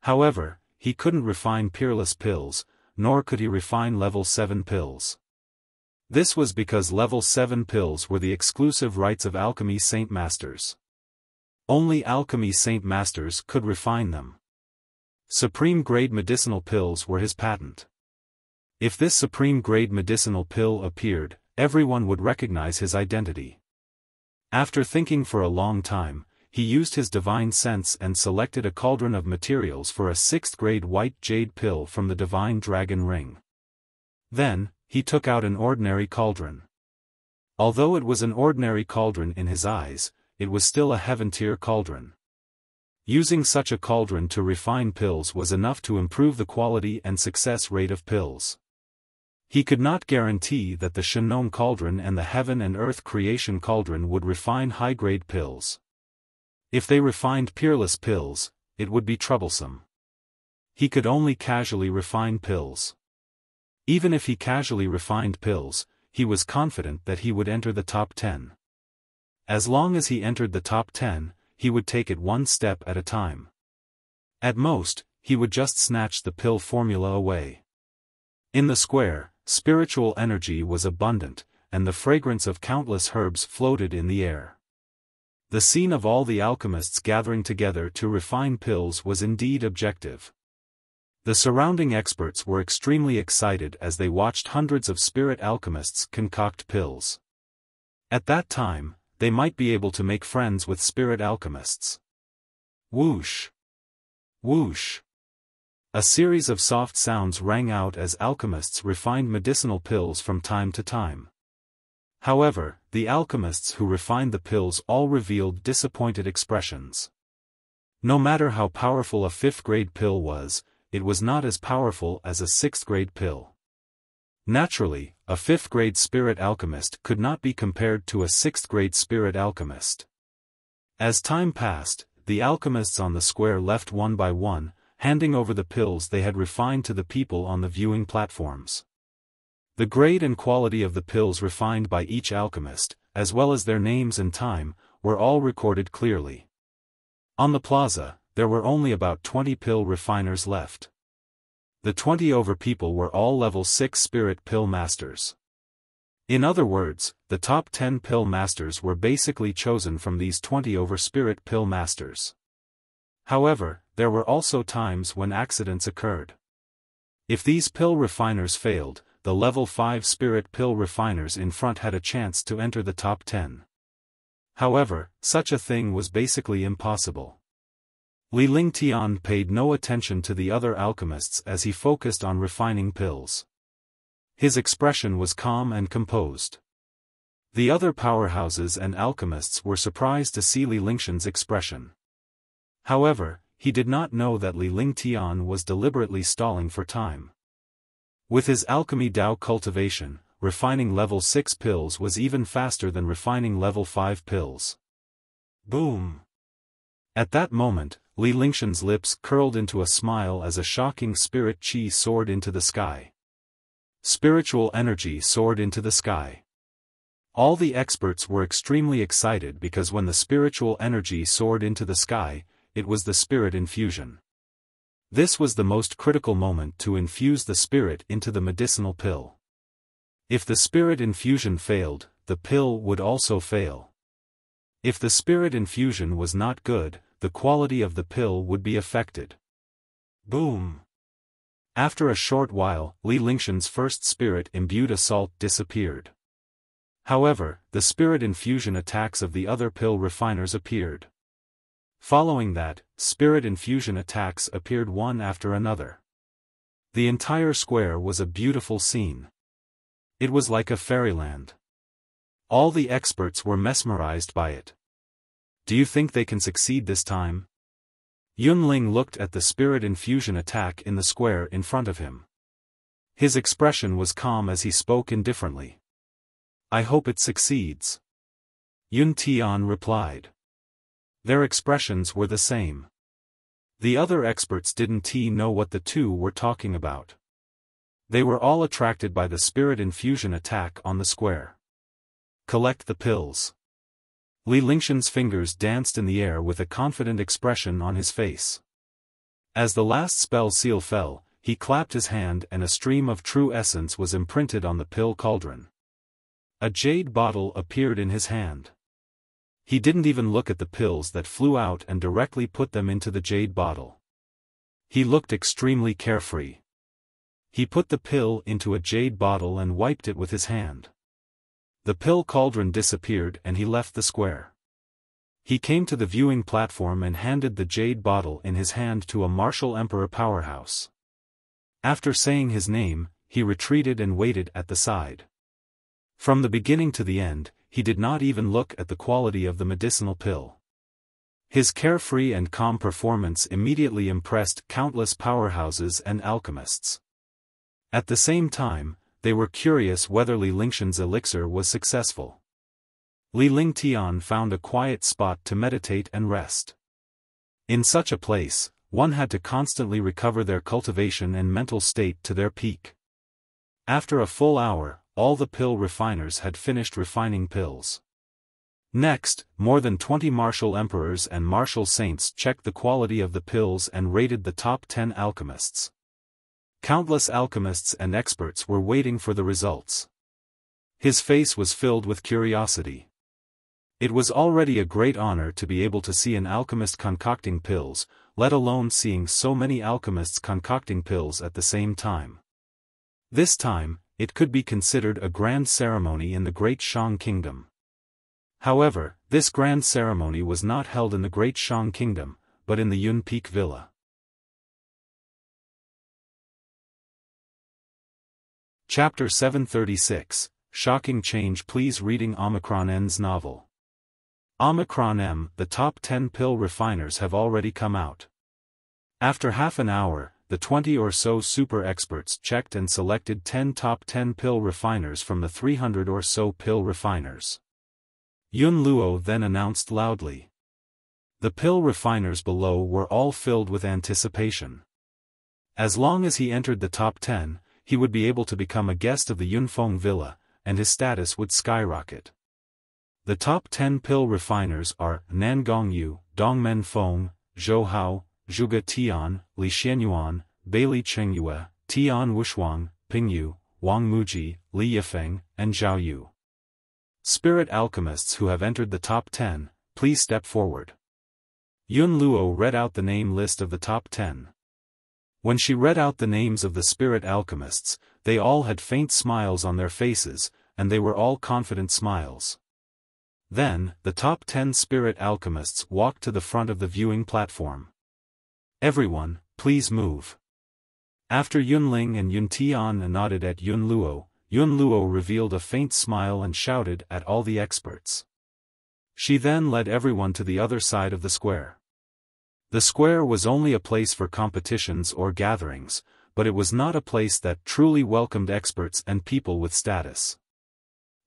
However, he couldn't refine peerless pills, nor could he refine level 7 pills. This was because level 7 pills were the exclusive rights of alchemy saint masters. Only alchemy saint masters could refine them. Supreme-grade medicinal pills were his patent. If this supreme-grade medicinal pill appeared, everyone would recognize his identity. After thinking for a long time, he used his divine sense and selected a cauldron of materials for a 6th-grade white jade pill from the divine dragon ring. Then, he took out an ordinary cauldron. Although it was an ordinary cauldron in his eyes, it was still a heaven-tier cauldron. Using such a cauldron to refine pills was enough to improve the quality and success rate of pills. He could not guarantee that the Shenong cauldron and the heaven and earth creation cauldron would refine high-grade pills. If they refined peerless pills, it would be troublesome. He could only casually refine pills. Even if he casually refined pills, he was confident that he would enter the top 10. As long as he entered the top 10, he would take it one step at a time. At most, he would just snatch the pill formula away. In the square, spiritual energy was abundant, and the fragrance of countless herbs floated in the air. The scene of all the alchemists gathering together to refine pills was indeed objective. The surrounding experts were extremely excited as they watched hundreds of spirit alchemists concoct pills. At that time, they might be able to make friends with spirit alchemists. Whoosh! Whoosh! A series of soft sounds rang out as alchemists refined medicinal pills from time to time. However, the alchemists who refined the pills all revealed disappointed expressions. No matter how powerful a 5th-grade pill was, it was not as powerful as a 6th-grade pill. Naturally, a 5th-grade spirit alchemist could not be compared to a 6th-grade spirit alchemist. As time passed, the alchemists on the square left one by one, handing over the pills they had refined to the people on the viewing platforms. The grade and quality of the pills refined by each alchemist, as well as their names and time, were all recorded clearly. On the plaza, there were only about 20 pill refiners left. The 20 over people were all level 6 spirit pill masters. In other words, the top 10 pill masters were basically chosen from these 20 over spirit pill masters. However, there were also times when accidents occurred. If these pill refiners failed, the level 5 spirit pill refiners in front had a chance to enter the top 10. However, such a thing was basically impossible. Li Lingtian paid no attention to the other alchemists as he focused on refining pills. His expression was calm and composed. The other powerhouses and alchemists were surprised to see Li Lingshan's expression. However, he did not know that Li Lingtian was deliberately stalling for time. With his alchemy Dao cultivation, refining level 6 pills was even faster than refining level 5 pills. Boom! At that moment, Li Lingshan's lips curled into a smile as a shocking spirit chi soared into the sky. Spiritual energy soared into the sky. All the experts were extremely excited because when the spiritual energy soared into the sky, it was the spirit infusion. This was the most critical moment to infuse the spirit into the medicinal pill. If the spirit infusion failed, the pill would also fail. If the spirit infusion was not good, the quality of the pill would be affected. Boom! After a short while, Li Lingshan's first spirit-imbued assault disappeared. However, the spirit infusion attacks of the other pill refiners appeared. Following that, spirit infusion attacks appeared one after another. The entire square was a beautiful scene. It was like a fairyland. All the experts were mesmerized by it. Do you think they can succeed this time? Yunling looked at the spirit infusion attack in the square in front of him. His expression was calm as he spoke indifferently. I hope it succeeds. Yun Tian replied. Their expressions were the same. The other experts didn't know what the two were talking about. They were all attracted by the spirit infusion attack on the square. Collect the pills. Li Lingshan's fingers danced in the air with a confident expression on his face. As the last spell seal fell, he clapped his hand and a stream of true essence was imprinted on the pill cauldron. A jade bottle appeared in his hand. He didn't even look at the pills that flew out and directly put them into the jade bottle. He looked extremely carefree. He put the pill into a jade bottle and wiped it with his hand. The pill cauldron disappeared and he left the square. He came to the viewing platform and handed the jade bottle in his hand to a martial emperor powerhouse. After saying his name, he retreated and waited at the side. From the beginning to the end, he did not even look at the quality of the medicinal pill. His carefree and calm performance immediately impressed countless powerhouses and alchemists. At the same time, they were curious whether Li Lingshan's elixir was successful. Li Lingtian found a quiet spot to meditate and rest. In such a place, one had to constantly recover their cultivation and mental state to their peak. After a full hour, all the pill refiners had finished refining pills. Next, more than 20 martial emperors and martial saints checked the quality of the pills and rated the top 10 alchemists. Countless alchemists and experts were waiting for the results. His face was filled with curiosity. It was already a great honor to be able to see an alchemist concocting pills, let alone seeing so many alchemists concocting pills at the same time. This time, it could be considered a grand ceremony in the Great Shang Kingdom. However, this grand ceremony was not held in the Great Shang Kingdom, but in the Yun Peak Villa. Chapter 736, Shocking Change. Please reading Omicron N's novel. Omicron M. The top 10 pill refiners have already come out. After half an hour, the 20 or so super experts checked and selected 10 top 10 pill refiners from the 300 or so pill refiners. Yun Luo then announced loudly. The pill refiners below were all filled with anticipation. As long as he entered the top 10, he would be able to become a guest of the Yunfeng Villa, and his status would skyrocket. The top 10 pill refiners are Nangong Yu, Dongmen Feng, Zhou Hao, Zhuge Tian, Li Xianyuan, Beili Chengyue, Tian Wushuang, Pingyu, Wang Muji, Li Yifeng, and Zhao Yu. Spirit alchemists who have entered the top 10, please step forward. Yun Luo read out the name list of the top 10. When she read out the names of the spirit alchemists, they all had faint smiles on their faces, and they were all confident smiles. Then, the top 10 spirit alchemists walked to the front of the viewing platform. Everyone, please move. After Yunling and Yun Tian nodded at Yun Luo revealed a faint smile and shouted at all the experts. She then led everyone to the other side of the square. The square was only a place for competitions or gatherings, but it was not a place that truly welcomed experts and people with status.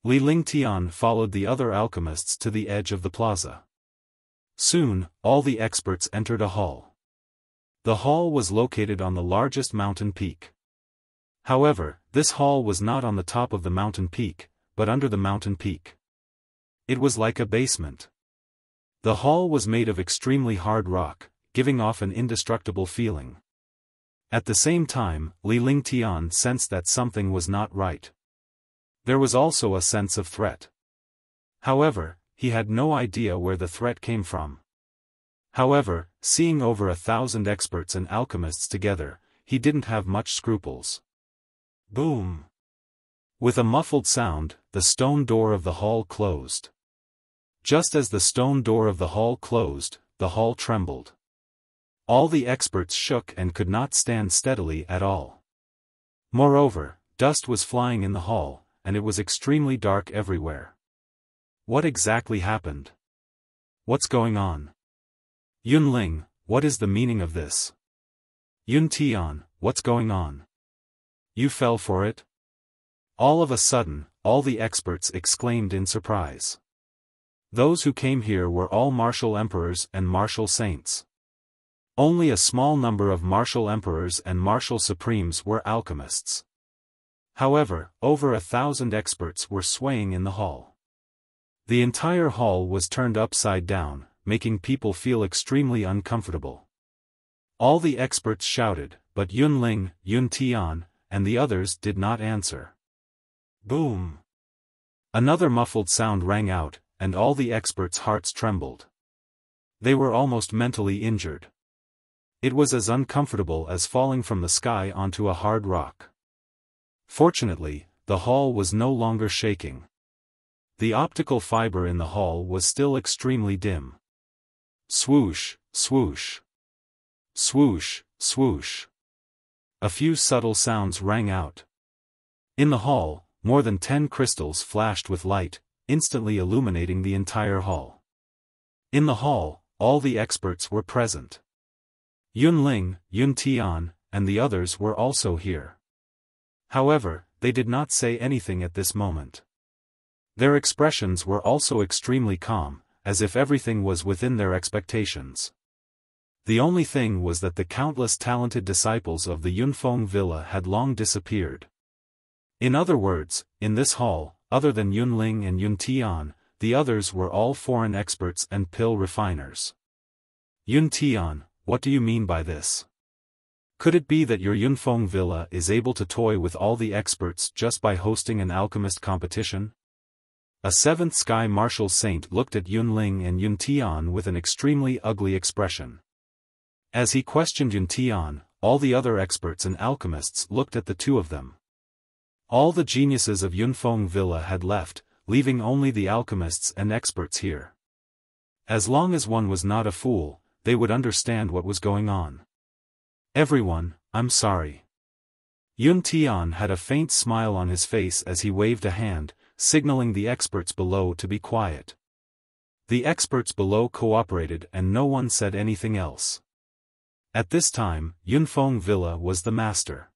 Li Lingtian followed the other alchemists to the edge of the plaza. Soon, all the experts entered a hall. The hall was located on the largest mountain peak. However, this hall was not on the top of the mountain peak, but under the mountain peak. It was like a basement. The hall was made of extremely hard rock, giving off an indestructible feeling. At the same time, Li Lingtian sensed that something was not right. There was also a sense of threat. However, he had no idea where the threat came from. However, seeing over 1,000 experts and alchemists together, he didn't have much scruples. Boom! With a muffled sound, the stone door of the hall closed. Just as the stone door of the hall closed, the hall trembled. All the experts shook and could not stand steadily at all. Moreover, dust was flying in the hall, and it was extremely dark everywhere. What exactly happened? What's going on? Yunling, what is the meaning of this? Yun Tian, what's going on? You fell for it? All of a sudden, all the experts exclaimed in surprise. Those who came here were all martial emperors and martial saints. Only a small number of martial emperors and martial supremes were alchemists. However, over 1,000 experts were swaying in the hall. The entire hall was turned upside down, making people feel extremely uncomfortable. All the experts shouted, but Yunling, Yun Tian, and the others did not answer. Boom! Another muffled sound rang out, and all the experts' hearts trembled. They were almost mentally injured. It was as uncomfortable as falling from the sky onto a hard rock. Fortunately, the hall was no longer shaking. The optical fiber in the hall was still extremely dim. Swoosh, swoosh. Swoosh, swoosh. A few subtle sounds rang out. In the hall, more than 10 crystals flashed with light, instantly illuminating the entire hall. In the hall, all the experts were present. Yunling, Yun Tian, and the others were also here. However, they did not say anything at this moment. Their expressions were also extremely calm, as if everything was within their expectations. The only thing was that the countless talented disciples of the Yunfeng villa had long disappeared. In other words, in this hall, other than Yunling and Yun Tian, the others were all foreign experts and pill refiners. Yun Tian, what do you mean by this? Could it be that your Yunfeng villa is able to toy with all the experts just by hosting an alchemist competition? A seventh sky martial saint looked at Yunling and Yun Tian with an extremely ugly expression. As he questioned Yun Tian, all the other experts and alchemists looked at the two of them. All the geniuses of Yunfeng villa had left, leaving only the alchemists and experts here. As long as one was not a fool, they would understand what was going on. Everyone, I'm sorry. Yun Tian had a faint smile on his face as he waved a hand, signaling the experts below to be quiet. The experts below cooperated and no one said anything else. At this time, Yunfeng villa was the master.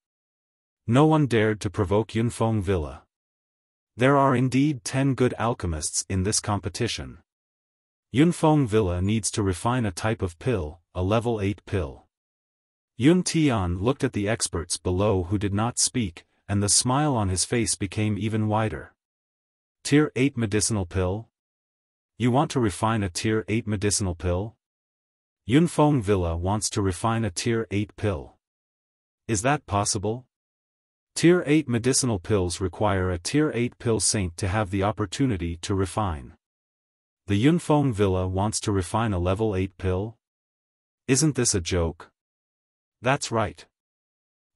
No one dared to provoke Yunfeng villa. There are indeed 10 good alchemists in this competition. Yunfeng villa needs to refine a type of pill, a level 8 pill. Yun Tian looked at the experts below who did not speak, and the smile on his face became even wider. Tier 8 medicinal pill? You want to refine a Tier 8 medicinal pill? Yunfeng villa wants to refine a Tier 8 pill. Is that possible? Tier 8 medicinal pills require a Tier 8 pill saint to have the opportunity to refine. The Yunfeng villa wants to refine a level 8 pill? Isn't this a joke? That's right.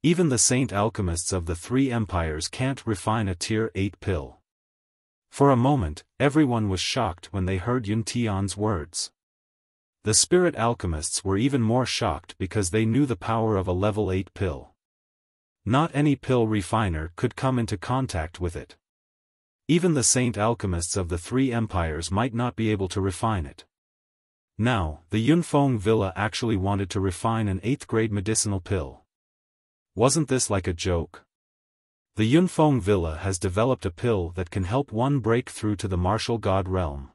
Even the saint alchemists of the 3 empires can't refine a Tier 8 pill. For a moment, everyone was shocked when they heard Yun Tian's words. The spirit alchemists were even more shocked because they knew the power of a level 8 pill. Not any pill refiner could come into contact with it. Even the saint alchemists of the 3 empires might not be able to refine it. Now, the Yunfeng villa actually wanted to refine an 8th grade medicinal pill. Wasn't this like a joke? The Yunfeng villa has developed a pill that can help one break through to the martial god realm.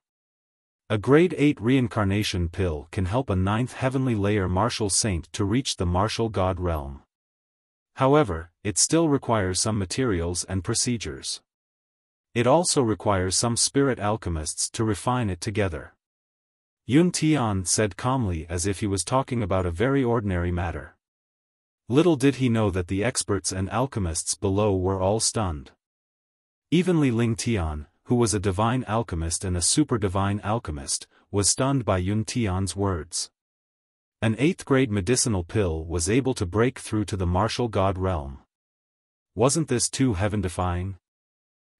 A grade 8 reincarnation pill can help a 9th heavenly layer martial saint to reach the martial god realm. However, it still requires some materials and procedures. It also requires some spirit alchemists to refine it together. Yun Tian said calmly as if he was talking about a very ordinary matter. Little did he know that the experts and alchemists below were all stunned. Even Li Lingtian, who was a divine alchemist and a super-divine alchemist, was stunned by Yun Tian's words. An 8th-grade medicinal pill was able to break through to the martial god realm. Wasn't this too heaven-defying?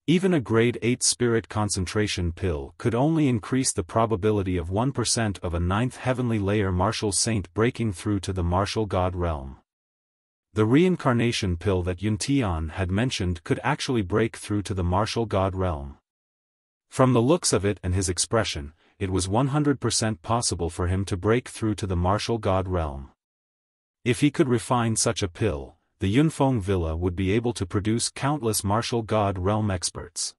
Even a grade 8 spirit concentration pill could only increase the probability of 1% of a 9th heavenly layer martial saint breaking through to the martial god realm. The reincarnation pill that Yun Tian had mentioned could actually break through to the martial god realm. From the looks of it and his expression, it was 100% possible for him to break through to the martial god realm. If he could refine such a pill, the Yunfeng Villa would be able to produce countless martial god realm experts.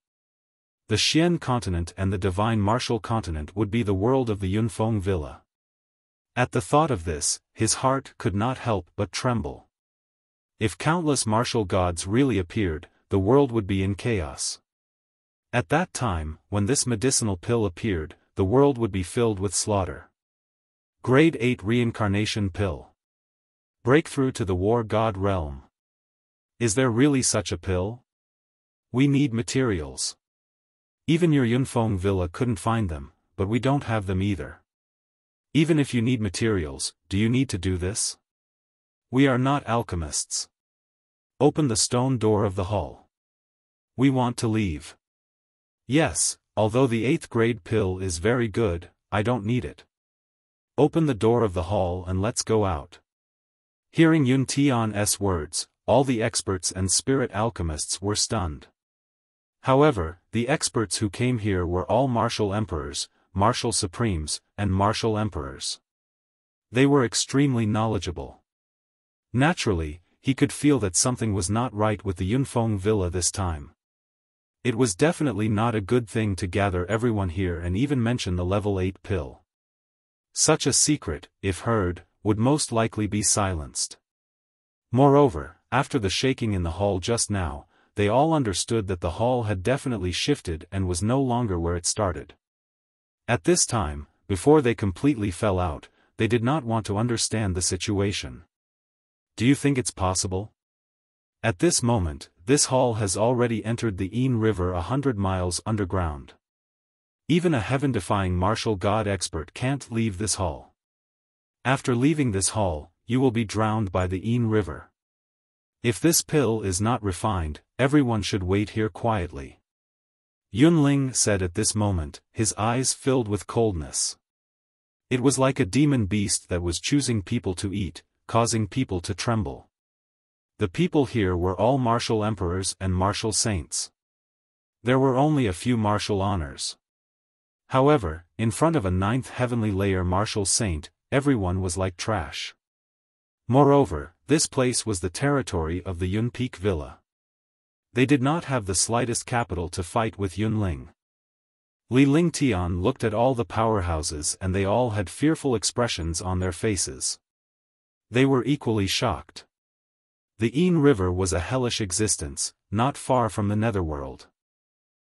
The Xian continent and the divine martial continent would be the world of the Yunfeng Villa. At the thought of this, his heart could not help but tremble. If countless martial gods really appeared, the world would be in chaos. At that time, when this medicinal pill appeared, the world would be filled with slaughter. Grade 8 Reincarnation Pill. Breakthrough to the War God Realm. Is there really such a pill? We need materials. Even your Yunfeng Villa couldn't find them, but we don't have them either. Even if you need materials, do you need to do this? We are not alchemists. Open the stone door of the hall. We want to leave. Yes, although the 8th grade pill is very good, I don't need it. Open the door of the hall and let's go out. Hearing Yun Tian's words, all the experts and spirit alchemists were stunned. However, the experts who came here were all martial emperors, martial supremes, and martial emperors. They were extremely knowledgeable. Naturally, he could feel that something was not right with the Yunfeng Villa this time. It was definitely not a good thing to gather everyone here and even mention the level 8 pill. Such a secret, if heard, would most likely be silenced. Moreover, after the shaking in the hall just now, they all understood that the hall had definitely shifted and was no longer where it started. At this time, before they completely fell out, they did not want to understand the situation. Do you think it's possible? At this moment, this hall has already entered the Ain River 100 miles underground. Even a heaven-defying martial god expert can't leave this hall. After leaving this hall, you will be drowned by the Ain River. If this pill is not refined, everyone should wait here quietly. Yunling said at this moment, his eyes filled with coldness. It was like a demon beast that was choosing people to eat, causing people to tremble. The people here were all martial emperors and martial saints. There were only a few martial honors. However, in front of a 9th heavenly layer martial saint, everyone was like trash. Moreover, this place was the territory of the Yun Peak Villa. They did not have the slightest capital to fight with Yunling. Li Lingtian looked at all the powerhouses and they all had fearful expressions on their faces. They were equally shocked. The Ain River was a hellish existence, not far from the netherworld.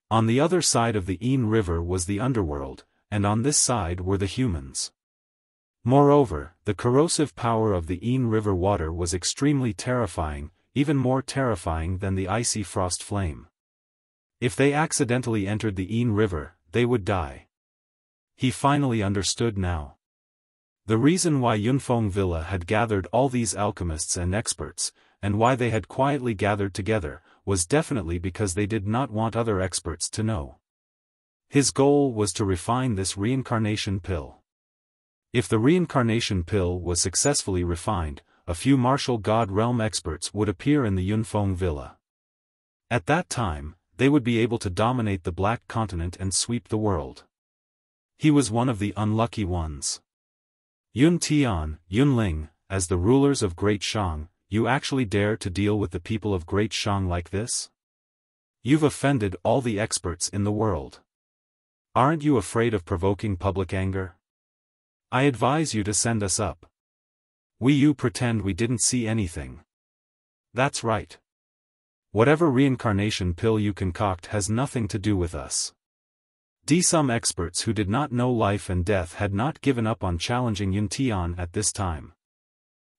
On the other side of the Ain River was the underworld, and on this side were the humans. Moreover, the corrosive power of the Ain River water was extremely terrifying, even more terrifying than the icy frost flame. If they accidentally entered the Ain River, they would die. He finally understood now. The reason why Yunfeng Villa had gathered all these alchemists and experts, and why they had quietly gathered together, was definitely because they did not want other experts to know. His goal was to refine this reincarnation pill. If the reincarnation pill was successfully refined, a few martial god realm experts would appear in the Yunfeng Villa. At that time, they would be able to dominate the Black Continent and sweep the world. He was one of the unlucky ones. Yun Tian, Yunling, as the rulers of Great Shang, you actually dare to deal with the people of Great Shang like this? You've offended all the experts in the world. Aren't you afraid of provoking public anger? I advise you to send us up. You pretend we didn't see anything. That's right. Whatever reincarnation pill you concoct has nothing to do with us. Some experts who did not know life and death had not given up on challenging Yun Tian at this time.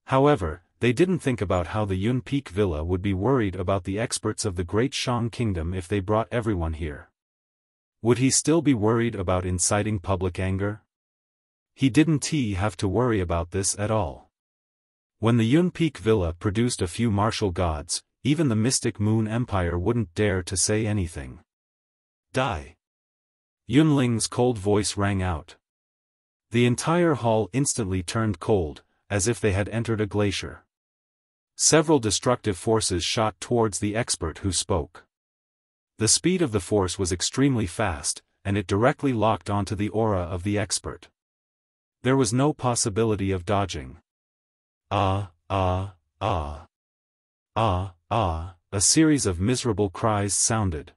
However, they didn't think about how the Yun Peak Villa would be worried about the experts of the Great Shang Kingdom if they brought everyone here. Would he still be worried about inciting public anger? He didn't have to worry about this at all. When the Yun Peak Villa produced a few martial gods, even the Mystic Moon Empire wouldn't dare to say anything. Die! Yun Ling's cold voice rang out. The entire hall instantly turned cold, as if they had entered a glacier. Several destructive forces shot towards the expert who spoke. The speed of the force was extremely fast, and it directly locked onto the aura of the expert. There was no possibility of dodging. A series of miserable cries sounded.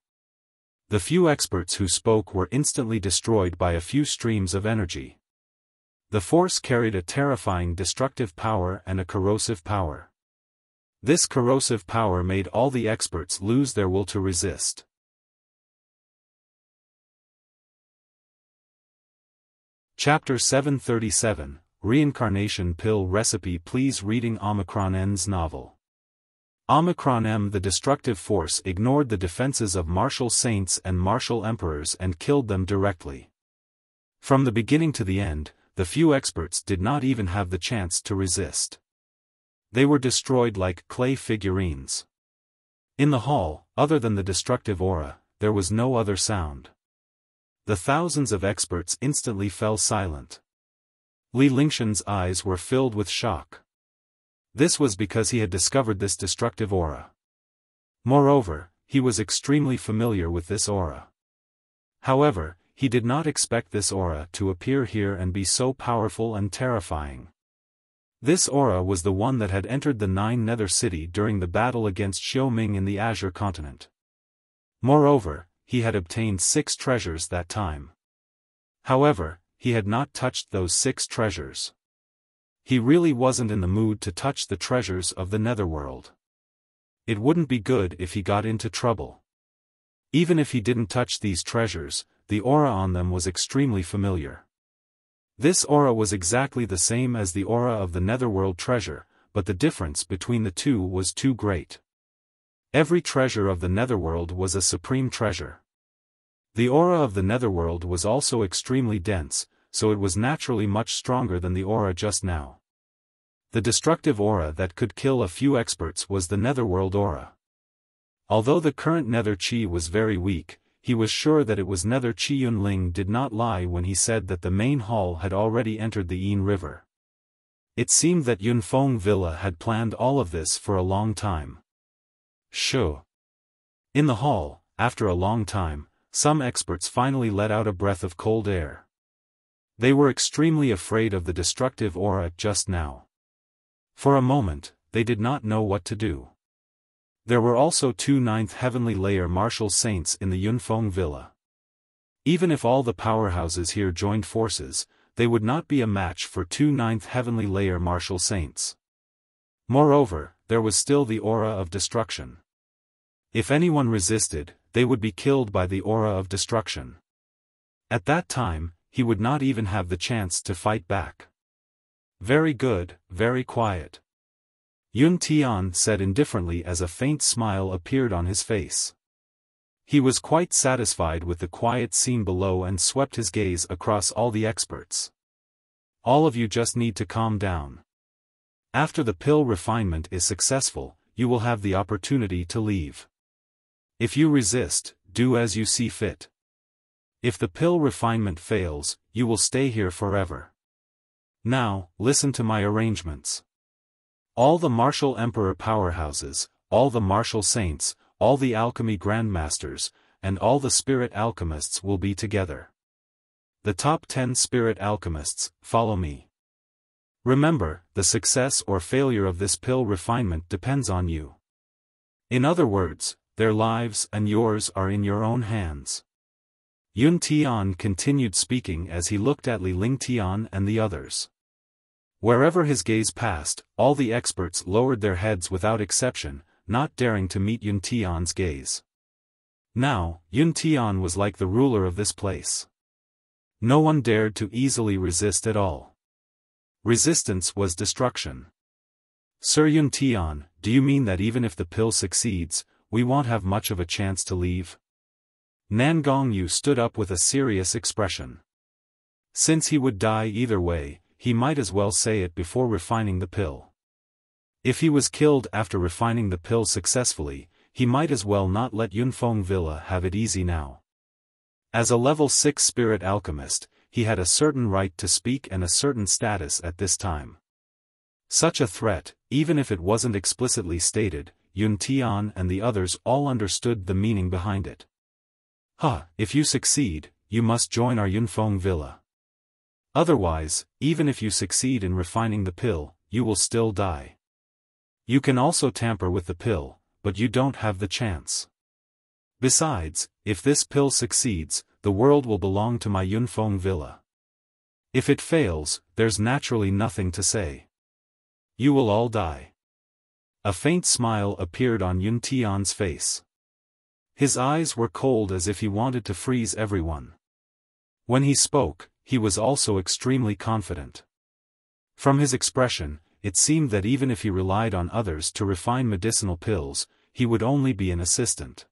The few experts who spoke were instantly destroyed by a few streams of energy. The force carried a terrifying destructive power and a corrosive power. This corrosive power made all the experts lose their will to resist. Chapter 737, Reincarnation Pill Recipe. Please reading Omicron N's novel. Omicron M. The destructive force ignored the defenses of martial saints and martial emperors and killed them directly. From the beginning to the end, the few experts did not even have the chance to resist. They were destroyed like clay figurines. In the hall, other than the destructive aura, there was no other sound. The thousands of experts instantly fell silent. Li Lingshan's eyes were filled with shock. This was because he had discovered this destructive aura. Moreover, he was extremely familiar with this aura. However, he did not expect this aura to appear here and be so powerful and terrifying. This aura was the one that had entered the Nine Nether City during the battle against Xiaoming in the Azure continent. Moreover, he had obtained 6 treasures that time. However, he had not touched those 6 treasures. He really wasn't in the mood to touch the treasures of the Netherworld. It wouldn't be good if he got into trouble. Even if he didn't touch these treasures, the aura on them was extremely familiar. This aura was exactly the same as the aura of the Netherworld treasure, but the difference between the two was too great. Every treasure of the Netherworld was a supreme treasure. The aura of the Netherworld was also extremely dense, so it was naturally much stronger than the aura just now. The destructive aura that could kill a few experts was the Netherworld aura. Although the current Nether Chi was very weak, he was sure that it was Nether Chi. Yun Ling did not lie when he said that the main hall had already entered the Yin River. It seemed that Yun Feng Villa had planned all of this for a long time. Shoo. In the hall, after a long time, some experts finally let out a breath of cold air. They were extremely afraid of the destructive aura just now. For a moment, they did not know what to do. There were also 2 9th heavenly layer martial saints in the Yunfeng Villa. Even if all the powerhouses here joined forces, they would not be a match for 2 9th heavenly layer martial saints. Moreover, there was still the aura of destruction. If anyone resisted, they would be killed by the aura of destruction. At that time, he would not even have the chance to fight back. Very good, very quiet. Yun Tian said indifferently as a faint smile appeared on his face. He was quite satisfied with the quiet scene below and swept his gaze across all the experts. All of you just need to calm down. After the pill refinement is successful, you will have the opportunity to leave. If you resist, do as you see fit. If the pill refinement fails, you will stay here forever. Now, listen to my arrangements. All the martial emperor powerhouses, all the martial saints, all the alchemy grandmasters, and all the spirit alchemists will be together. The top 10 spirit alchemists, follow me. Remember, the success or failure of this pill refinement depends on you. In other words, their lives and yours are in your own hands. Yun Tian continued speaking as he looked at Li Lingtian and the others. Wherever his gaze passed, all the experts lowered their heads without exception, not daring to meet Yun Tian's gaze. Now, Yun Tian was like the ruler of this place. No one dared to easily resist at all. Resistance was destruction. Sir Yun Tian, do you mean that even if the pill succeeds, we won't have much of a chance to leave? Nan Gongyu stood up with a serious expression. Since he would die either way, he might as well say it before refining the pill. If he was killed after refining the pill successfully, he might as well not let Yunfeng Villa have it easy now. As a level 6 spirit alchemist, he had a certain right to speak and a certain status at this time. Such a threat, even if it wasn't explicitly stated, Yun Tian and the others all understood the meaning behind it. If you succeed, you must join our Yunfeng Villa. Otherwise, even if you succeed in refining the pill, you will still die. You can also tamper with the pill, but you don't have the chance. Besides, if this pill succeeds, the world will belong to my Yunfeng Villa. If it fails, there's naturally nothing to say. You will all die. A faint smile appeared on Yun Tian's face. His eyes were cold as if he wanted to freeze everyone. When he spoke, he was also extremely confident. From his expression, it seemed that even if he relied on others to refine medicinal pills, he would only be an assistant.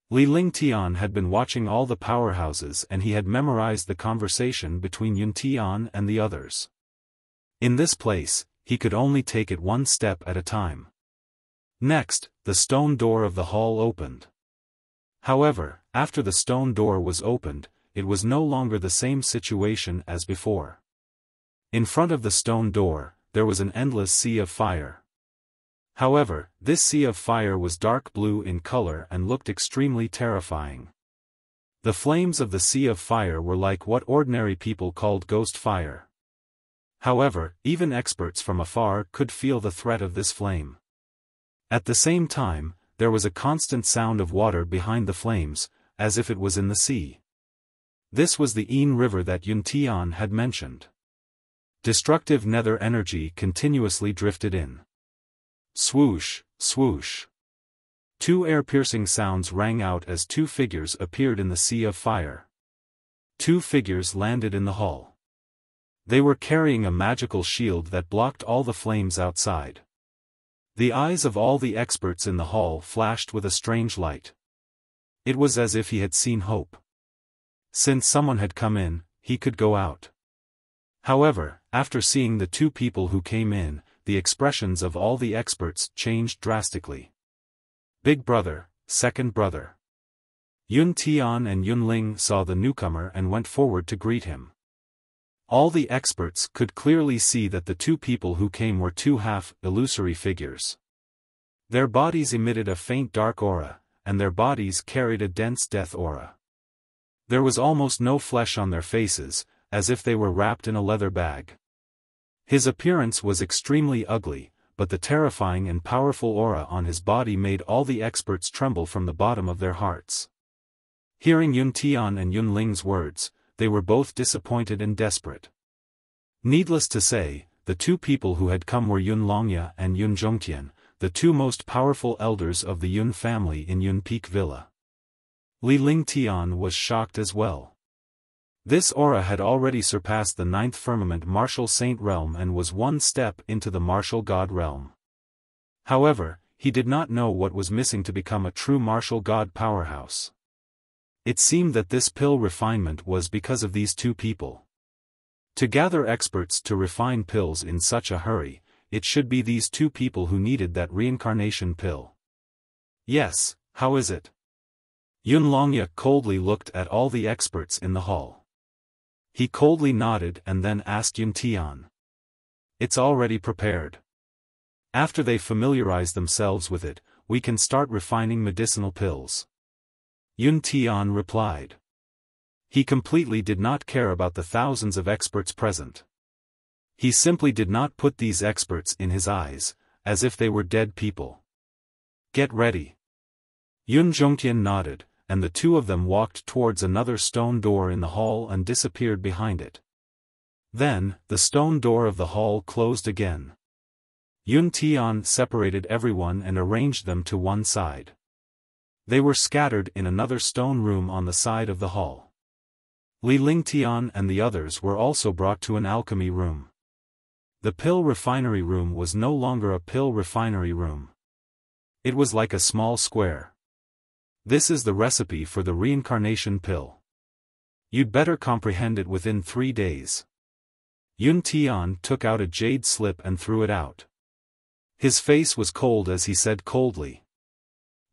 Li Lingtian had been watching all the powerhouses and he had memorized the conversation between Yun Tian and the others. In this place, he could only take it one step at a time. Next, the stone door of the hall opened. However, after the stone door was opened, it was no longer the same situation as before. In front of the stone door, there was an endless sea of fire. However, this sea of fire was dark blue in color and looked extremely terrifying. The flames of the sea of fire were like what ordinary people called ghost fire. However, even experts from afar could feel the threat of this flame. At the same time, there was a constant sound of water behind the flames, as if it was in the sea. This was the Yin River that Yun Tian had mentioned. Destructive nether energy continuously drifted in. Swoosh, swoosh. Two air-piercing sounds rang out as two figures appeared in the sea of fire. Two figures landed in the hall. They were carrying a magical shield that blocked all the flames outside. The eyes of all the experts in the hall flashed with a strange light. It was as if he had seen hope. Since someone had come in, he could go out. However, after seeing the two people who came in, the expressions of all the experts changed drastically. Big brother, second brother. Yun Tian and Yun Ling saw the newcomer and went forward to greet him. All the experts could clearly see that the two people who came were two half-illusory figures. Their bodies emitted a faint dark aura, and their bodies carried a dense death aura. There was almost no flesh on their faces, as if they were wrapped in a leather bag. His appearance was extremely ugly, but the terrifying and powerful aura on his body made all the experts tremble from the bottom of their hearts. Hearing Yun Tian and Yun Ling's words, they were both disappointed and desperate. Needless to say, the two people who had come were Yun Longya and Yun Zhongtian, the two most powerful elders of the Yun family in Yun Peak Villa. Li Lingtian was shocked as well. This aura had already surpassed the 9th firmament martial saint realm and was one step into the martial god realm. However, he did not know what was missing to become a true martial god powerhouse. It seemed that this pill refinement was because of these two people. To gather experts to refine pills in such a hurry, it should be these two people who needed that reincarnation pill. Yes, how is it? Yun Longya coldly looked at all the experts in the hall. He coldly nodded and then asked Yun Tian. It's already prepared. After they familiarize themselves with it, we can start refining medicinal pills. Yun Tian replied. He completely did not care about the thousands of experts present. He simply did not put these experts in his eyes, as if they were dead people. Get ready. Yun Zhongtian nodded, and the two of them walked towards another stone door in the hall and disappeared behind it. Then, the stone door of the hall closed again. Yun Tian separated everyone and arranged them to one side. They were scattered in another stone room on the side of the hall. Li Lingtian and the others were also brought to an alchemy room. The pill refinery room was no longer a pill refinery room. It was like a small square. This is the recipe for the reincarnation pill. You'd better comprehend it within 3 days. Yun Tian took out a jade slip and threw it out. His face was cold as he said coldly.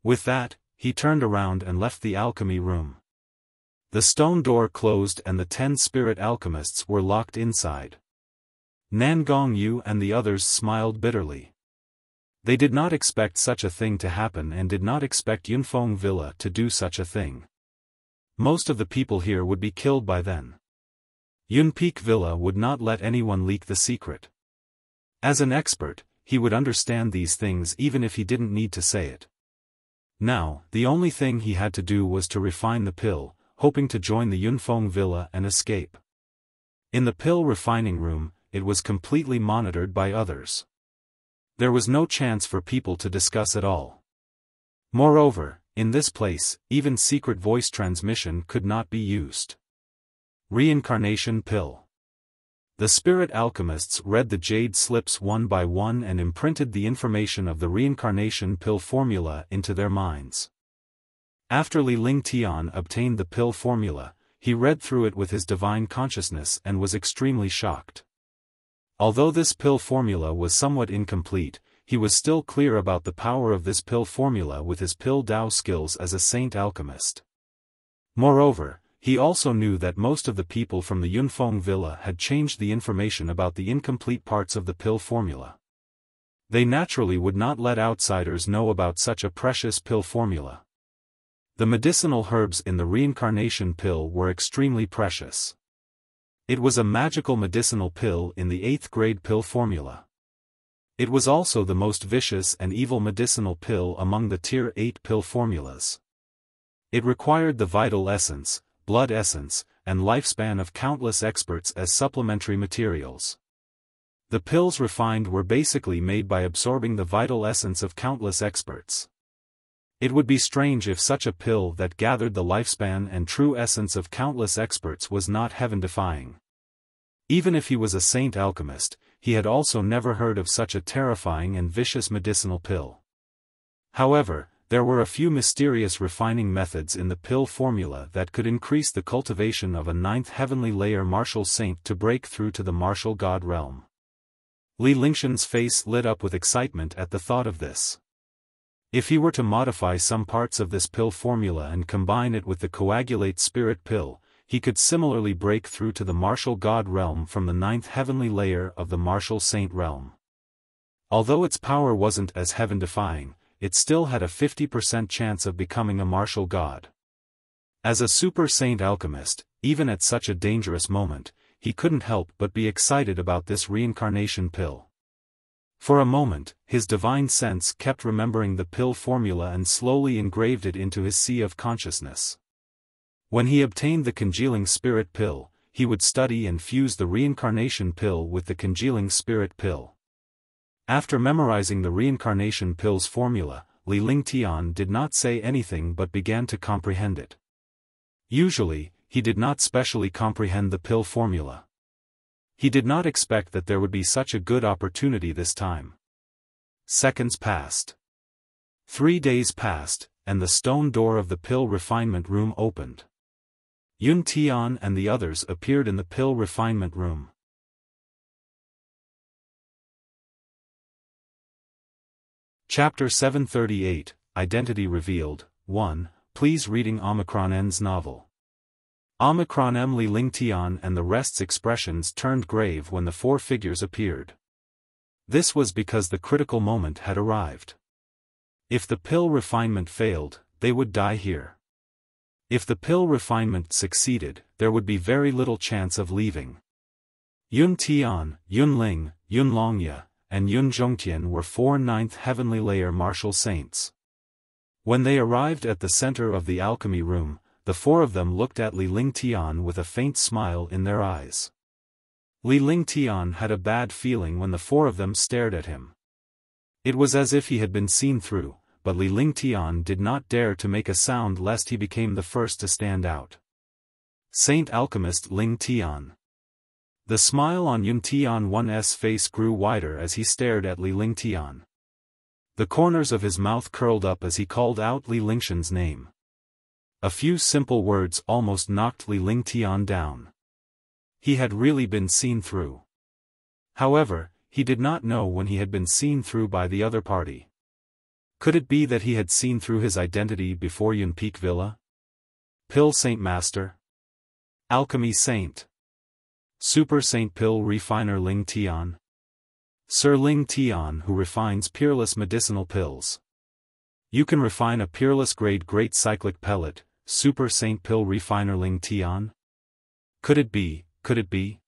With that, he turned around and left the alchemy room. The stone door closed and the 10 spirit alchemists were locked inside. Nan Gongyu and the others smiled bitterly. They did not expect such a thing to happen and did not expect Yunfeng Villa to do such a thing. Most of the people here would be killed by then. Yunpeak Villa would not let anyone leak the secret. As an expert, he would understand these things even if he didn't need to say it. Now, the only thing he had to do was to refine the pill, hoping to join the Yunfeng Villa and escape. In the pill refining room, it was completely monitored by others. There was no chance for people to discuss at all. Moreover, in this place, even secret voice transmission could not be used. Reincarnation pill. The spirit alchemists read the jade slips one by one and imprinted the information of the reincarnation pill formula into their minds. After Li Lingtian obtained the pill formula, he read through it with his divine consciousness and was extremely shocked. Although this pill formula was somewhat incomplete, he was still clear about the power of this pill formula with his pill Dao skills as a saint alchemist. Moreover, he also knew that most of the people from the Yunfeng Villa had changed the information about the incomplete parts of the pill formula. They naturally would not let outsiders know about such a precious pill formula. The medicinal herbs in the reincarnation pill were extremely precious. It was a magical medicinal pill in the 8th grade pill formula. It was also the most vicious and evil medicinal pill among the Tier 8 pill formulas. It required the vital essence, blood essence, and lifespan of countless experts as supplementary materials. The pills refined were basically made by absorbing the vital essence of countless experts. It would be strange if such a pill that gathered the lifespan and true essence of countless experts was not heaven-defying. Even if he was a saint alchemist, he had also never heard of such a terrifying and vicious medicinal pill. However, there were a few mysterious refining methods in the pill formula that could increase the cultivation of a 9th heavenly layer martial saint to break through to the martial god realm. Li Lingshan's face lit up with excitement at the thought of this. If he were to modify some parts of this pill formula and combine it with the coagulate spirit pill, he could similarly break through to the martial god realm from the 9th heavenly layer of the martial saint realm. Although its power wasn't as heaven-defying, it still had a 50% chance of becoming a martial god. As a super saint alchemist, even at such a dangerous moment, he couldn't help but be excited about this reincarnation pill. For a moment, his divine sense kept remembering the pill formula and slowly engraved it into his sea of consciousness. When he obtained the congealing spirit pill, he would study and fuse the reincarnation pill with the congealing spirit pill. After memorizing the reincarnation pill's formula, Li Lingtian did not say anything but began to comprehend it. Usually, he did not specially comprehend the pill formula. He did not expect that there would be such a good opportunity this time. Seconds passed. 3 days passed, and the stone door of the pill refinement room opened. Yun Tian and the others appeared in the pill refinement room. Chapter 738, Identity Revealed, 1, Please reading Omicron N's novel. Omicron M. Li Lingtian and the rest's expressions turned grave when the 4 figures appeared. This was because the critical moment had arrived. If the pill refinement failed, they would die here. If the pill refinement succeeded, there would be very little chance of leaving. Yun Tian, Yun Ling, Yun Longya, and Yun Zhongtian were 4 9th heavenly layer martial saints. When they arrived at the center of the alchemy room, the 4 of them looked at Li Lingtian with a faint smile in their eyes. Li Lingtian had a bad feeling when the 4 of them stared at him. It was as if he had been seen through, but Li Lingtian did not dare to make a sound lest he became the first to stand out. Saint Alchemist Ling Tian. The smile on Yun Tian's face grew wider as he stared at Li Lingtian. The corners of his mouth curled up as he called out Li Lingshan's name. A few simple words almost knocked Li Lingtian down. He had really been seen through. However, he did not know when he had been seen through by the other party. Could it be that he had seen through his identity before Yun Peak Villa? Pill Saint Master? Alchemy Saint? Super Saint Pill Refiner Ling Tian? Sir Ling Tian who refines peerless medicinal pills. You can refine a peerless grade great cyclic pellet, Super Saint Pill Refiner Ling Tian? Could it be, could it be?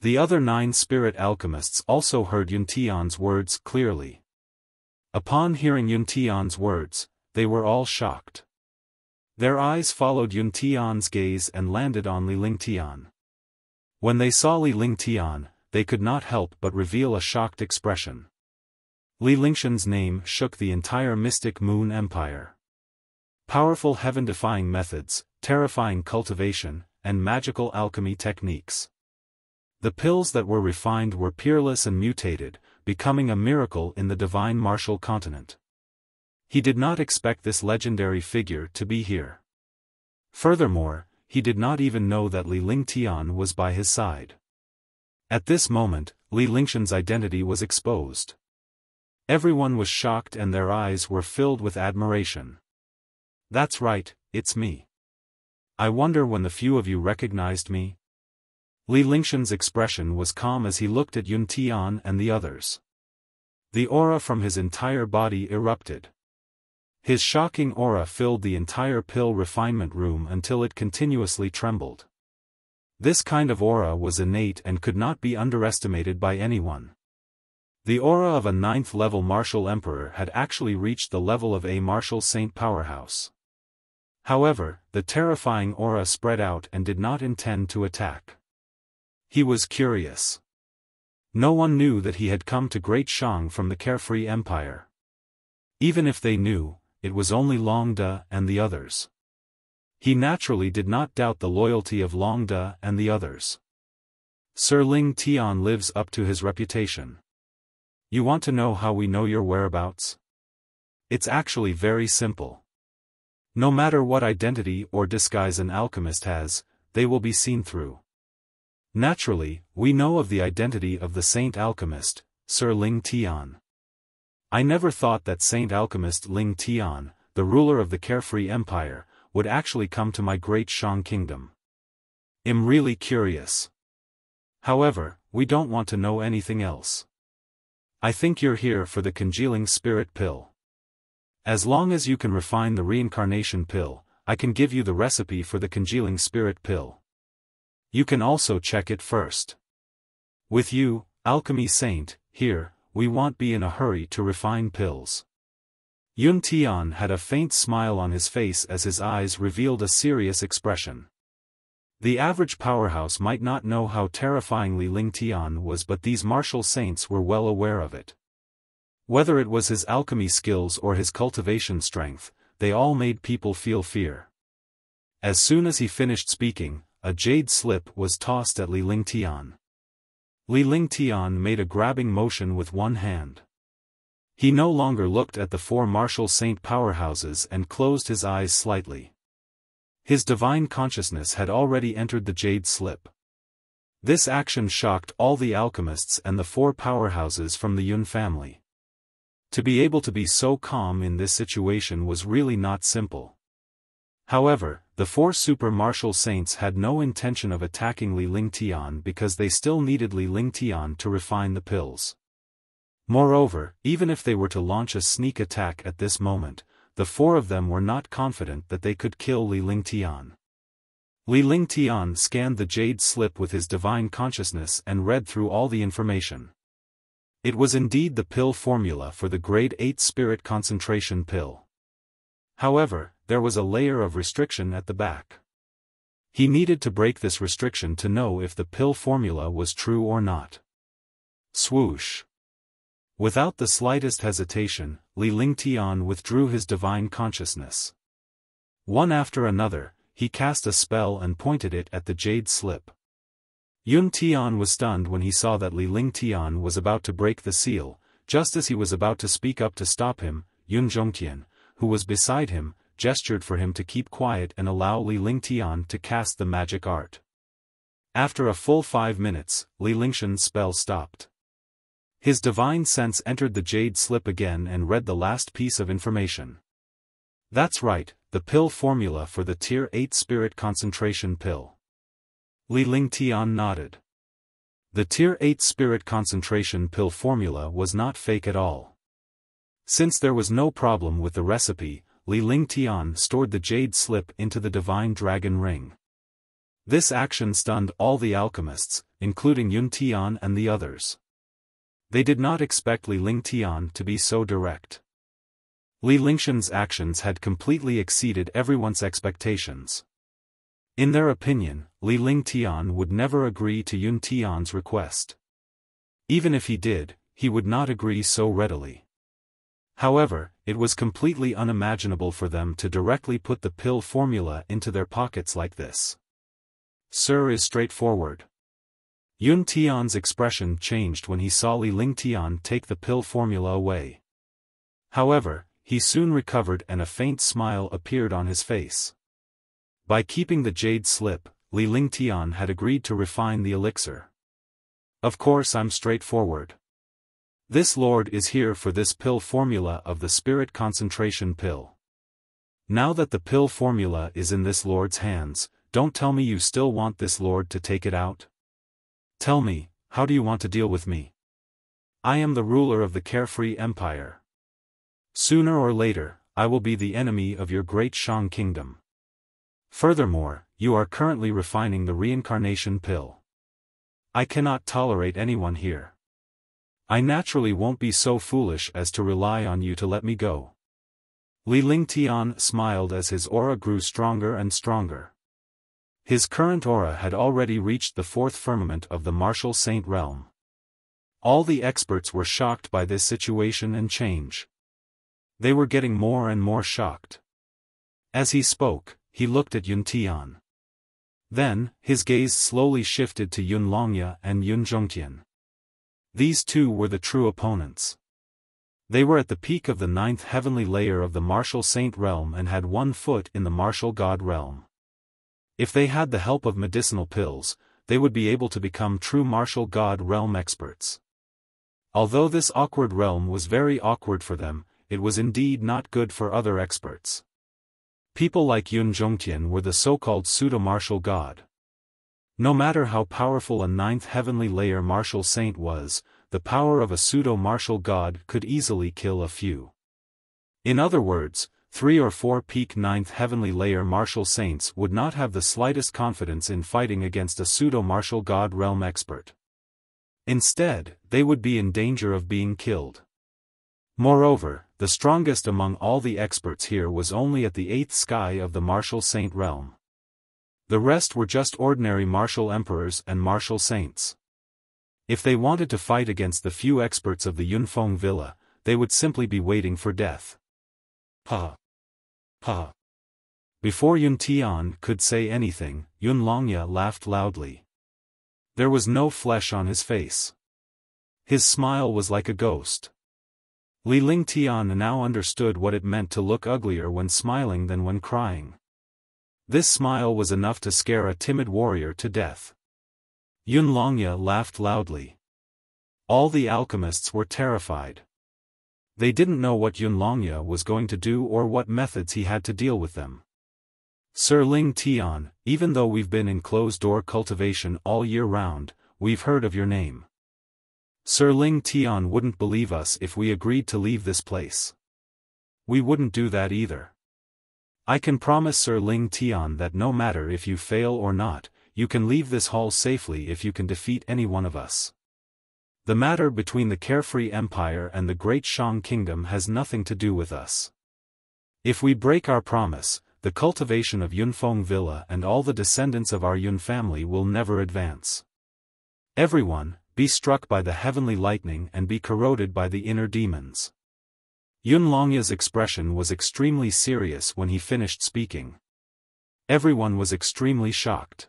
The other 9 spirit alchemists also heard Yun Tian's words clearly. Upon hearing Yun Tian's words, they were all shocked. Their eyes followed Yun Tian's gaze and landed on Li Lingtian. When they saw Li Lingtian, they could not help but reveal a shocked expression. Li Lingshan's name shook the entire Mystic Moon Empire. Powerful heaven-defying methods, terrifying cultivation, and magical alchemy techniques. The pills that were refined were peerless and mutated, becoming a miracle in the divine martial continent. He did not expect this legendary figure to be here. Furthermore, he did not even know that Li Lingtian was by his side. At this moment, Li Lingshan's identity was exposed. Everyone was shocked and their eyes were filled with admiration. That's right, it's me. I wonder when the few of you recognized me? Li Lingshan's expression was calm as he looked at Yun Tian and the others. The aura from his entire body erupted. His shocking aura filled the entire pill refinement room until it continuously trembled. This kind of aura was innate and could not be underestimated by anyone. The aura of a 9th-level martial emperor had actually reached the level of a martial saint powerhouse. However, the terrifying aura spread out and did not intend to attack. He was curious. No one knew that he had come to Great Shang from the Carefree Empire. Even if they knew, it was only Long De and the others. He naturally did not doubt the loyalty of Long De and the others. Sir Ling Tian lives up to his reputation. You want to know how we know your whereabouts? It's actually very simple. No matter what identity or disguise an alchemist has, they will be seen through. Naturally, we know of the identity of the Saint Alchemist, Sir Ling Tian. I never thought that Saint Alchemist Ling Tian, the ruler of the Carefree Empire, would actually come to my Great Shang Kingdom. I'm really curious. However, we don't want to know anything else. I think you're here for the congealing spirit pill. As long as you can refine the reincarnation pill, I can give you the recipe for the congealing spirit pill. You can also check it first. With you, Alchemy Saint, here, we won't be in a hurry to refine pills. Yun Tian had a faint smile on his face as his eyes revealed a serious expression. The average powerhouse might not know how terrifying Li Lingtian was, but these martial saints were well aware of it. Whether it was his alchemy skills or his cultivation strength, they all made people feel fear. As soon as he finished speaking, a jade slip was tossed at Li Lingtian. Li Lingtian made a grabbing motion with one hand. He no longer looked at the 4 martial saint powerhouses and closed his eyes slightly. His divine consciousness had already entered the jade slip. This action shocked all the alchemists and the 4 powerhouses from the Yun family. To be able to be so calm in this situation was really not simple. However, the 4 super martial saints had no intention of attacking Li Lingtian because they still needed Li Lingtian to refine the pills. Moreover, even if they were to launch a sneak attack at this moment, the 4 of them were not confident that they could kill Li Lingtian. Li Lingtian scanned the jade slip with his divine consciousness and read through all the information. It was indeed the pill formula for the grade 8 spirit concentration pill. However, there was a layer of restriction at the back. He needed to break this restriction to know if the pill formula was true or not. Swoosh. Without the slightest hesitation, Li Lingtian withdrew his divine consciousness. One after another, he cast a spell and pointed it at the jade slip. Yun Tian was stunned when he saw that Li Ling Tian was about to break the seal. Just as he was about to speak up to stop him, Yun Zhongtian, who was beside him, gestured for him to keep quiet and allow Li Ling Tian to cast the magic art. After a full 5 minutes, Li Lingshan's spell stopped. His divine sense entered the jade slip again and read the last piece of information. That's right, the pill formula for the Tier 8 Spirit Concentration Pill. Li Ling Tian nodded. The Tier 8 Spirit Concentration Pill formula was not fake at all. Since there was no problem with the recipe, Li Ling Tian stored the jade slip into the divine dragon ring. This action stunned all the alchemists, including Yun Tian and the others. They did not expect Li Ling Tian to be so direct. Li Lingshan's actions had completely exceeded everyone's expectations. In their opinion, Li Ling Tian would never agree to Yun Tian's request. Even if he did, he would not agree so readily. However, it was completely unimaginable for them to directly put the pill formula into their pockets like this. Sir is straightforward. Yun Tian's expression changed when he saw Li Ling Tian take the pill formula away. However, he soon recovered and a faint smile appeared on his face. By keeping the jade slip, Li Ling Tian had agreed to refine the elixir. Of course I'm straightforward. This lord is here for this pill formula of the spirit concentration pill. Now that the pill formula is in this lord's hands, don't tell me you still want this lord to take it out. Tell me, how do you want to deal with me? I am the ruler of the carefree empire. Sooner or later, I will be the enemy of your great Shang kingdom. Furthermore, you are currently refining the reincarnation pill. I cannot tolerate anyone here. I naturally won't be so foolish as to rely on you to let me go. Li Ling Tian smiled as his aura grew stronger and stronger. His current aura had already reached the 4th firmament of the martial saint realm. All the experts were shocked by this situation and change. They were getting more and more shocked. As he spoke, he looked at Yun Tian. Then, his gaze slowly shifted to Yun Longya and Yun Zhongtian. These two were the true opponents. They were at the peak of the 9th heavenly layer of the martial saint realm and had 1 foot in the martial god realm. If they had the help of medicinal pills, they would be able to become true martial god realm experts. Although this awkward realm was very awkward for them, it was indeed not good for other experts. People like Yun Zhongtian were the so-called pseudo-martial god. No matter how powerful a 9th heavenly layer martial saint was, the power of a pseudo-martial god could easily kill a few. In other words, 3 or 4 peak 9th heavenly layer martial saints would not have the slightest confidence in fighting against a pseudo-martial god realm expert. Instead, they would be in danger of being killed. Moreover, the strongest among all the experts here was only at the 8th sky of the martial saint realm. The rest were just ordinary martial emperors and martial saints. If they wanted to fight against the few experts of the Yunfeng Villa, they would simply be waiting for death. Pa. Pa. Before Yun Tian could say anything, Yun Longya laughed loudly. There was no flesh on his face. His smile was like a ghost. Li Ling Tian now understood what it meant to look uglier when smiling than when crying. This smile was enough to scare a timid warrior to death. Yun Longya laughed loudly. All the alchemists were terrified. They didn't know what Yun Longya was going to do or what methods he had to deal with them. Sir Ling Tian, even though we've been in closed-door cultivation all year round, we've heard of your name. Sir Ling Tian wouldn't believe us if we agreed to leave this place. We wouldn't do that either. I can promise Sir Ling Tian that no matter if you fail or not, you can leave this hall safely if you can defeat any one of us. The matter between the Carefree Empire and the Great Shang Kingdom has nothing to do with us. If we break our promise, the cultivation of Yunfeng Villa and all the descendants of our Yun family will never advance. Everyone, be struck by the heavenly lightning and be corroded by the inner demons. Yun Longya's expression was extremely serious when he finished speaking. Everyone was extremely shocked.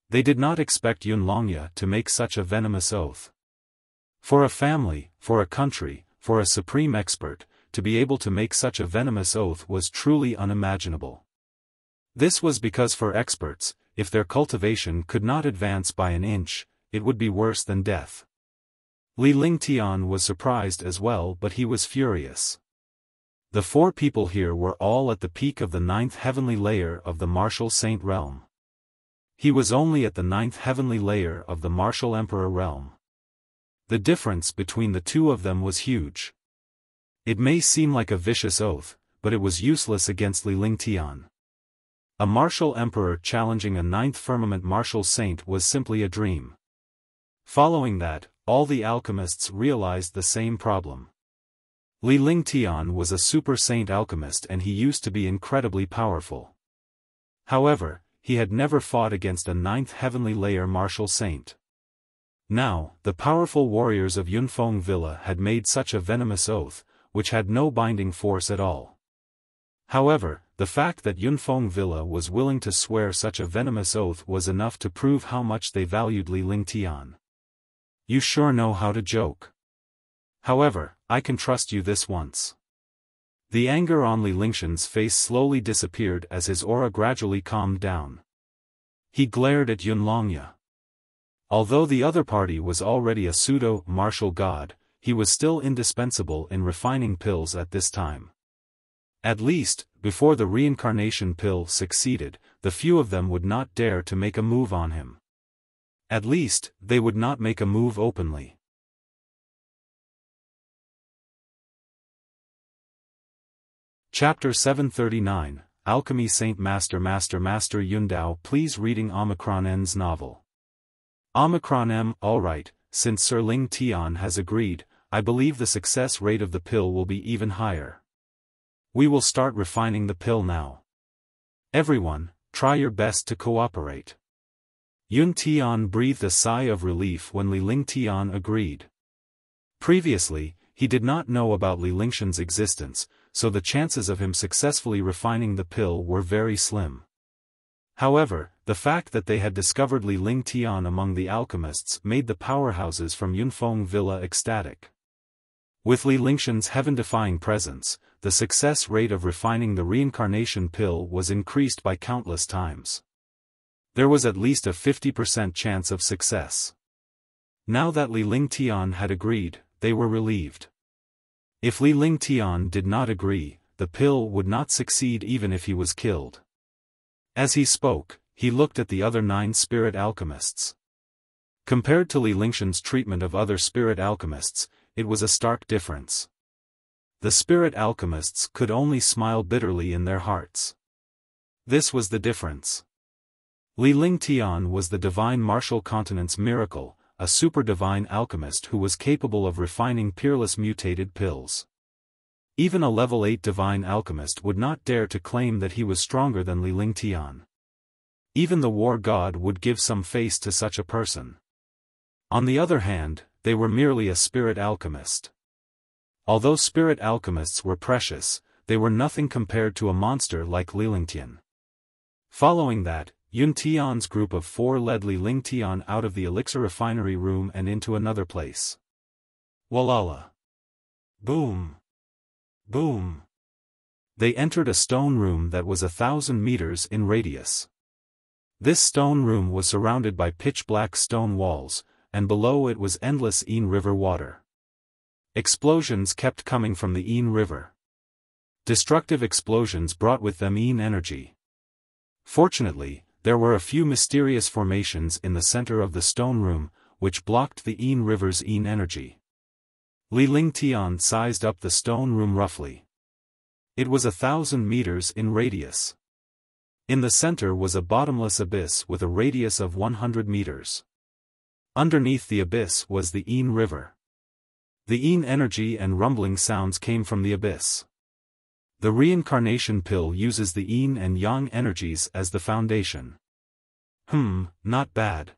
They did not expect Yunlongya to make such a venomous oath. For a family, for a country, for a supreme expert, to be able to make such a venomous oath was truly unimaginable. This was because for experts, if their cultivation could not advance by an inch, it would be worse than death. Li Lingtian was surprised as well, but he was furious. The 4 people here were all at the peak of the 9th heavenly layer of the martial saint realm. He was only at the 9th heavenly layer of the martial emperor realm. The difference between the two of them was huge. It may seem like a vicious oath, but it was useless against Li Lingtian. A martial emperor challenging a 9th firmament martial saint was simply a dream. Following that, all the alchemists realized the same problem. Li Lingtian was a super saint alchemist and he used to be incredibly powerful. However, he had never fought against a 9th heavenly layer martial saint. Now, the powerful warriors of Yunfeng Villa had made such a venomous oath, which had no binding force at all. However, the fact that Yunfeng Villa was willing to swear such a venomous oath was enough to prove how much they valued Li Lingtian. You sure know how to joke. However, I can trust you this once. The anger on Li Lingshan's face slowly disappeared as his aura gradually calmed down. He glared at Yunlongya. Although the other party was already a pseudo-martial god, he was still indispensable in refining pills at this time. At least, before the reincarnation pill succeeded, the few of them would not dare to make a move on him. At least, they would not make a move openly. Chapter 739, Alchemy Saint Master Yundao. Please reading Omicron N's novel. Omicron M. Alright, since Sir Ling Tian has agreed, I believe the success rate of the pill will be even higher. We will start refining the pill now. Everyone, try your best to cooperate. Yun Tian breathed a sigh of relief when Li Lingtian agreed. Previously, he did not know about Li Lingshan's existence, so the chances of him successfully refining the pill were very slim. However, the fact that they had discovered Li Lingtian among the alchemists made the powerhouses from Yunfeng Villa ecstatic. With Li Lingshan's heaven-defying presence, the success rate of refining the reincarnation pill was increased by countless times. There was at least a 50% chance of success. Now that Li Lingtian had agreed, they were relieved. If Li Lingtian did not agree, the pill would not succeed even if he was killed. As he spoke, he looked at the other 9 spirit alchemists. Compared to Li Lingshan's treatment of other spirit alchemists, it was a stark difference. The spirit alchemists could only smile bitterly in their hearts. This was the difference. Li Lingtian was the divine martial continent's miracle, a super-divine alchemist who was capable of refining peerless mutated pills. Even a level 8 divine alchemist would not dare to claim that he was stronger than Li Lingtian. Even the war god would give some face to such a person. On the other hand, they were merely a spirit alchemist. Although spirit alchemists were precious, they were nothing compared to a monster like Li Lingtian. Following that, Yun Tian's group of 4 led Li Lingtian out of the elixir refinery room and into another place. Walala. Boom. Boom. They entered a stone room that was 1,000 meters in radius. This stone room was surrounded by pitch-black stone walls, and below it was endless Yin River water. Explosions kept coming from the Yin River. Destructive explosions brought with them Yin energy. Fortunately, there were a few mysterious formations in the center of the stone room, which blocked the Yin River's Yin energy. Li Lingtian sized up the stone room roughly. It was 1,000 meters in radius. In the center was a bottomless abyss with a radius of 100 meters. Underneath the abyss was the Yin River. The Yin energy and rumbling sounds came from the abyss. The reincarnation pill uses the Yin and Yang energies as the foundation. Not bad.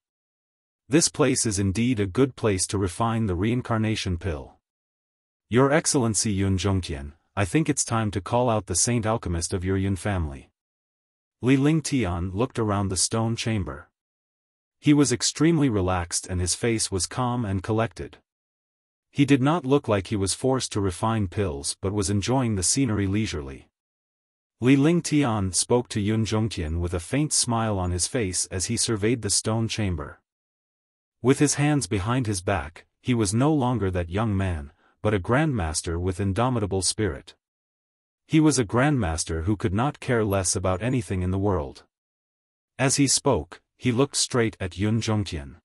This place is indeed a good place to refine the reincarnation pill. Your Excellency Yun Zhongtian, I think it's time to call out the saint alchemist of your Yun family. Li Lingtian looked around the stone chamber. He was extremely relaxed and his face was calm and collected. He did not look like he was forced to refine pills but was enjoying the scenery leisurely. Li Lingtian spoke to Yun Zhongtian with a faint smile on his face as he surveyed the stone chamber. With his hands behind his back, he was no longer that young man, but a grandmaster with indomitable spirit. He was a grandmaster who could not care less about anything in the world. As he spoke, he looked straight at Yun Zhongtian.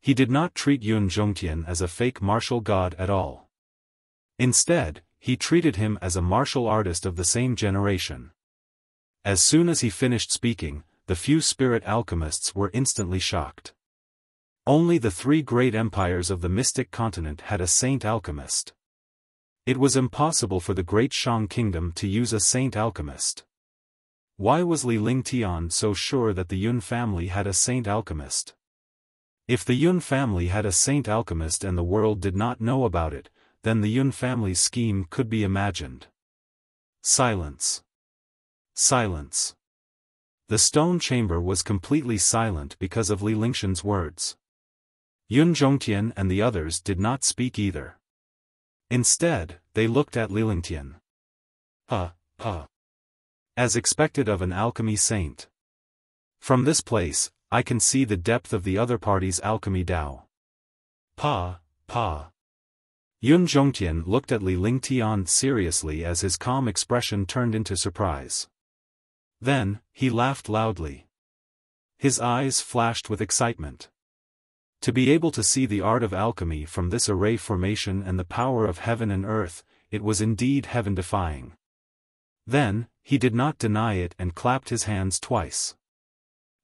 He did not treat Yun Zhongtian as a fake martial god at all. Instead, he treated him as a martial artist of the same generation. As soon as he finished speaking, the few spirit alchemists were instantly shocked. Only the three great empires of the mystic continent had a saint alchemist. It was impossible for the great Shang kingdom to use a saint alchemist. Why was Li Lingtian so sure that the Yun family had a saint alchemist? If the Yun family had a saint alchemist and the world did not know about it, then the Yun family's scheme could be imagined. Silence. Silence. The stone chamber was completely silent because of Li Lingtian's words. Yun Zhongtian and the others did not speak either. Instead, they looked at Li Lingtian. As expected of an alchemy saint. From this place, I can see the depth of the other party's alchemy Dao. Yun Zhongtian looked at Li Lingtian seriously as his calm expression turned into surprise. Then, he laughed loudly. His eyes flashed with excitement. To be able to see the art of alchemy from this array formation and the power of heaven and earth, it was indeed heaven-defying. Then, he did not deny it and clapped his hands twice.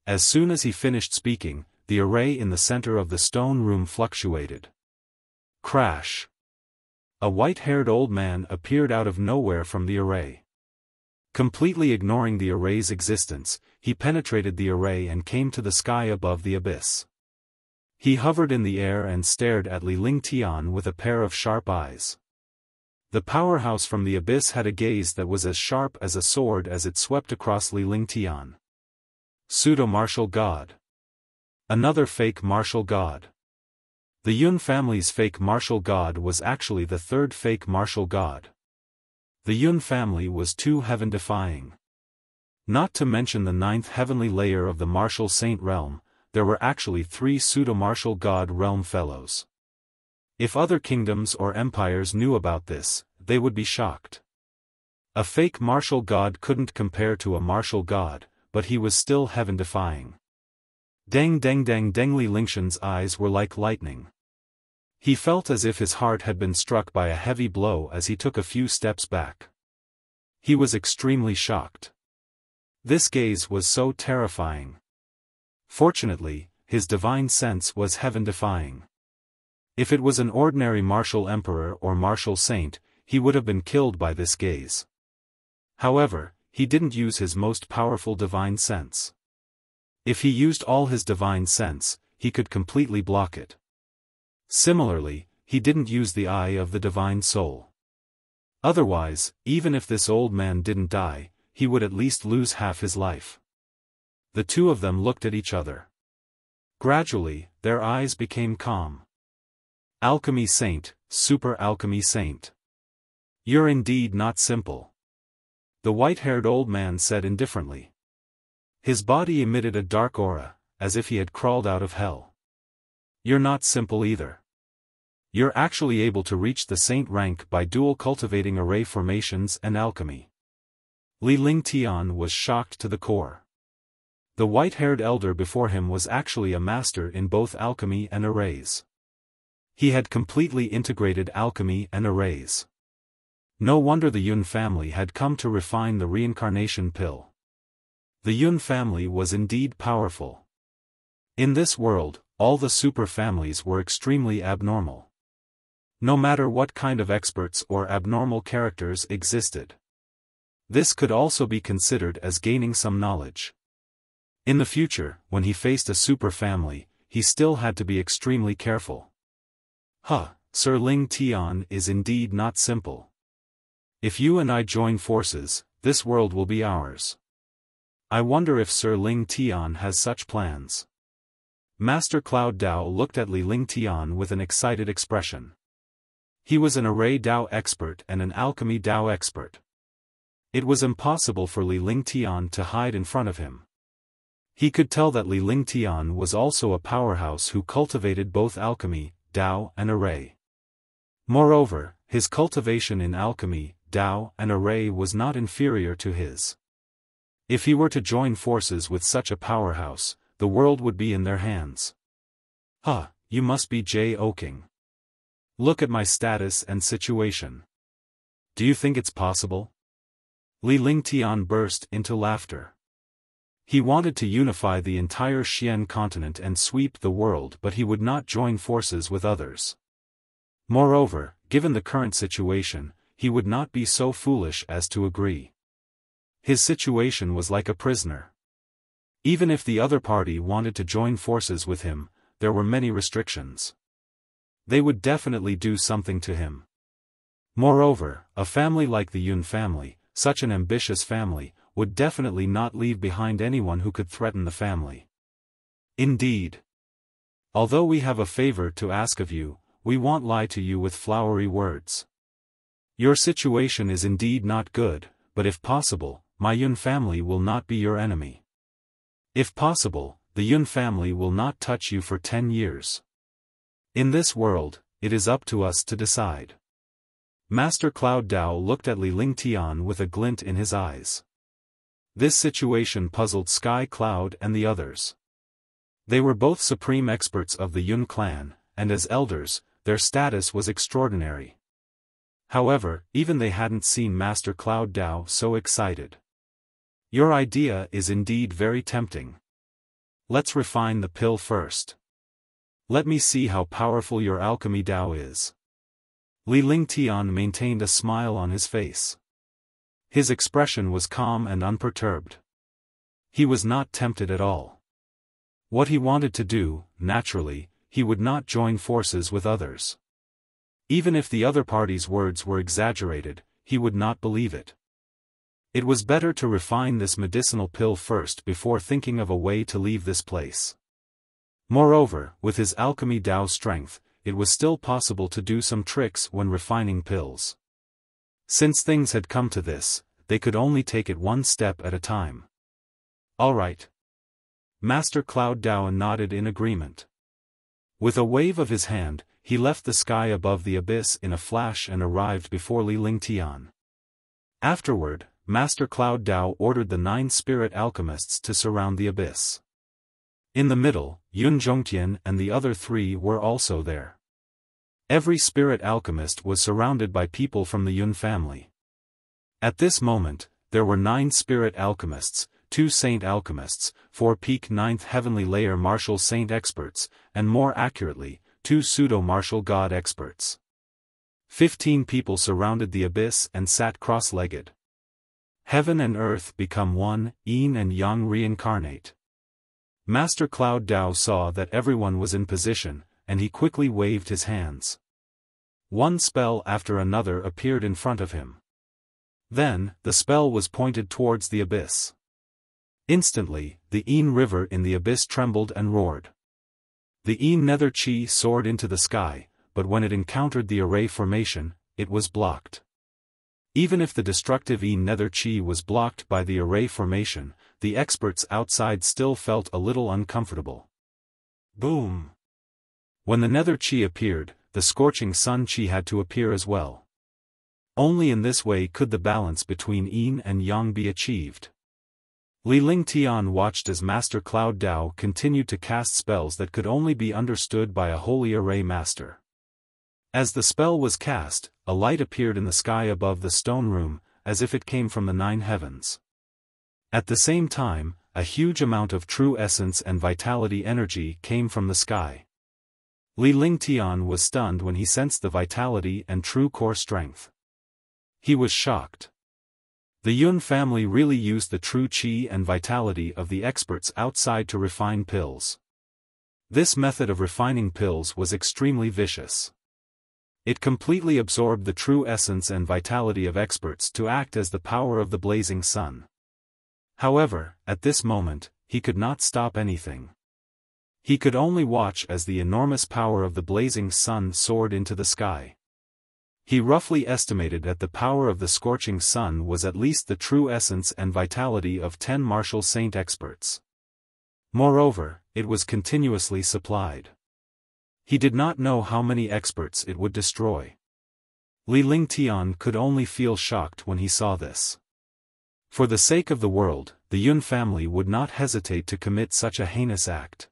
As soon as he finished speaking, the array in the center of the stone room fluctuated. Crash! A white-haired old man appeared out of nowhere from the array. Completely ignoring the array's existence, he penetrated the array and came to the sky above the abyss. He hovered in the air and stared at Li Lingtian with a pair of sharp eyes. The powerhouse from the abyss had a gaze that was as sharp as a sword as it swept across Li Lingtian. Pseudo-martial god. Another fake martial god. The Yun family's fake martial god was actually the third fake martial god. The Yun family was too heaven-defying. Not to mention the ninth heavenly layer of the martial saint realm, there were actually 3 pseudo-martial god realm fellows. If other kingdoms or empires knew about this, they would be shocked. A fake martial god couldn't compare to a martial god, but he was still heaven-defying. Deng Li Lingtian's eyes were like lightning. He felt as if his heart had been struck by a heavy blow as he took a few steps back. He was extremely shocked. This gaze was so terrifying. Fortunately, his divine sense was heaven-defying. If it was an ordinary martial emperor or martial saint, he would have been killed by this gaze. However, he didn't use his most powerful divine sense. If he used all his divine sense, he could completely block it. Similarly, he didn't use the eye of the divine soul. Otherwise, even if this old man didn't die, he would at least lose half his life. The two of them looked at each other. Gradually, their eyes became calm. Alchemy saint, super alchemy saint. You're indeed not simple. The white-haired old man said indifferently. His body emitted a dark aura, as if he had crawled out of hell. You're not simple either. You're actually able to reach the saint rank by dual cultivating array formations and alchemy. Li Lingtian was shocked to the core. The white-haired elder before him was actually a master in both alchemy and arrays. He had completely integrated alchemy and arrays. No wonder the Yun family had come to refine the reincarnation pill. The Yun family was indeed powerful. In this world, all the super families were extremely abnormal. No matter what kind of experts or abnormal characters existed. This could also be considered as gaining some knowledge. In the future, when he faced a super family, he still had to be extremely careful. Sir Lingtian is indeed not simple. If you and I join forces, this world will be ours. I wonder if Sir Lingtian has such plans. Master Cloud Dao looked at Li Lingtian with an excited expression. He was an array Dao expert and an alchemy Dao expert. It was impossible for Li Lingtian to hide in front of him. He could tell that Li Lingtian was also a powerhouse who cultivated both alchemy, Dao and array. Moreover, his cultivation in alchemy, Dao and array was not inferior to his. If he were to join forces with such a powerhouse, the world would be in their hands. Huh, you must be joking. Look at my status and situation. Do you think it's possible? Li Lingtian burst into laughter. He wanted to unify the entire Xian continent and sweep the world, but he would not join forces with others. Moreover, given the current situation, he would not be so foolish as to agree. His situation was like a prisoner. Even if the other party wanted to join forces with him, there were many restrictions. They would definitely do something to him. Moreover, a family like the Yun family, such an ambitious family, would definitely not leave behind anyone who could threaten the family. Indeed. Although we have a favor to ask of you, we won't lie to you with flowery words. Your situation is indeed not good, but if possible, my Yun family will not be your enemy. If possible, the Yun family will not touch you for 10 years. In this world, it is up to us to decide. Master Cloud Dao looked at Li Lingtian with a glint in his eyes. This situation puzzled Sky Cloud and the others. They were both supreme experts of the Yun clan, and as elders, their status was extraordinary. However, even they hadn't seen Master Cloud Dao so excited. Your idea is indeed very tempting. Let's refine the pill first. Let me see how powerful your alchemy Dao is. Li Lingtian maintained a smile on his face. His expression was calm and unperturbed. He was not tempted at all. What he wanted to do, naturally, he would not join forces with others. Even if the other party's words were exaggerated, he would not believe it. It was better to refine this medicinal pill first before thinking of a way to leave this place. Moreover, with his alchemy Dao strength, it was still possible to do some tricks when refining pills. Since things had come to this, they could only take it one step at a time. All right. Master Cloud Dao nodded in agreement. With a wave of his hand, he left the sky above the abyss in a flash and arrived before Li Lingtian. Afterward, Master Cloud Dao ordered the 9 spirit alchemists to surround the abyss. In the middle, Yun Zhongtian and the other 3 were also there. Every spirit alchemist was surrounded by people from the Yun family. At this moment, there were 9 spirit alchemists, 2 saint alchemists, 4 peak 9th heavenly layer martial saint experts, and more accurately, 2 pseudo-martial god experts. 15 people surrounded the abyss and sat cross-legged. Heaven and earth become one, yin and yang reincarnate. Master Cloud Dao saw that everyone was in position, and he quickly waved his hands. One spell after another appeared in front of him. Then, the spell was pointed towards the abyss. Instantly, the Yin river in the abyss trembled and roared. The Yin nether chi soared into the sky, but when it encountered the array formation, it was blocked. Even if the destructive Yin nether chi was blocked by the array formation, the experts outside still felt a little uncomfortable. Boom! When the nether chi appeared, the scorching sun chi had to appear as well. Only in this way could the balance between yin and yang be achieved. Li Lingtian watched as Master Cloud Dao continued to cast spells that could only be understood by a holy array master. As the spell was cast, a light appeared in the sky above the stone room, as if it came from the 9 heavens. At the same time, a huge amount of true essence and vitality energy came from the sky. Li Lingtian was stunned when he sensed the vitality and true core strength. He was shocked. The Yun family really used the true qi and vitality of the experts outside to refine pills. This method of refining pills was extremely vicious. It completely absorbed the true essence and vitality of experts to act as the power of the blazing sun. However, at this moment, he could not stop anything. He could only watch as the enormous power of the blazing sun soared into the sky. He roughly estimated that the power of the scorching sun was at least the true essence and vitality of 10 martial saint experts. Moreover, it was continuously supplied. He did not know how many experts it would destroy. Li Lingtian could only feel shocked when he saw this. For the sake of the world, the Yun family would not hesitate to commit such a heinous act.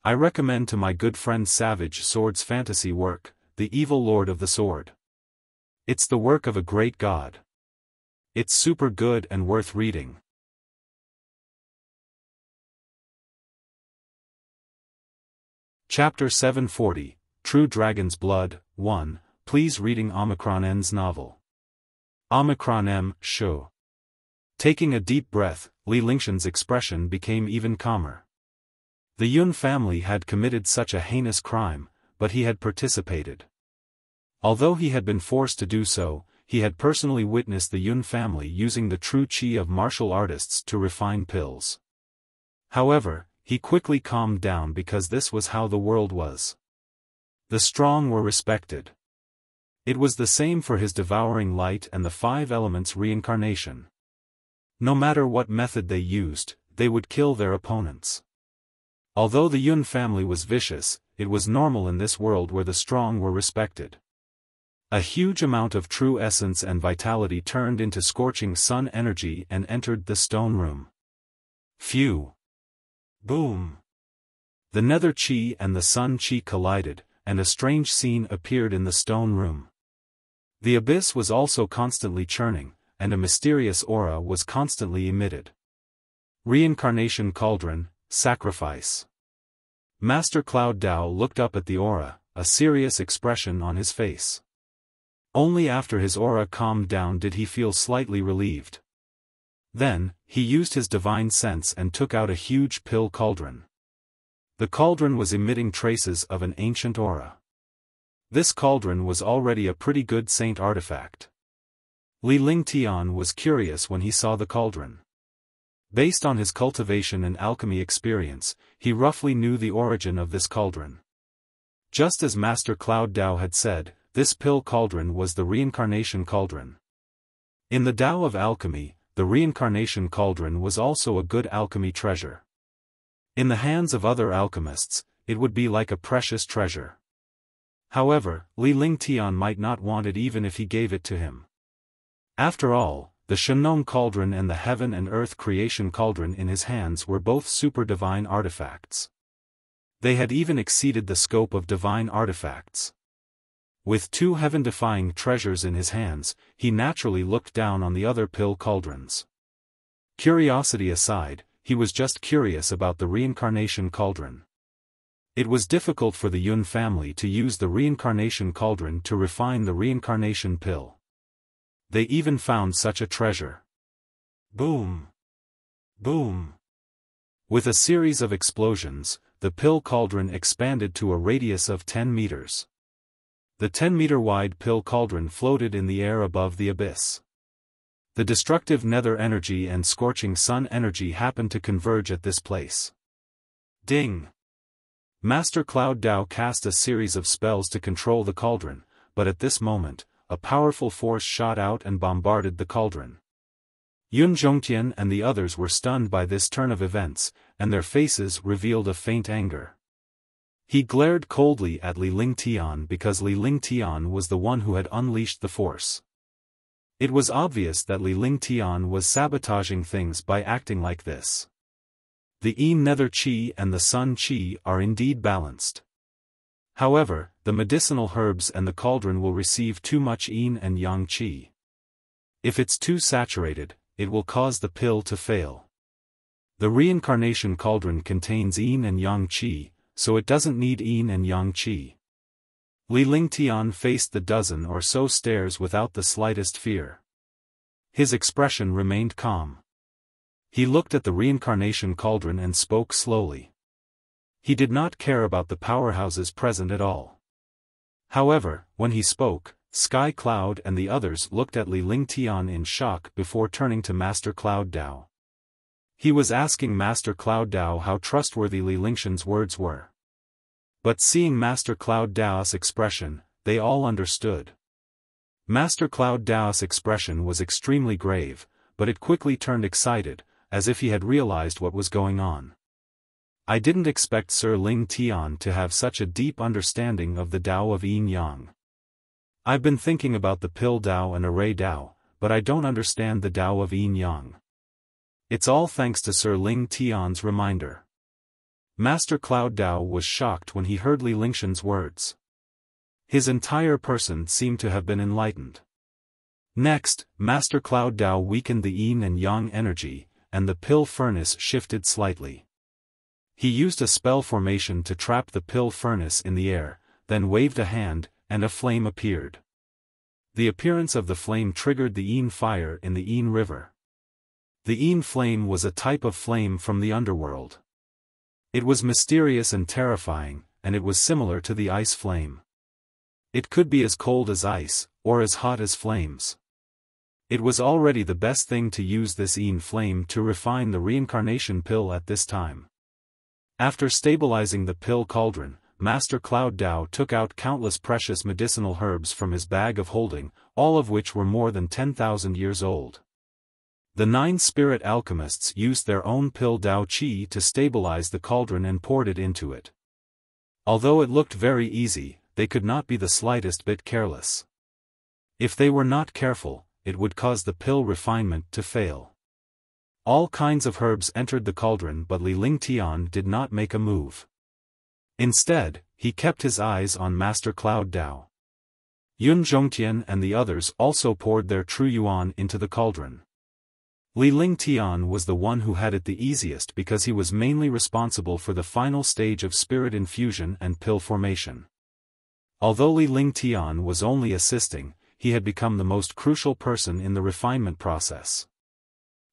I recommend to my good friend Savage Sword's fantasy work, The Evil Lord of the Sword. It's the work of a great god. It's super good and worth reading. Chapter 740, True Dragon's Blood, 1, please reading Omicron N's novel. Omicron M. Show. Taking a deep breath, Li Lingshan's expression became even calmer. The Yun family had committed such a heinous crime, but he had participated. Although he had been forced to do so, he had personally witnessed the Yun family using the true qi of martial artists to refine pills. However, he quickly calmed down because this was how the world was. The strong were respected. It was the same for his devouring light and the 5 elements reincarnation. No matter what method they used, they would kill their opponents. Although the Yun family was vicious, it was normal in this world where the strong were respected. A huge amount of true essence and vitality turned into scorching sun energy and entered the stone room. Phew! Boom! The nether chi and the sun chi collided, and a strange scene appeared in the stone room. The abyss was also constantly churning, and a mysterious aura was constantly emitted. Reincarnation cauldron, sacrifice. Master Cloud Dao looked up at the aura, a serious expression on his face. Only after his aura calmed down did he feel slightly relieved. Then, he used his divine sense and took out a huge pill cauldron. The cauldron was emitting traces of an ancient aura. This cauldron was already a pretty good saint artifact. Li Lingtian was curious when he saw the cauldron. Based on his cultivation and alchemy experience, he roughly knew the origin of this cauldron. Just as Master Cloud Dao had said, this pill cauldron was the reincarnation cauldron. In the Tao of alchemy, the reincarnation cauldron was also a good alchemy treasure. In the hands of other alchemists, it would be like a precious treasure. However, Li Lingtian might not want it even if he gave it to him. After all, the Shenong cauldron and the heaven and earth creation cauldron in his hands were both super divine artifacts. They had even exceeded the scope of divine artifacts. With 2 heaven-defying treasures in his hands, he naturally looked down on the other pill cauldrons. Curiosity aside, he was just curious about the reincarnation cauldron. It was difficult for the Yun family to use the reincarnation cauldron to refine the reincarnation pill. They even found such a treasure. Boom! Boom! With a series of explosions, the pill cauldron expanded to a radius of 10 meters. The 10-meter-wide pill cauldron floated in the air above the abyss. The destructive nether energy and scorching sun energy happened to converge at this place. Ding! Master Cloud Dao cast a series of spells to control the cauldron, but at this moment, a powerful force shot out and bombarded the cauldron. Yun Zhongtian and the others were stunned by this turn of events, and their faces revealed a faint anger. He glared coldly at Li Lingtian because Li Lingtian was the one who had unleashed the force. It was obvious that Li Lingtian was sabotaging things by acting like this. The Yin Nether Qi and the Sun Qi are indeed balanced. However, the medicinal herbs and the cauldron will receive too much Yin and Yang Qi. If it's too saturated, it will cause the pill to fail. The reincarnation cauldron contains Yin and Yang Qi, so it doesn't need Yin and Yang Qi. Li Lingtian faced the dozen or so stares without the slightest fear. His expression remained calm. He looked at the reincarnation cauldron and spoke slowly. He did not care about the powerhouses present at all. However, when he spoke, Sky Cloud and the others looked at Li Lingtian in shock before turning to Master Cloud Dao. He was asking Master Cloud Dao how trustworthy Li Lingshan's words were. But seeing Master Cloud Dao's expression, they all understood. Master Cloud Dao's expression was extremely grave, but it quickly turned excited, as if he had realized what was going on. I didn't expect Sir Ling Tian to have such a deep understanding of the Tao of Yin Yang. I've been thinking about the Pill Tao and Array Tao, but I don't understand the Tao of Yin Yang. It's all thanks to Sir Ling Tian's reminder. Master Cloud Dao was shocked when he heard Li Lingshan's words. His entire person seemed to have been enlightened. Next, Master Cloud Dao weakened the Yin and Yang energy, and the pill furnace shifted slightly. He used a spell formation to trap the pill furnace in the air, then waved a hand, and a flame appeared. The appearance of the flame triggered the Yin fire in the Yin river. The Yin flame was a type of flame from the underworld. It was mysterious and terrifying, and it was similar to the ice flame. It could be as cold as ice, or as hot as flames. It was already the best thing to use this Yin flame to refine the reincarnation pill at this time. After stabilizing the pill cauldron, Master Cloud Dao took out countless precious medicinal herbs from his bag of holding, all of which were more than 10,000 years old. The 9 spirit alchemists used their own pill Dao Qi to stabilize the cauldron and poured it into it. Although it looked very easy, they could not be the slightest bit careless. If they were not careful, it would cause the pill refinement to fail. All kinds of herbs entered the cauldron, but Li Lingtian did not make a move. Instead, he kept his eyes on Master Cloud Dao. Yun Zhongtian and the others also poured their true yuan into the cauldron. Li Lingtian was the one who had it the easiest because he was mainly responsible for the final stage of spirit infusion and pill formation. Although Li Lingtian was only assisting, he had become the most crucial person in the refinement process.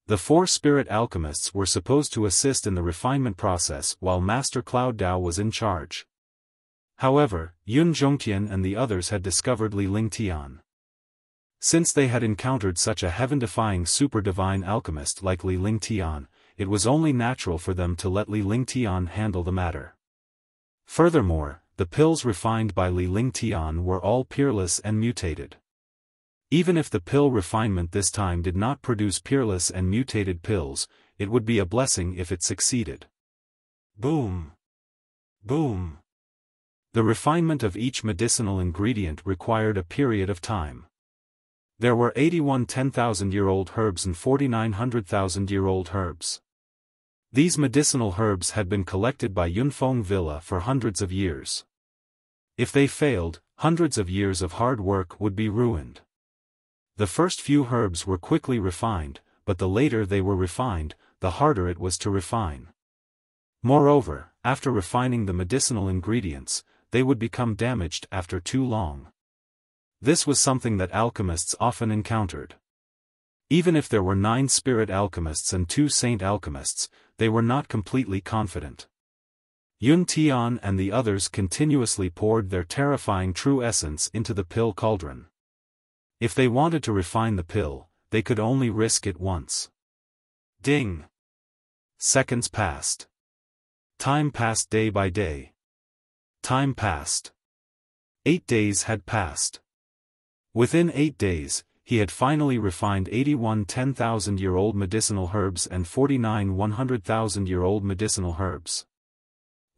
The 4 spirit alchemists were supposed to assist in the refinement process while Master Cloud Dao was in charge. However, Yun Zhongtian and the others had discovered Li Lingtian. Since they had encountered such a heaven-defying super-divine alchemist like Li Lingtian, it was only natural for them to let Li Lingtian handle the matter. Furthermore, the pills refined by Li Lingtian were all peerless and mutated. Even if the pill refinement this time did not produce peerless and mutated pills, it would be a blessing if it succeeded. Boom! Boom! The refinement of each medicinal ingredient required a period of time. There were 81 10,000-year-old herbs and 49 100,000-year-old herbs. These medicinal herbs had been collected by Yunfeng Villa for hundreds of years. If they failed, hundreds of years of hard work would be ruined. The first few herbs were quickly refined, but the later they were refined, the harder it was to refine. Moreover, after refining the medicinal ingredients, they would become damaged after too long. This was something that alchemists often encountered. Even if there were 9 spirit alchemists and 2 saint alchemists, they were not completely confident. Yun Tian and the others continuously poured their terrifying true essence into the pill cauldron. If they wanted to refine the pill, they could only risk it once. Ding! Seconds passed. Time passed day by day. Time passed. 8 days had passed. Within 8 days, he had finally refined 81 10,000-year-old medicinal herbs and 49 100,000-year-old medicinal herbs.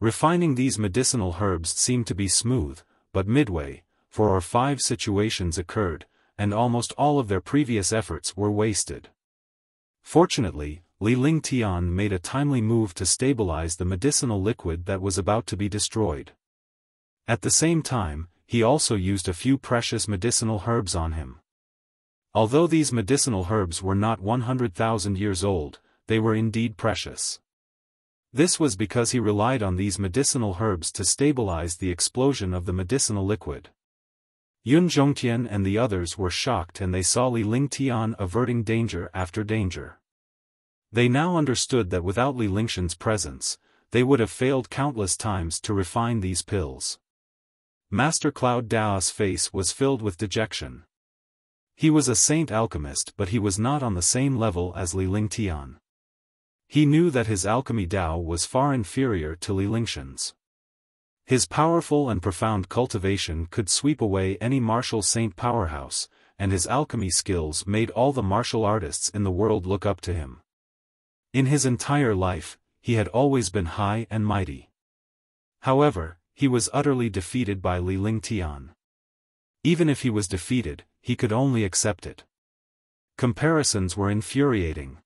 Refining these medicinal herbs seemed to be smooth, but midway, 4 or 5 situations occurred, and almost all of their previous efforts were wasted. Fortunately, Li Lingtian made a timely move to stabilize the medicinal liquid that was about to be destroyed. At the same time, he also used a few precious medicinal herbs on him. Although these medicinal herbs were not 100,000 years old, they were indeed precious. This was because he relied on these medicinal herbs to stabilize the explosion of the medicinal liquid. Yun Zhongtian and the others were shocked, and they saw Li Lingtian averting danger after danger. They now understood that without Li Lingshan's presence, they would have failed countless times to refine these pills. Master Cloud Dao's face was filled with dejection. He was a saint alchemist, but he was not on the same level as Li Lingtian. He knew that his alchemy Dao was far inferior to Li Lingshan's. His powerful and profound cultivation could sweep away any martial saint powerhouse, and his alchemy skills made all the martial artists in the world look up to him. In his entire life, he had always been high and mighty. However, he was utterly defeated by Li Lingtian. Even if he was defeated, he could only accept it. Comparisons were infuriating.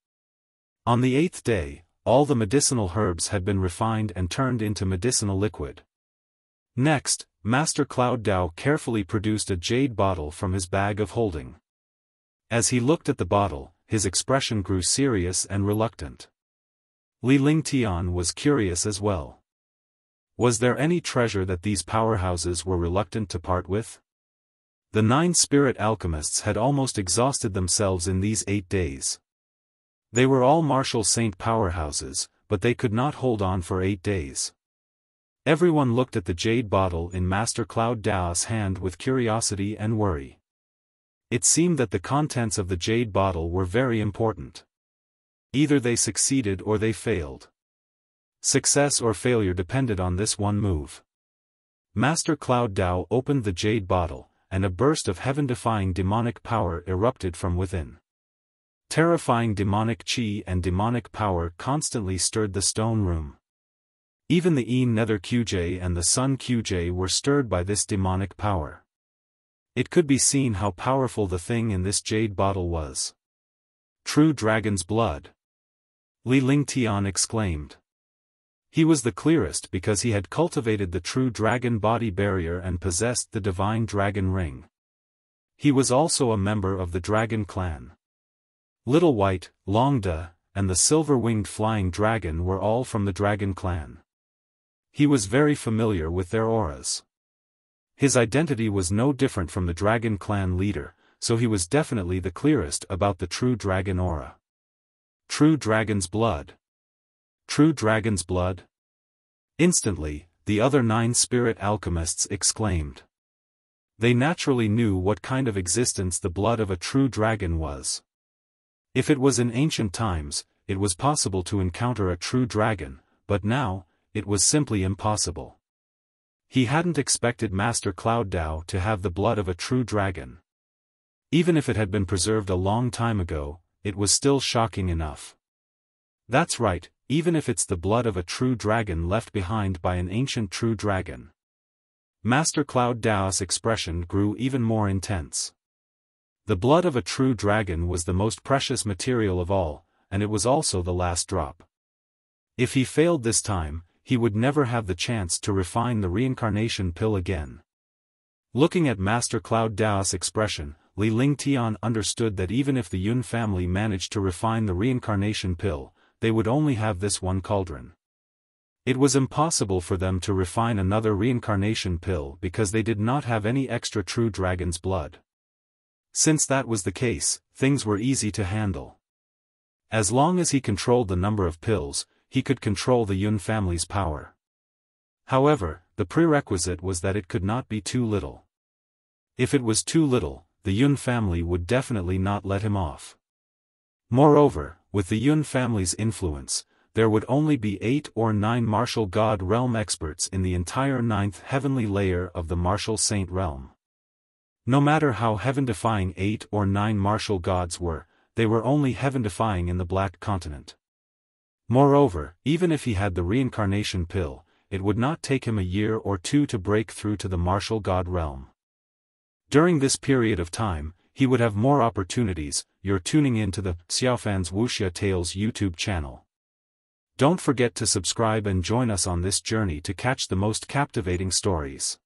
On the 8th day, all the medicinal herbs had been refined and turned into medicinal liquid. Next, Master Cloud Dao carefully produced a jade bottle from his bag of holding. As he looked at the bottle, his expression grew serious and reluctant. Li Lingtian was curious as well. Was there any treasure that these powerhouses were reluctant to part with? The 9 spirit alchemists had almost exhausted themselves in these 8 days. They were all martial saint powerhouses, but they could not hold on for 8 days. Everyone looked at the jade bottle in Master Cloud Dao's hand with curiosity and worry. It seemed that the contents of the jade bottle were very important. Either they succeeded or they failed. Success or failure depended on this one move. Master Cloud Dao opened the jade bottle, and a burst of heaven-defying demonic power erupted from within. Terrifying demonic chi and demonic power constantly stirred the stone room. Even the Yin Nether QJ and the Sun QJ were stirred by this demonic power. It could be seen how powerful the thing in this jade bottle was. True dragon's blood! Li Lingtian exclaimed. He was the clearest because he had cultivated the true dragon body barrier and possessed the divine dragon ring. He was also a member of the dragon clan. Little White, Long Da, and the silver-winged flying dragon were all from the dragon clan. He was very familiar with their auras. His identity was no different from the dragon clan leader, so he was definitely the clearest about the true dragon aura. True dragon's blood. True dragon's blood? Instantly, the other 9 spirit alchemists exclaimed. They naturally knew what kind of existence the blood of a true dragon was. If it was in ancient times, it was possible to encounter a true dragon, but now, it was simply impossible. He hadn't expected Master Cloud Dao to have the blood of a true dragon. Even if it had been preserved a long time ago, it was still shocking enough. That's right, even if it's the blood of a true dragon left behind by an ancient true dragon. Master Cloud Dao's expression grew even more intense. The blood of a true dragon was the most precious material of all, and it was also the last drop. If he failed this time, he would never have the chance to refine the reincarnation pill again. Looking at Master Cloud Dao's expression, Li Lingtian understood that even if the Yun family managed to refine the reincarnation pill, they would only have this one cauldron. It was impossible for them to refine another reincarnation pill because they did not have any extra true dragon's blood. Since that was the case, things were easy to handle. As long as he controlled the number of pills, he could control the Yun family's power. However, the prerequisite was that it could not be too little. If it was too little, the Yun family would definitely not let him off. Moreover, with the Yun family's influence, there would only be 8 or 9 martial god realm experts in the entire 9th heavenly layer of the martial saint realm. No matter how heaven-defying 8 or 9 martial gods were, they were only heaven-defying in the Black Continent. Moreover, even if he had the reincarnation pill, it would not take him a year or 2 to break through to the martial god realm. During this period of time, he would have more opportunities. You're tuning in to the Xiaofan's Wuxia Tales YouTube channel. Don't forget to subscribe and join us on this journey to catch the most captivating stories.